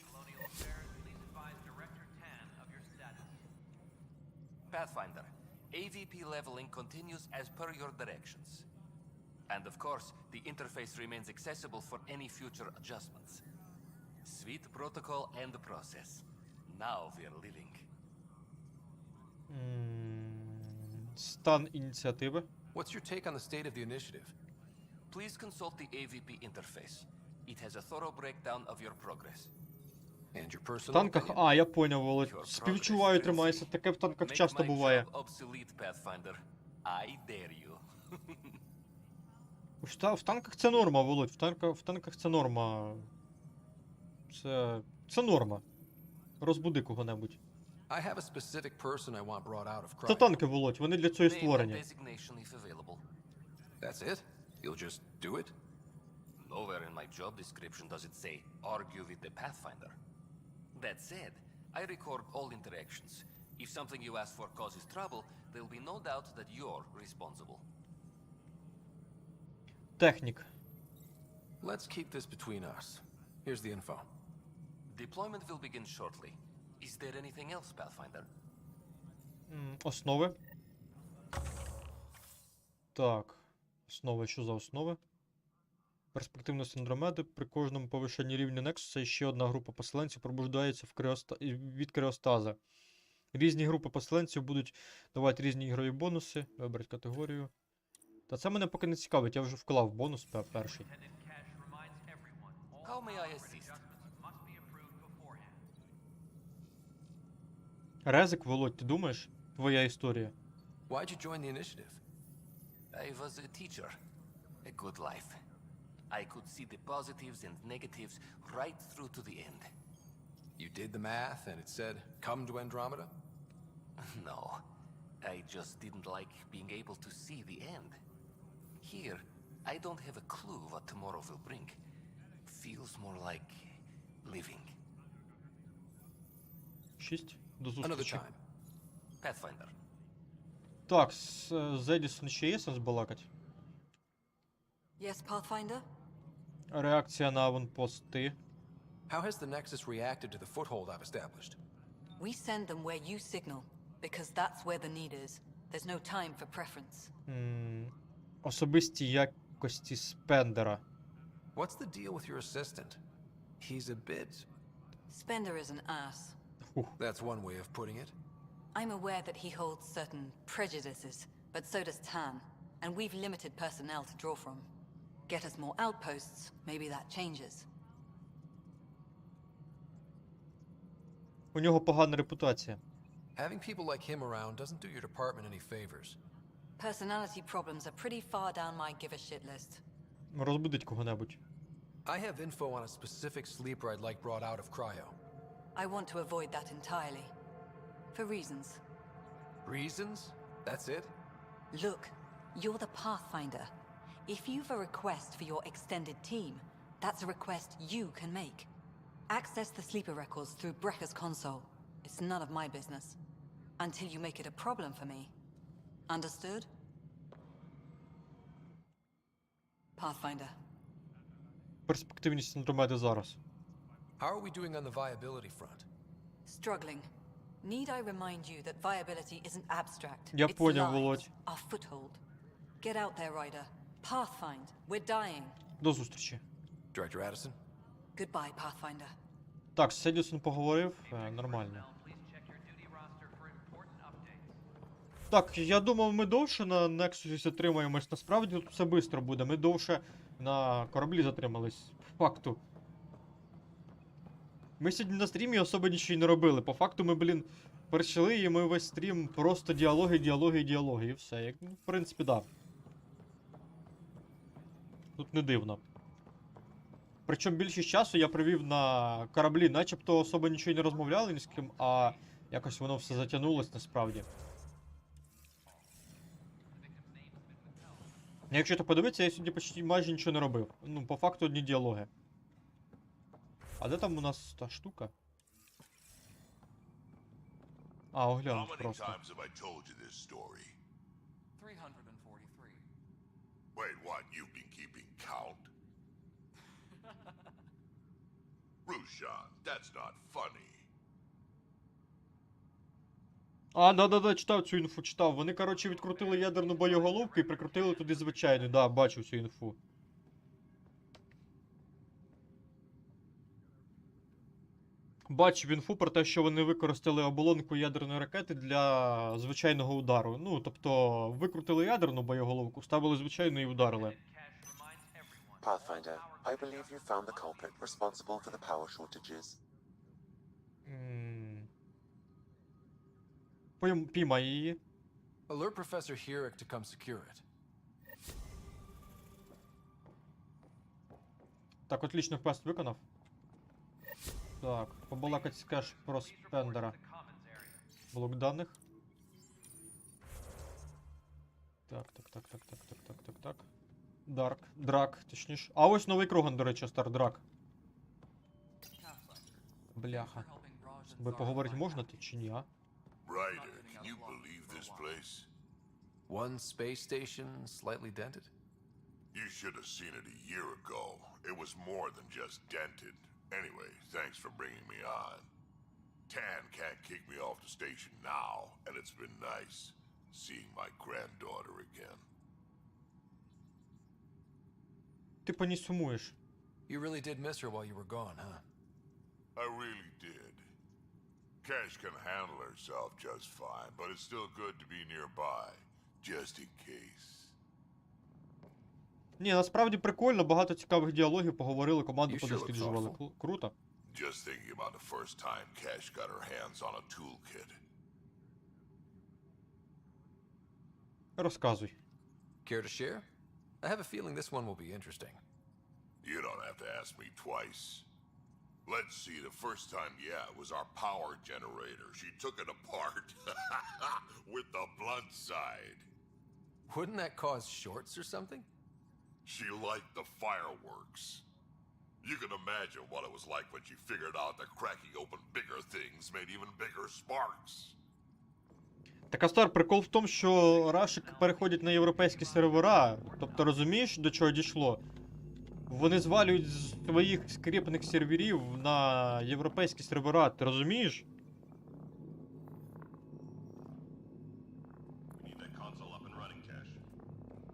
Pathfinder, AVP leveling continues as per your directions. And of course, the interface remains accessible for any future adjustments. Sweet protocol and process. Now we're living. Стан ініціативи. What's your take on the state of the initiative? Please consult the AVP interface. It has a thorough breakdown of your progress. And your В personal танках... opinion? А, я поняв, Володь. Співчуваю, тримайся. Таке в танках Make часто my буває. job obsolete, Pathfinder. I dare you. В танках це норма, Володь. В танках це норма. Це норма. Розбуди кого-небудь. I have a specific person I want brought out of Це cryo. танки, Володь. Вони для цього і Name and створені. designation if available. That's it? You'll just do it? Nowhere in my job description does it say, argue with the Pathfinder. That said, I record all interactions. If something you ask for causes trouble, there'll be no doubt that you're responsible. Технік. Let's keep this between us. Here's the info. Deployment will begin shortly. Is there anything else, Pathfinder? Основи. Так. Основи. Що за основи? Перспективність Андромеди. При кожному повищенні рівня Нексуса ще одна група поселенців пробуждається від кріостаза. Різні групи поселенців будуть давати різні ігрові бонуси. Вибрати категорію. Та це мене поки не цікавить, я вже вклав бонус перший. How may I assist? Резик, Володь, ти думаєш? Твоя історія. Why'd you join the initiative? I was a teacher. A good life. I could see the positives and negatives right through to the end. You did the math and it said, come to Andromeda? No. I just didn't like being able to see the end. Here, I don't have a clue what tomorrow will bring. Feels more like living. 6. До Another зустрічі. time. Pathfinder. Так, з Едісон ще є сенс балакать? Yes, Pathfinder? Реакція на аванпости. How has the Nexus reacted to the foothold I've established? We send them where you signal, because that's where the need is. There's no time for preference. Особисті якості Спендера. What's the deal with your assistant? He's a bit... Spender is an ass. That's one way of putting it. I'm aware that he holds certain prejudices, but so does Tan, and we've limited personnel to draw from. Get us more outposts, maybe that changes. У нього погана репутація. Having people like him around doesn't do your department any favors. Personality problems are pretty far down my give-a-shit list. Розбудить кого-небудь. I have info on a specific sleeper I'd like brought out of cryo. I want to avoid that entirely. For reasons. Reasons? That's it? Look, you're the Pathfinder. If you've a request for your extended team, that's a request you can make. Access the sleeper records through Brecker's console. It's none of my business. Until you make it a problem for me. Understood? Pathfinder. Перспективність Андромеди зараз. How are we doing on the viability front? Struggling. Need I remind you that viability isn't abstract? Я It's понял, lives, Володь. our foothold. Get out there, Ryder. Pathfind. We're dying. До зустрічі. Director Addison? Goodbye, Pathfinder. Так, з Едісон поговорив. Нормально. Так, я думав, ми довше на Нексусі затримаємось. Насправді тут все швидко буде. Ми довше на кораблі затримались. По факту. Ми сьогодні на стрімі особо нічого не робили. По факту ми, перейшли і ми весь стрім просто діалоги, діалоги, діалоги. І все. Як, в принципі, да. Тут не дивно. Причому більшість часу я провів на кораблі, начебто особо нічого не розмовляли ні з ким, а якось воно все затягнулось насправді. Якщо то подивитися, я сьогодні почти майже нічого не робив. Ну, по факту одні діалоги. А де там у нас та штука? А, How оглянуть many просто. times have I told you this story? 343. Wait, what? You've been keeping count? Rushan, that's not funny. А, да-да-да, читав цю інфу, читав. Вони, коротше, відкрутили ядерну боєголовку і прикрутили туди звичайну. Да, бачив цю інфу. Бачив інфу про те, що вони використали оболонку ядерної ракети для звичайного удару. Ну, тобто, викрутили ядерну боєголовку, ставили звичайну і ударили. Pathfinder, I believe you found the culprit responsible for the power shortages. Піймай її. Alert Professor Hurek to come secure it. Так, отлично, квест виконав. Так, побалакать скажеш про спендера. Блок даних. Так. Драк, точніше. А ось новий Кроган, до речі, стар Драк. Бляха. Ви поговорити можна ти чи ні, а? Ryder, can you believe this place? One space station slightly dented? You should have seen it a year ago. It was more than just dented. Anyway, thanks for bringing me on. Tan can't kick me off the station now, and it's been nice seeing my granddaughter again. Ти по ній сумуєш. You really did miss her while you were gone, huh? I really did. Cash can handle herself just fine, but it's still good to be nearby, just in case. Ні, насправді прикольно, багато цікавих діалогів, поговорили, команду подосліджували. Круто. Just thinking about the first time Cash got her hands on a toolkit. Розказуй. Care to share? I have a feeling this one will be interesting. You don't have to ask me twice. Let's see, the first time, yeah, it was our power generator. She took it apart with the blunt side. Wouldn't that cause shorts or something? She liked the fireworks. You can imagine what it was like when she figured out that cracking open bigger things made even bigger sparks. Так, Астар, прикол в тому, що рашики переходять на європейські сервера. Тобто, розумієш, до чого дійшло? Вони звалюють з своїх скріпних серверів на європейські сервера, ти розумієш?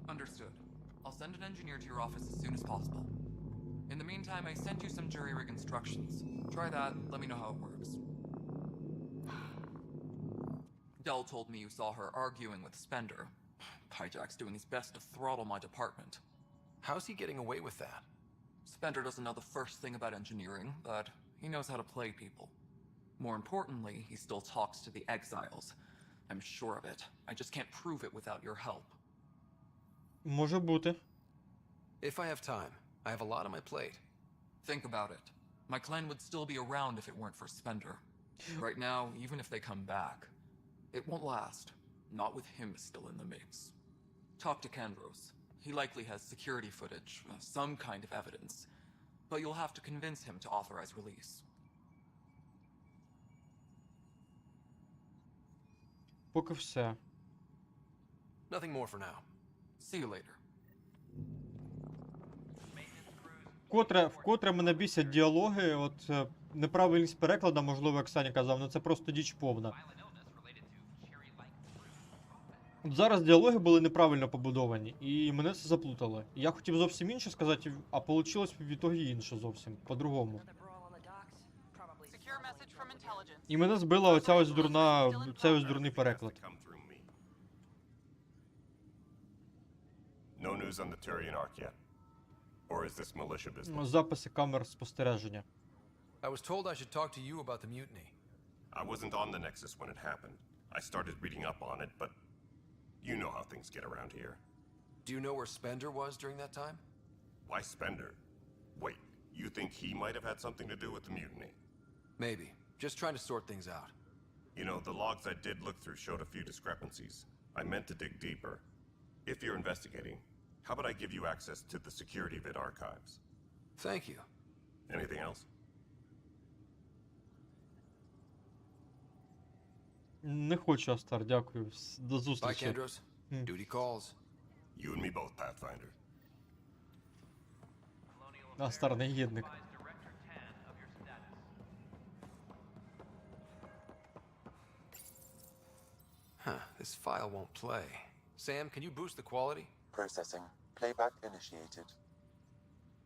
Understood. I'll send an engineer to your office as soon as possible. In the meantime, I sent you some jury rig instructions. Try that, let me know how it works. Dell told me you saw her arguing with Spender. Hijack's doing his best to throttle my department. How's he getting away with that? Spender doesn't know the first thing about engineering, but he knows how to play people. More importantly, he still talks to the exiles. I'm sure of it. I just can't prove it without your help. Може бути. If I have time. I have a lot on my plate. Think about it. My clan would still be around if it weren't for Spender. Right now, even if they come back, it won't last. Not with him still in the mix. Talk to Kandros. He likely has security footage, some kind of evidence. But you'll have to convince him to authorize release. Поки все. Nothing more for now. See you later. Вкотре мене бісять діалоги, от неправильність перекладу, можливо, як Саня казав, але це просто діч повна. От зараз діалоги були неправильно побудовані, і мене це заплутало. Я хотів зовсім інше сказати, а вийшло в ітогі інше зовсім, по-другому. І мене збила оця ось цей ось дурний переклад. No news on the Turian Ark yet? Or is this militia business? Записи камер спостереження. I was told I should talk to you about the mutiny. I wasn't on the Nexus when it happened. I started reading up on it, but you know how things get around here. Do you know where Spender was during that time? Why Spender? Wait, you think he might have had something to do with the mutiny? Maybe. Just trying to sort things out. You know, the logs I did look through showed a few discrepancies. I meant to dig deeper. If you're investigating, How about I give you access to the security vid archives? Thank you. Anything else? Не хочу, Астар, дякую. До Bye, зустрічі. Kendros. Duty calls. You and me both, Pathfinder. Астар, негідник. Huh, this file won't play. Sam, can you boost the quality? Processing. Playback initiated.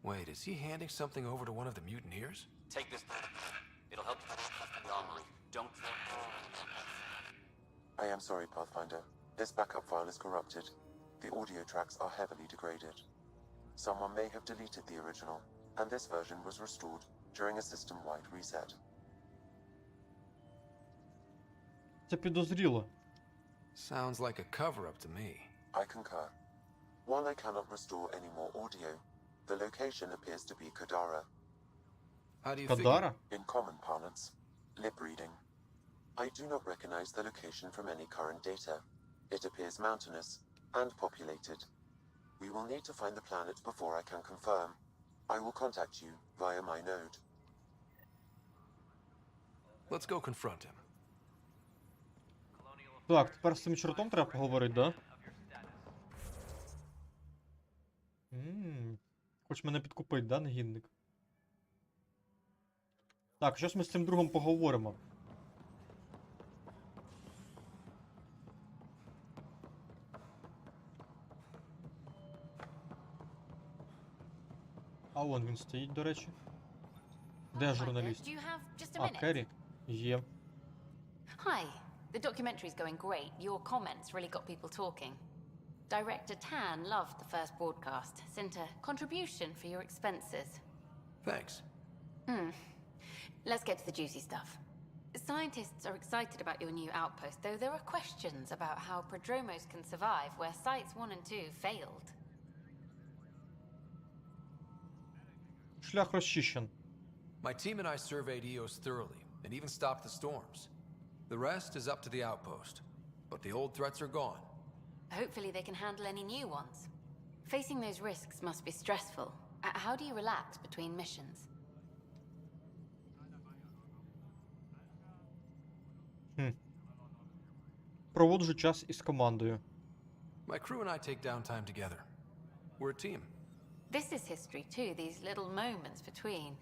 Wait, is he handing something over to one of the mutineers? Take this. It'll help you normally. Don't. I am sorry, Pathfinder. This backup file is corrupted. The audio tracks are heavily degraded. Someone may have deleted the original, and this version was restored during a system-wide reset. Це підозріло. Sounds like a cover-up to me. I concur. While I cannot restore any more audio, the location appears to be Kadara. How do you Kadara? In common parlance, lip reading. I do not recognize the location from any current data. It appears mountainous and populated. We will need to find the planet before I can confirm. I will contact you via my node. Let's go confront him. Так, тепер з цим чортом треба поговорити, да? Хоч мене підкупить, да, негідник? Так, щось ми з цим другом поговоримо. А вон він стоїть, до речі. Де журналіст? А, Керрі? Є. Hi. The documentary's going great. Your comments really got people talking. Director Tan loved the first broadcast. Sent a contribution for your expenses. Thanks. Let's get to the juicy stuff. Scientists are excited about your new outpost, though there are questions about how prodromos can survive where sites 1 and 2 failed. Шлях розчищен. My team and I surveyed EOS thoroughly, and even stopped the storms. The rest is up to the outpost, but the old threats are gone. Hopefully they can handle any new ones. Facing those risks must be stressful. How do you relax between missions? Проводжу час із командою. My crew and I take downtime together. We're a team. This is history too, these little moments between.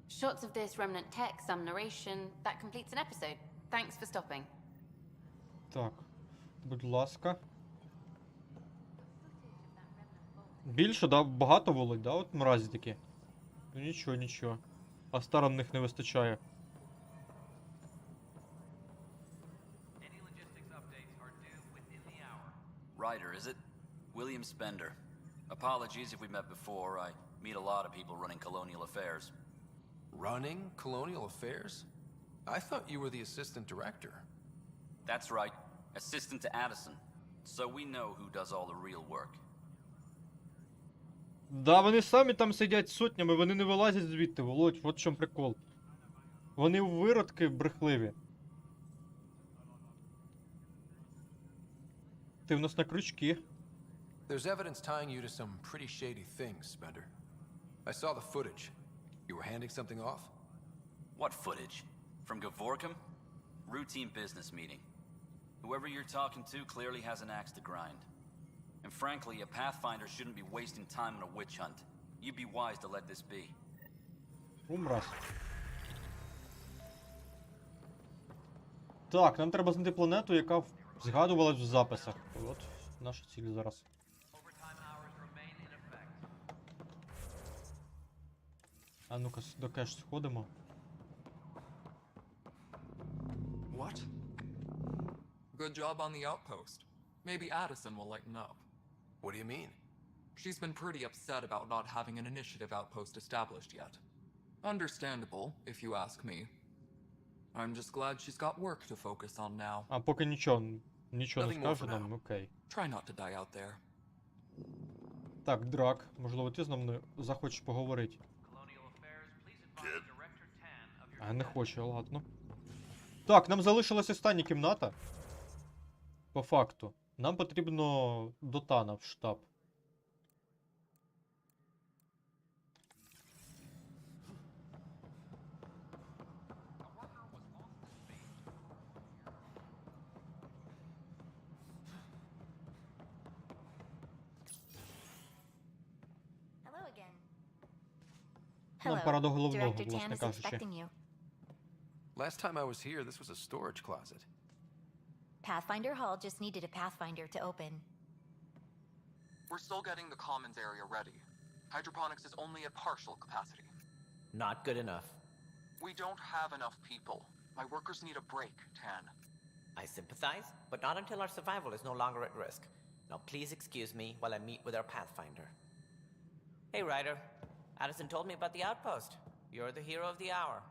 Shots of this remnant tech, some narration, that completes an episode. Thanks for stopping. Так, будь ласка. Більше, да? Багато володь, да? От мразі такі. Ну нічого, нічого. А старом них не вистачає. Ryder, is it? William Spender. Apologies if we met before. I meet a lot of people running colonial affairs. Running colonial affairs? I thought you were the assistant director. That's right. Assistant to Addison. So we know who does all the real work. Да, вони самі там сидять сотнями, вони не вилазять звідти, Володь, от в чому прикол. Вони виродки брехливі. Ти в нас на крючки. There's evidence tying you to some pretty shady things, Spender. I saw the footage. You were handing something off? What footage? From Gavorkum? Routine business meeting. Whoever you're talking to clearly has an axe to grind. And frankly, a Pathfinder shouldn't be wasting time on a witch hunt. You'd be wise to let this be. Умраз. Так, нам треба знайти планету, яка згадувалась в записах. От наша ціль зараз. А ну-ка, до кеш сходимо. What? Good job on the outpost. Maybe Addison will lighten up. What do you mean? She's been pretty upset about not having an initiative outpost established yet. Understandable, if you ask me. I'm just glad she's got work to focus on now. А поки нічого не скаже нам, окей. Try not to die out there. Так, Драк, можливо, ти з нами захочеш поговорити. А, не хоче, ладно. Так, нам залишилась остання кімната. По факту. Нам потрібно до Тана в штаб. Нам пора до головного, Director Tan власне is кажучи. expecting you. Last time I was here, this was a storage closet. Pathfinder Hall just needed a Pathfinder to open. We're still getting the commons area ready. Hydroponics is only at partial capacity. Not good enough. We don't have enough people. My workers need a break, Tan. I sympathize, but not until our survival is no longer at risk. Now please excuse me while I meet with our Pathfinder. Hey, Ryder. Addison told me about the outpost. You're the hero of the hour.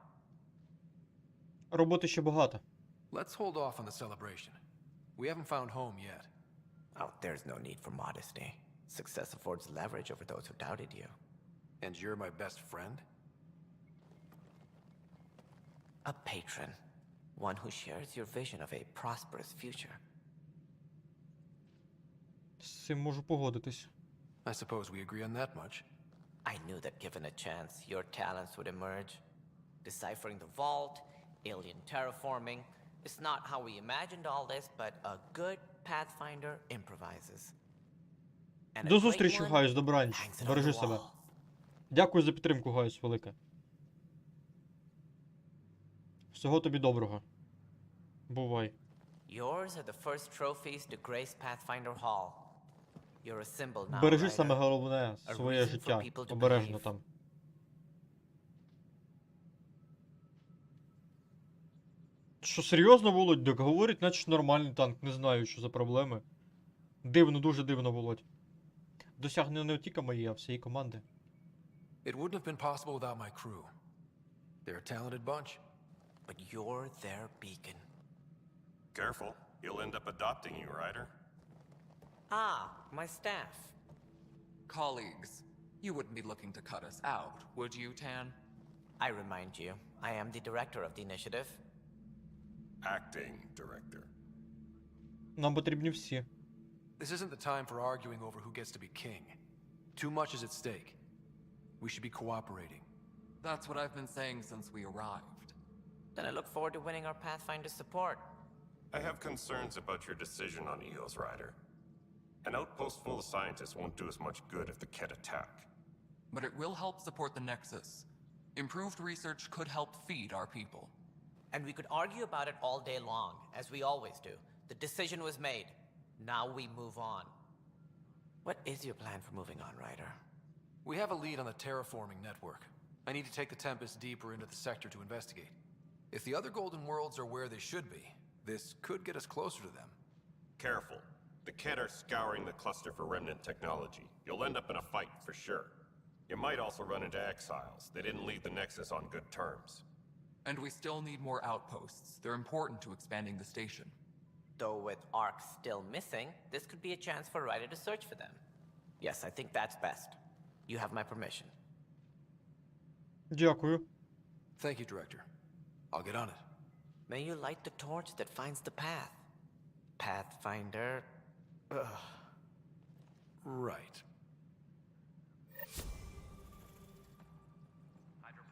Роботи ще багато. Let's hold off on the celebration. We haven't found home yet. Oh, there's no need for modesty. Success affords leverage over those who doubted you. And you're my best friend? A patron. One who shares your vision of a prosperous future. З цим можу погодитись. I suppose we agree on that much. I knew that given a chance, your talents would emerge. Deciphering the vault, alien terraforming. It's not how we imagined all this, but a good Pathfinder improvises. And a До great зустрічі, one Гайус, добраніч. hangs it on Бережи the себе. wall. Дякую за підтримку, Гайус, велике. Всього тобі доброго. Бувай. Yours are the first trophies to grace Pathfinder Hall. You're a symbol now, Бережи Ryder. саме головне A своє reason for життя. people to Обережно believe. там. Що, серйозно, Володь? Так говорить, наче нормальний танк. Не знаю, що за проблеми. Дивно, дуже дивно, Володь. Досягнення не тільки мої, а всієї команди. It wouldn't have been possible without my crew. They're a talented bunch. But you're their beacon. Careful, he'll end up adopting you, Ryder. Ah, my staff. Colleagues, you wouldn't be looking to cut us out, would you, Tan? I remind you, I am the director of the initiative. Acting director. Нам потрібні всі. This isn't the time for arguing over who gets to be king. Too much is at stake. We should be cooperating. That's what I've been saying since we arrived. Then I look forward to winning our Pathfinder support. I have concerns about your decision on Eos, Ryder. An outpost full of scientists won't do us much good if the Ket attack. But it will help support the Nexus. Improved research could help feed our people. And we could argue about it all day long, as we always do. The decision was made. Now we move on. What is your plan for moving on, Ryder? We have a lead on the terraforming network. I need to take the Tempest deeper into the sector to investigate. If the other Golden Worlds are where they should be, this could get us closer to them. Careful. The Ket are scouring the cluster for remnant technology. You'll end up in a fight, for sure. You might also run into exiles. They didn't leave the Nexus on good terms. And we still need more outposts. They're important to expanding the station. Though with Ark still missing, this could be a chance for Ryder to search for them. Yes, I think that's best. You have my permission. Дякую. Thank you, Director. I'll get on it. May you light the torch that finds the path. Pathfinder. Ugh. Right.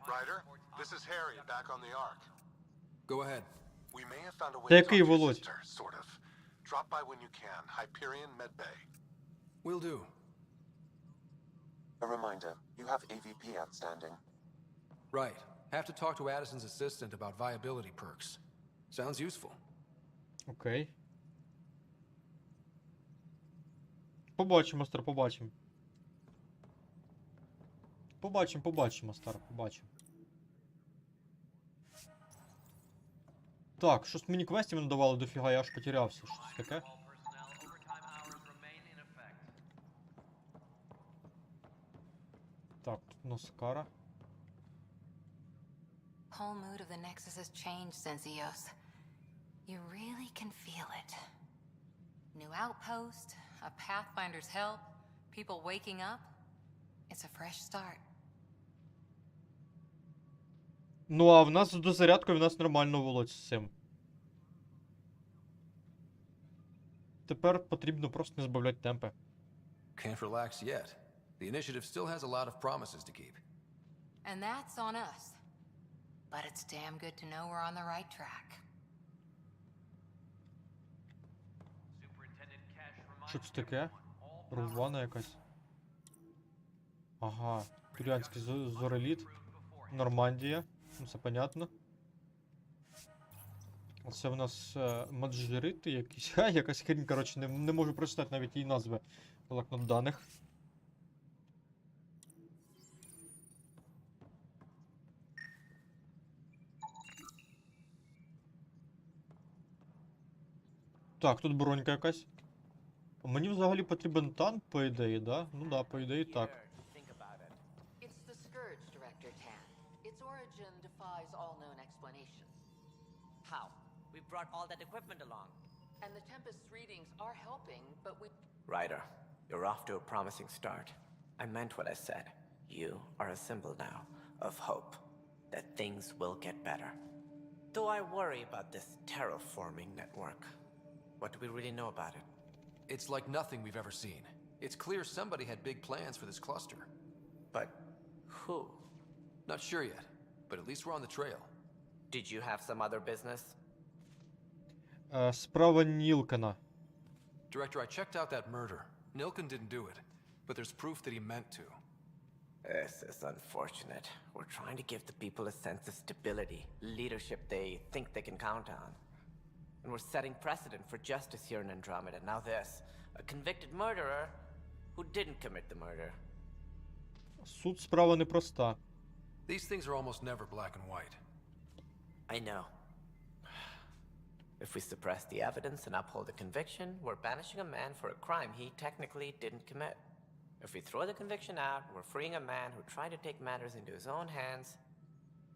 Ryder, this is Harry back on the Ark. Go ahead. We may have found a way Та to який talk to your Володь? sister, sort of. Drop by when you can. Hyperion Medbay. Will do. A reminder, you have AVP outstanding. Right. Have to talk to Addison's assistant about viability perks. Sounds useful. Окей. Побачимо, Стар, побачимо. Побачимо, Стар, побачимо. Так, щось мені квестів не давали дофіга, я аж потерявся. Що це таке? Так, тут у нас кара. Whole mood of the Nexus has changed since Eos. You really can feel it. New outpost, a Pathfinder's help, people waking up. It's a fresh start. Ну, а в нас з дозарядкою в нас нормально, Володь, з цим. Тепер потрібно просто не збавляти темпи. Can't relax yet. The initiative still has a lot of promises to keep. And that's on us. But it's damn good to know we're on the right track. Що це таке? Рувана якась. Ага, тюрянський зореліт. Нормандія. Ну, це понятно. Це в нас маджорити якісь. Ха, якась хрінь, коротше, не можу прочитати навіть її назви. Блокнот даних. Так, тут бронька якась. Мені взагалі потрібен танк, по ідеї, да? Ну да, по ідеї так. It's the Scourge, Director Tan. Its origin defies all known explanations. How? We brought all that equipment along. And the Tempest's readings are helping, but we... Ryder, you're off to a promising start. I meant what I said. You are a symbol now of hope, that things will get better. Though I worry about this terraforming network. What do we really know about it? It's like nothing we've ever seen. It's clear somebody had big plans for this cluster. But who? Not sure yet, but at least we're on the trail. Did you have some other business? Справа Нілкена. Director, I checked out that murder. Nilken didn't do it, but there's proof that he meant to. This is unfortunate. We're trying to give the people a sense of stability, leadership they think they can count on. And we're setting precedent for justice here in Andromeda. Now this, a convicted murderer who didn't commit the murder. Суд справа непроста. These things are almost never black and white. I know. If we suppress the evidence and uphold the conviction, we're banishing a man for a crime he technically didn't commit. If we throw the conviction out, we're freeing a man who tried to take matters into his own hands,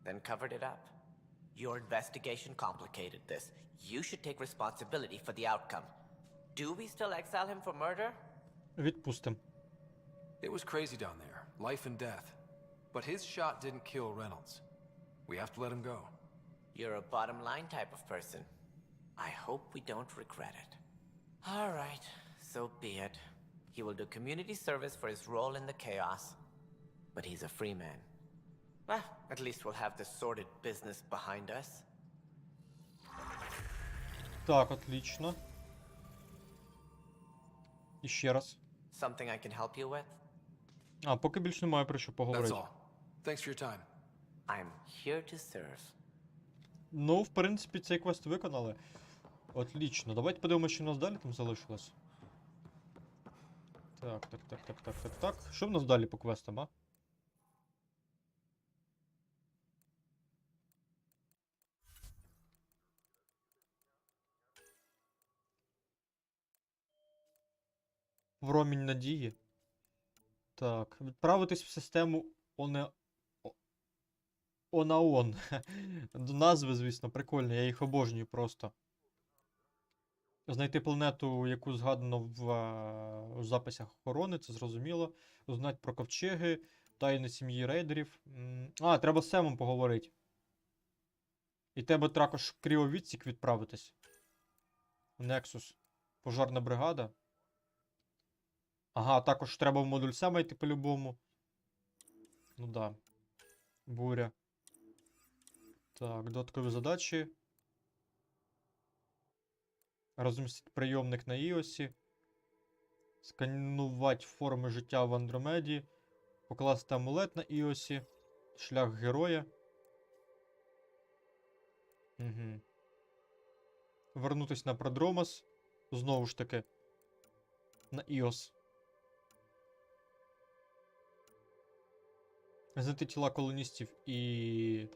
then covered it up. Your investigation complicated this. You should take responsibility for the outcome. Do we still exile him for murder? Відпустим. It was crazy down there, life and death. But his shot didn't kill Reynolds. We have to let him go. You're a bottom line type of person. I hope we don't regret it. All right, so be it. He will do community service for his role in the chaos. But he's a free man. Well, at least we'll have the sordid business behind us. Так, отлично. І ще раз. Something I can help you with? А, поки більше немає про що поговорити. That's all. Thanks for your time. I'm here to serve. Ну, в принципі, цей квест виконали. Отлично. Давайте подивимося, що в нас далі там залишилось. Так. Що в нас далі по квестам, а? Промінь надії. Так, відправитись в систему Онаон. До назви, звісно, прикольні, я їх обожнюю просто. Знайти планету, яку згадано в записах охорони, це зрозуміло. Узнати про ковчеги, тайни сім'ї рейдерів. А, треба з Семом поговорити. І треба також в кріовідсік відправитись. Нексус. Пожарна бригада. Ага, також треба в модуль Сема йти по-любому. Ну да. Буря. Так, додаткові задачі. Розмістити прийомник на Іосі. Сканувати форми життя в Андромеді. Покласти амулет на Іосі. Шлях героя. Угу. Вернутись на Продромос. Знову ж таки. На Іос. Знайти тіла колоністів і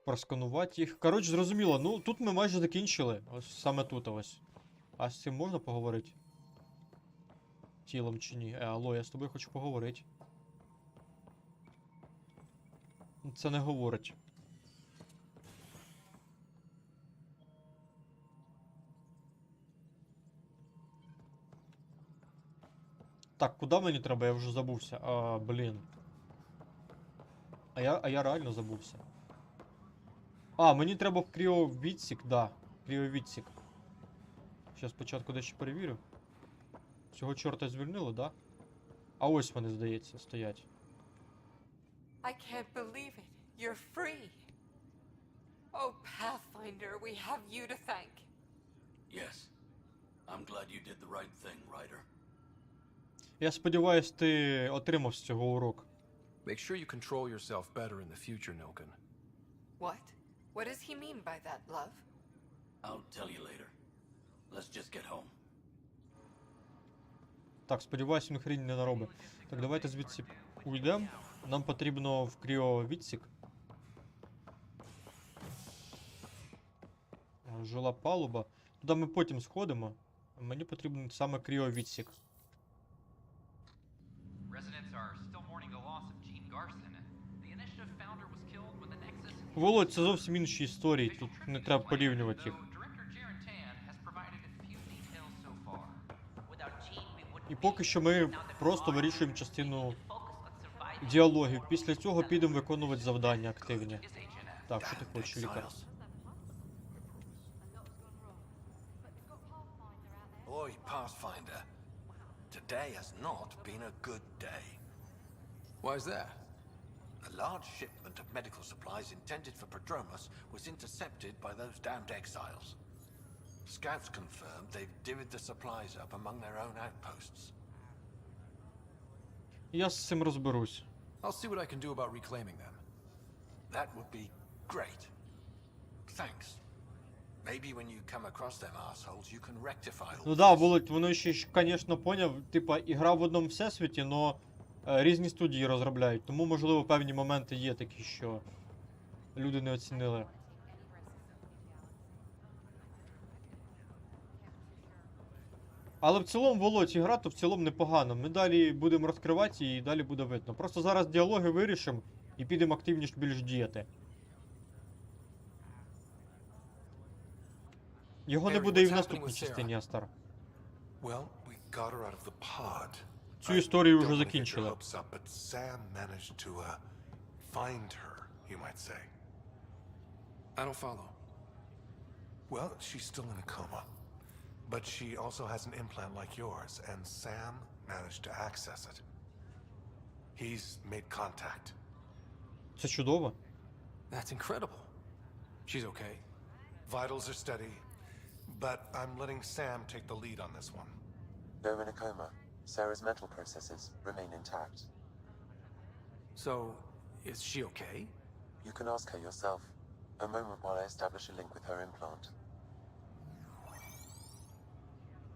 просканувати їх. Коротше, зрозуміло. Ну, тут ми майже закінчили. Ось саме тут ось. А з цим можна поговорити? Тілом чи ні? Алло, я з тобою хочу поговорити. Це не говорить. Так, куди мені треба? Я вже забувся. Блін. А я реально забувся. А, мені треба в кріовідсік, да. Кріовідсік. Зараз спочатку дещо перевірю. Цього чорта звільнили, да? А ось вони, здається, стоять. I can't believe it. You're free. Oh, Pathfinder, we have you to thank. Yes. I'm glad you did the right thing, Ryder. Я сподіваюсь, ти отримав з цього урок. Make sure you control yourself better in the future, Noken. What? What does he mean by that, love? I'll tell you later. Let's just get home. Так, сподіваюсь, він хрінь не наробить. Так, давайте звідси уйдемо. Нам потрібно в кріовідсік. Жила палуба. Туди ми потім сходимо. Мені потрібен саме кріовідсік. Володь, це зовсім інші історії, тут не треба порівнювати їх. І поки що ми просто вирішуємо частину діалогів. Після цього підемо виконувати завдання активні. Так, що ти хочеш, лікар? Boy, Pathfinder, today has not been a good day. Why is that? A large shipment of medical supplies intended for Prodromus was intercepted by those damned exiles. Scouts confirmed they've divvied the supplies up among their own outposts. Я з цим розберусь. I'll see what I can do about reclaiming them. That would be great. Thanks. Maybe when you come across them assholes, you can rectify all Ну да, Володь, воно ще ж, звісно, поняв, типа, ігра в одному всесвіті, но різні студії розробляють. Тому, можливо, певні моменти є такі, що люди не оцінили. Але в цілому, Володь, ігра то в цілому непогано. Ми далі будемо розкривати її і далі буде видно. Просто зараз діалоги вирішимо і підемо активніше більш діяти. Його не буде і в наступній частині, Астар. Well, we got her out of the pod. Цю історію вже закінчили. But Sam managed to find her, you might say. I don't follow. Well, she's still in a coma. But she also has an implant like yours, and Sam managed to access it. He's made contact. Це чудово. That's incredible. She's okay. Vitals are steady, but I'm letting Sam take the lead on this one. Though in a coma, Sarah's mental processes remain intact. So, is she okay? You can ask her yourself. A moment while I establish a link with her implant.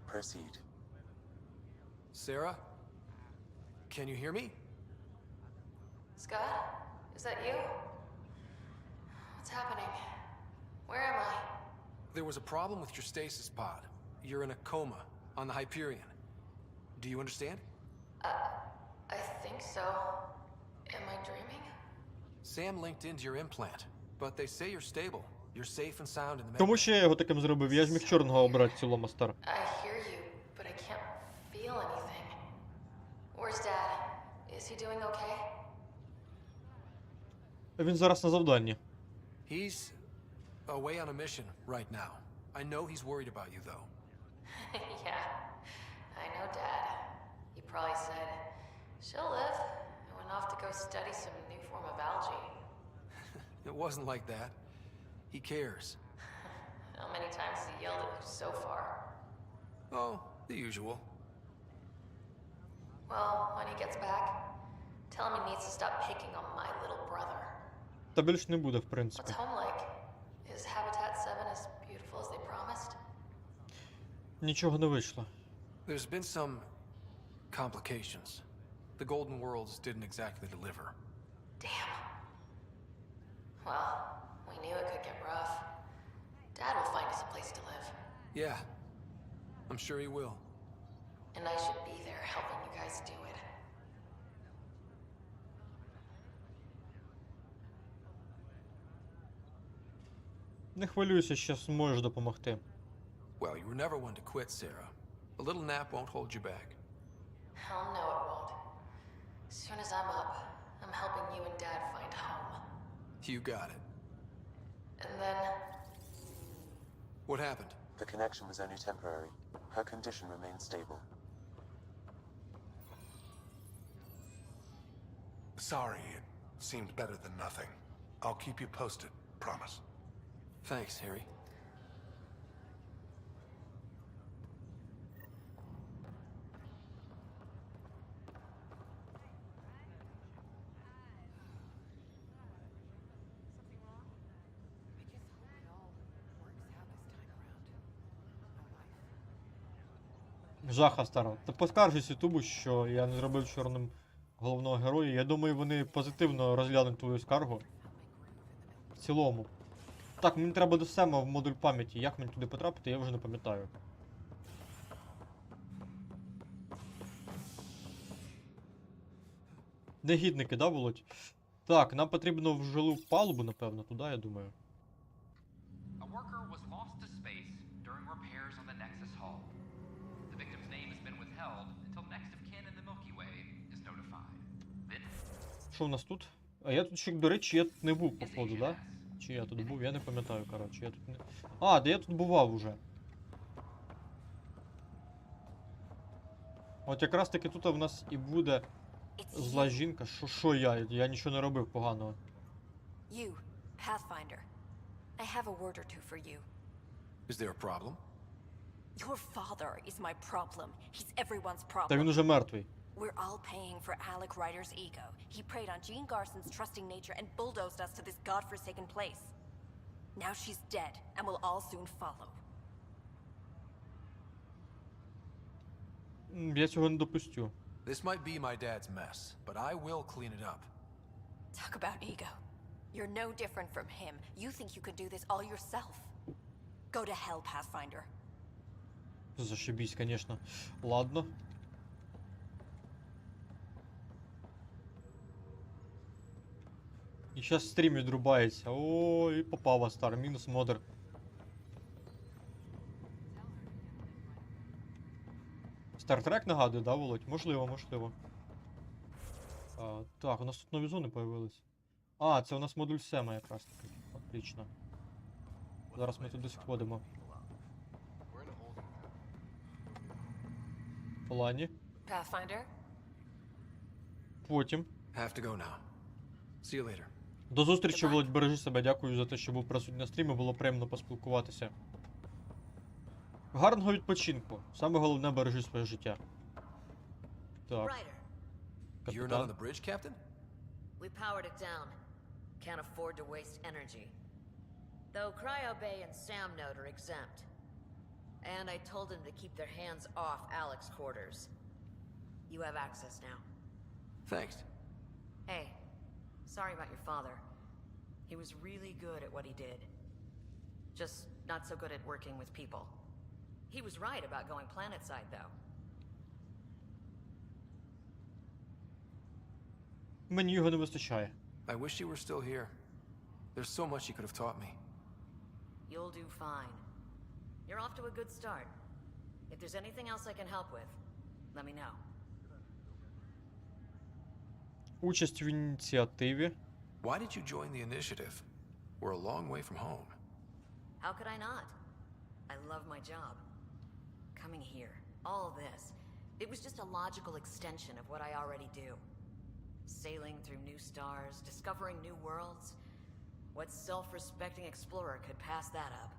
Proceed. Sarah? Can you hear me? Scott? Is that you? What's happening? Where am I? There was a problem with your stasis pod. You're in a coma on the Hyperion. Do you understand? I think so. Am I dreaming? Sam linked into your implant, but they say you're stable. You're safe and sound in the Тому що я його таким зробив. Я ж міг чорного обрати в цілому, Астар. I hear you, but I can't feel anything. Where's Dad? Is he doing okay? Він зараз на завданні. He's away on a mission right now. I know he's worried about you, though. Yeah, I know Dad. He probably said, she'll live, and went off to go study some new form of algae. It wasn't like that. He cares. How many times has he yelled at you so far? Oh, the usual. Well, when he gets back, tell him he needs to stop picking on my little brother. Та більш не буде, в принципі. What's home like? Is Habitat 7 as beautiful as they promised? Нічого не вийшло. There's been some complications. The Golden Worlds didn't exactly deliver. Damn. Well, we knew it could get rough. Dad will find us a place to live. Yeah, I'm sure he will. And I should be there helping you guys do it. Не хвилюйся, ще зможеш допомогти. Well, you were never one to quit, Sarah. A little nap won't hold you back. Hell no, it won't. As soon as I'm up, I'm helping you and Dad find home. You got it. And then... What happened? The connection was only temporary. Her condition remains stable. Sorry, it seemed better than nothing. I'll keep you posted, promise. Thanks, Harry. Жаха стара. Та поскаржусь Ютубу, що я не зробив чорним головного героя. Я думаю, вони позитивно розглянуть твою скаргу. В цілому. Так, мені треба до Сема в модуль пам'яті. Як мені туди потрапити, я вже не пам'ятаю. Негідники, да, Володь? Так, нам потрібно в жилу палубу, напевно, туди, я думаю. A worker was lost to space during repairs on the Nexus hull. The victim's name has been withheld until next of kin in the Milky Way is notified. Then... Що у нас тут? А я тут ще, до речі, я тут не був, походу, да? Чи я тут був? Я не пам'ятаю, коротше. Я тут не... А, де я тут бував уже. От якраз таки тут в нас і буде зла жінка. Що я? Я нічого не робив поганого. You, Pathfinder. I have a word or two for you. Is there a problem? Your father is my problem. He's everyone's problem. Та він уже мертвий. We're all paying for Alec Ryder's ego. He preyed on Jean Garson's trusting nature and bulldozed us to this godforsaken place. Now she's dead, and we'll all soon follow. Я цього не допустю. This might be my dad's mess, but I will clean it up. Talk about ego. You're no different from him. You think you could do this all yourself. Go to hell, Pathfinder. Зашибись, конечно. Ладно. І зараз стрім відрубається. Ой, попав стар. Мінус модер. Стартрек нагадує, да, Володь? Можливо, можливо. Так, у нас тут нові зони появились. А, це у нас модуль Сема якраз таки. Отлично. Зараз ми туди сходимо. В плані. Pathfinder? Потім. Have to go now. See you later. До зустрічі, Володь, бережи себе. Дякую за те, що був присутній на стрімі. Було приємно поспілкуватися. Гарного відпочинку. Саме головне, бережи своє життя. Так. You're not on the bridge, Captain? We powered it down. Can't afford to waste energy. Though Cryo Bay and Sam Node are exempt. And I told them to keep their hands off Alec's quarters. You have access now. Thanks. Hey, sorry about your father. He was really good at what he did. Just not so good at working with people. He was right about going planetside, though. Мені його не вистачає. I wish you were still here. There's so much you could have taught me. You'll do fine. You're off to a good start. If there's anything else I can help with, let me know. Участь в ініціативі. Why did you join the initiative? We're a long way from home. How could I not? I love my job. Coming here, all this, it was just a logical extension of what I already do. Sailing through new stars, discovering new worlds. What self-respecting explorer could pass that up?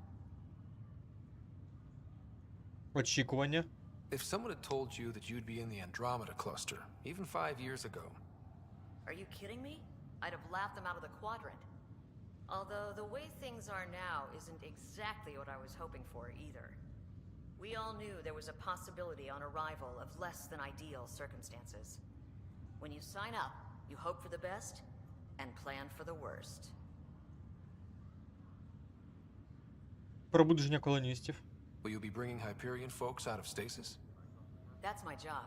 Очікування. If someone had told you that you'd be in the Andromeda cluster, even 5 years ago. Are you kidding me? I'd have laughed them out of the quadrant. Although the way things are now isn't exactly what I was hoping for either. We all knew there was a possibility on arrival of less than ideal circumstances. When you sign up, you hope for the best and plan for the worst. Пробудження колоністів. Will you be bringing Hyperion folks out of stasis? That's my job.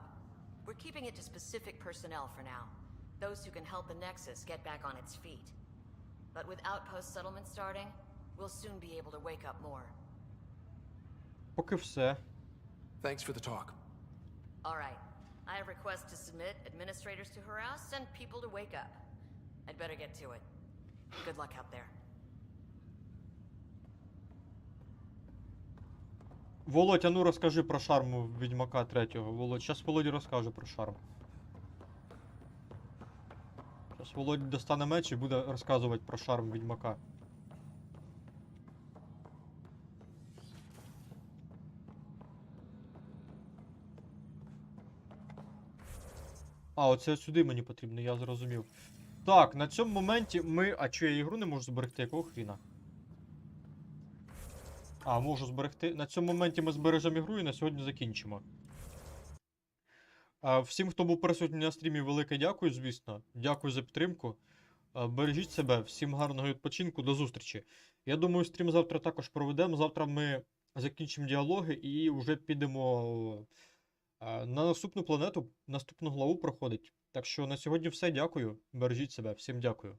We're keeping it to specific personnel for now. Those who can help the Nexus get back on its feet. But with outpost settlement starting, we'll soon be able to wake up more. Поки все. Thanks for the talk. All right. I have requests to submit, administrators to harass, and people to wake up. I'd better get to it. Good luck out there. Володь, а ну розкажи про шарм Відьмака 3-го. Володь, зараз Володя розкаже про шарм. Зараз Володь достане меч і буде розказувати про шарм Відьмака. А, оце сюди мені потрібно, я зрозумів. Так, на цьому моменті ми... А чого я ігру не можу зберегти? Якого хріна? А, можу зберегти. На цьому моменті ми збережемо ігру і на сьогодні закінчимо. Всім, хто був присутній на стрімі, велике дякую, звісно. Дякую за підтримку. Бережіть себе, всім гарного відпочинку, до зустрічі. Я думаю, стрім завтра також проведемо. Завтра ми закінчимо діалоги і вже підемо на наступну планету, наступну главу проходить. Так що на сьогодні все, дякую. Бережіть себе, всім дякую.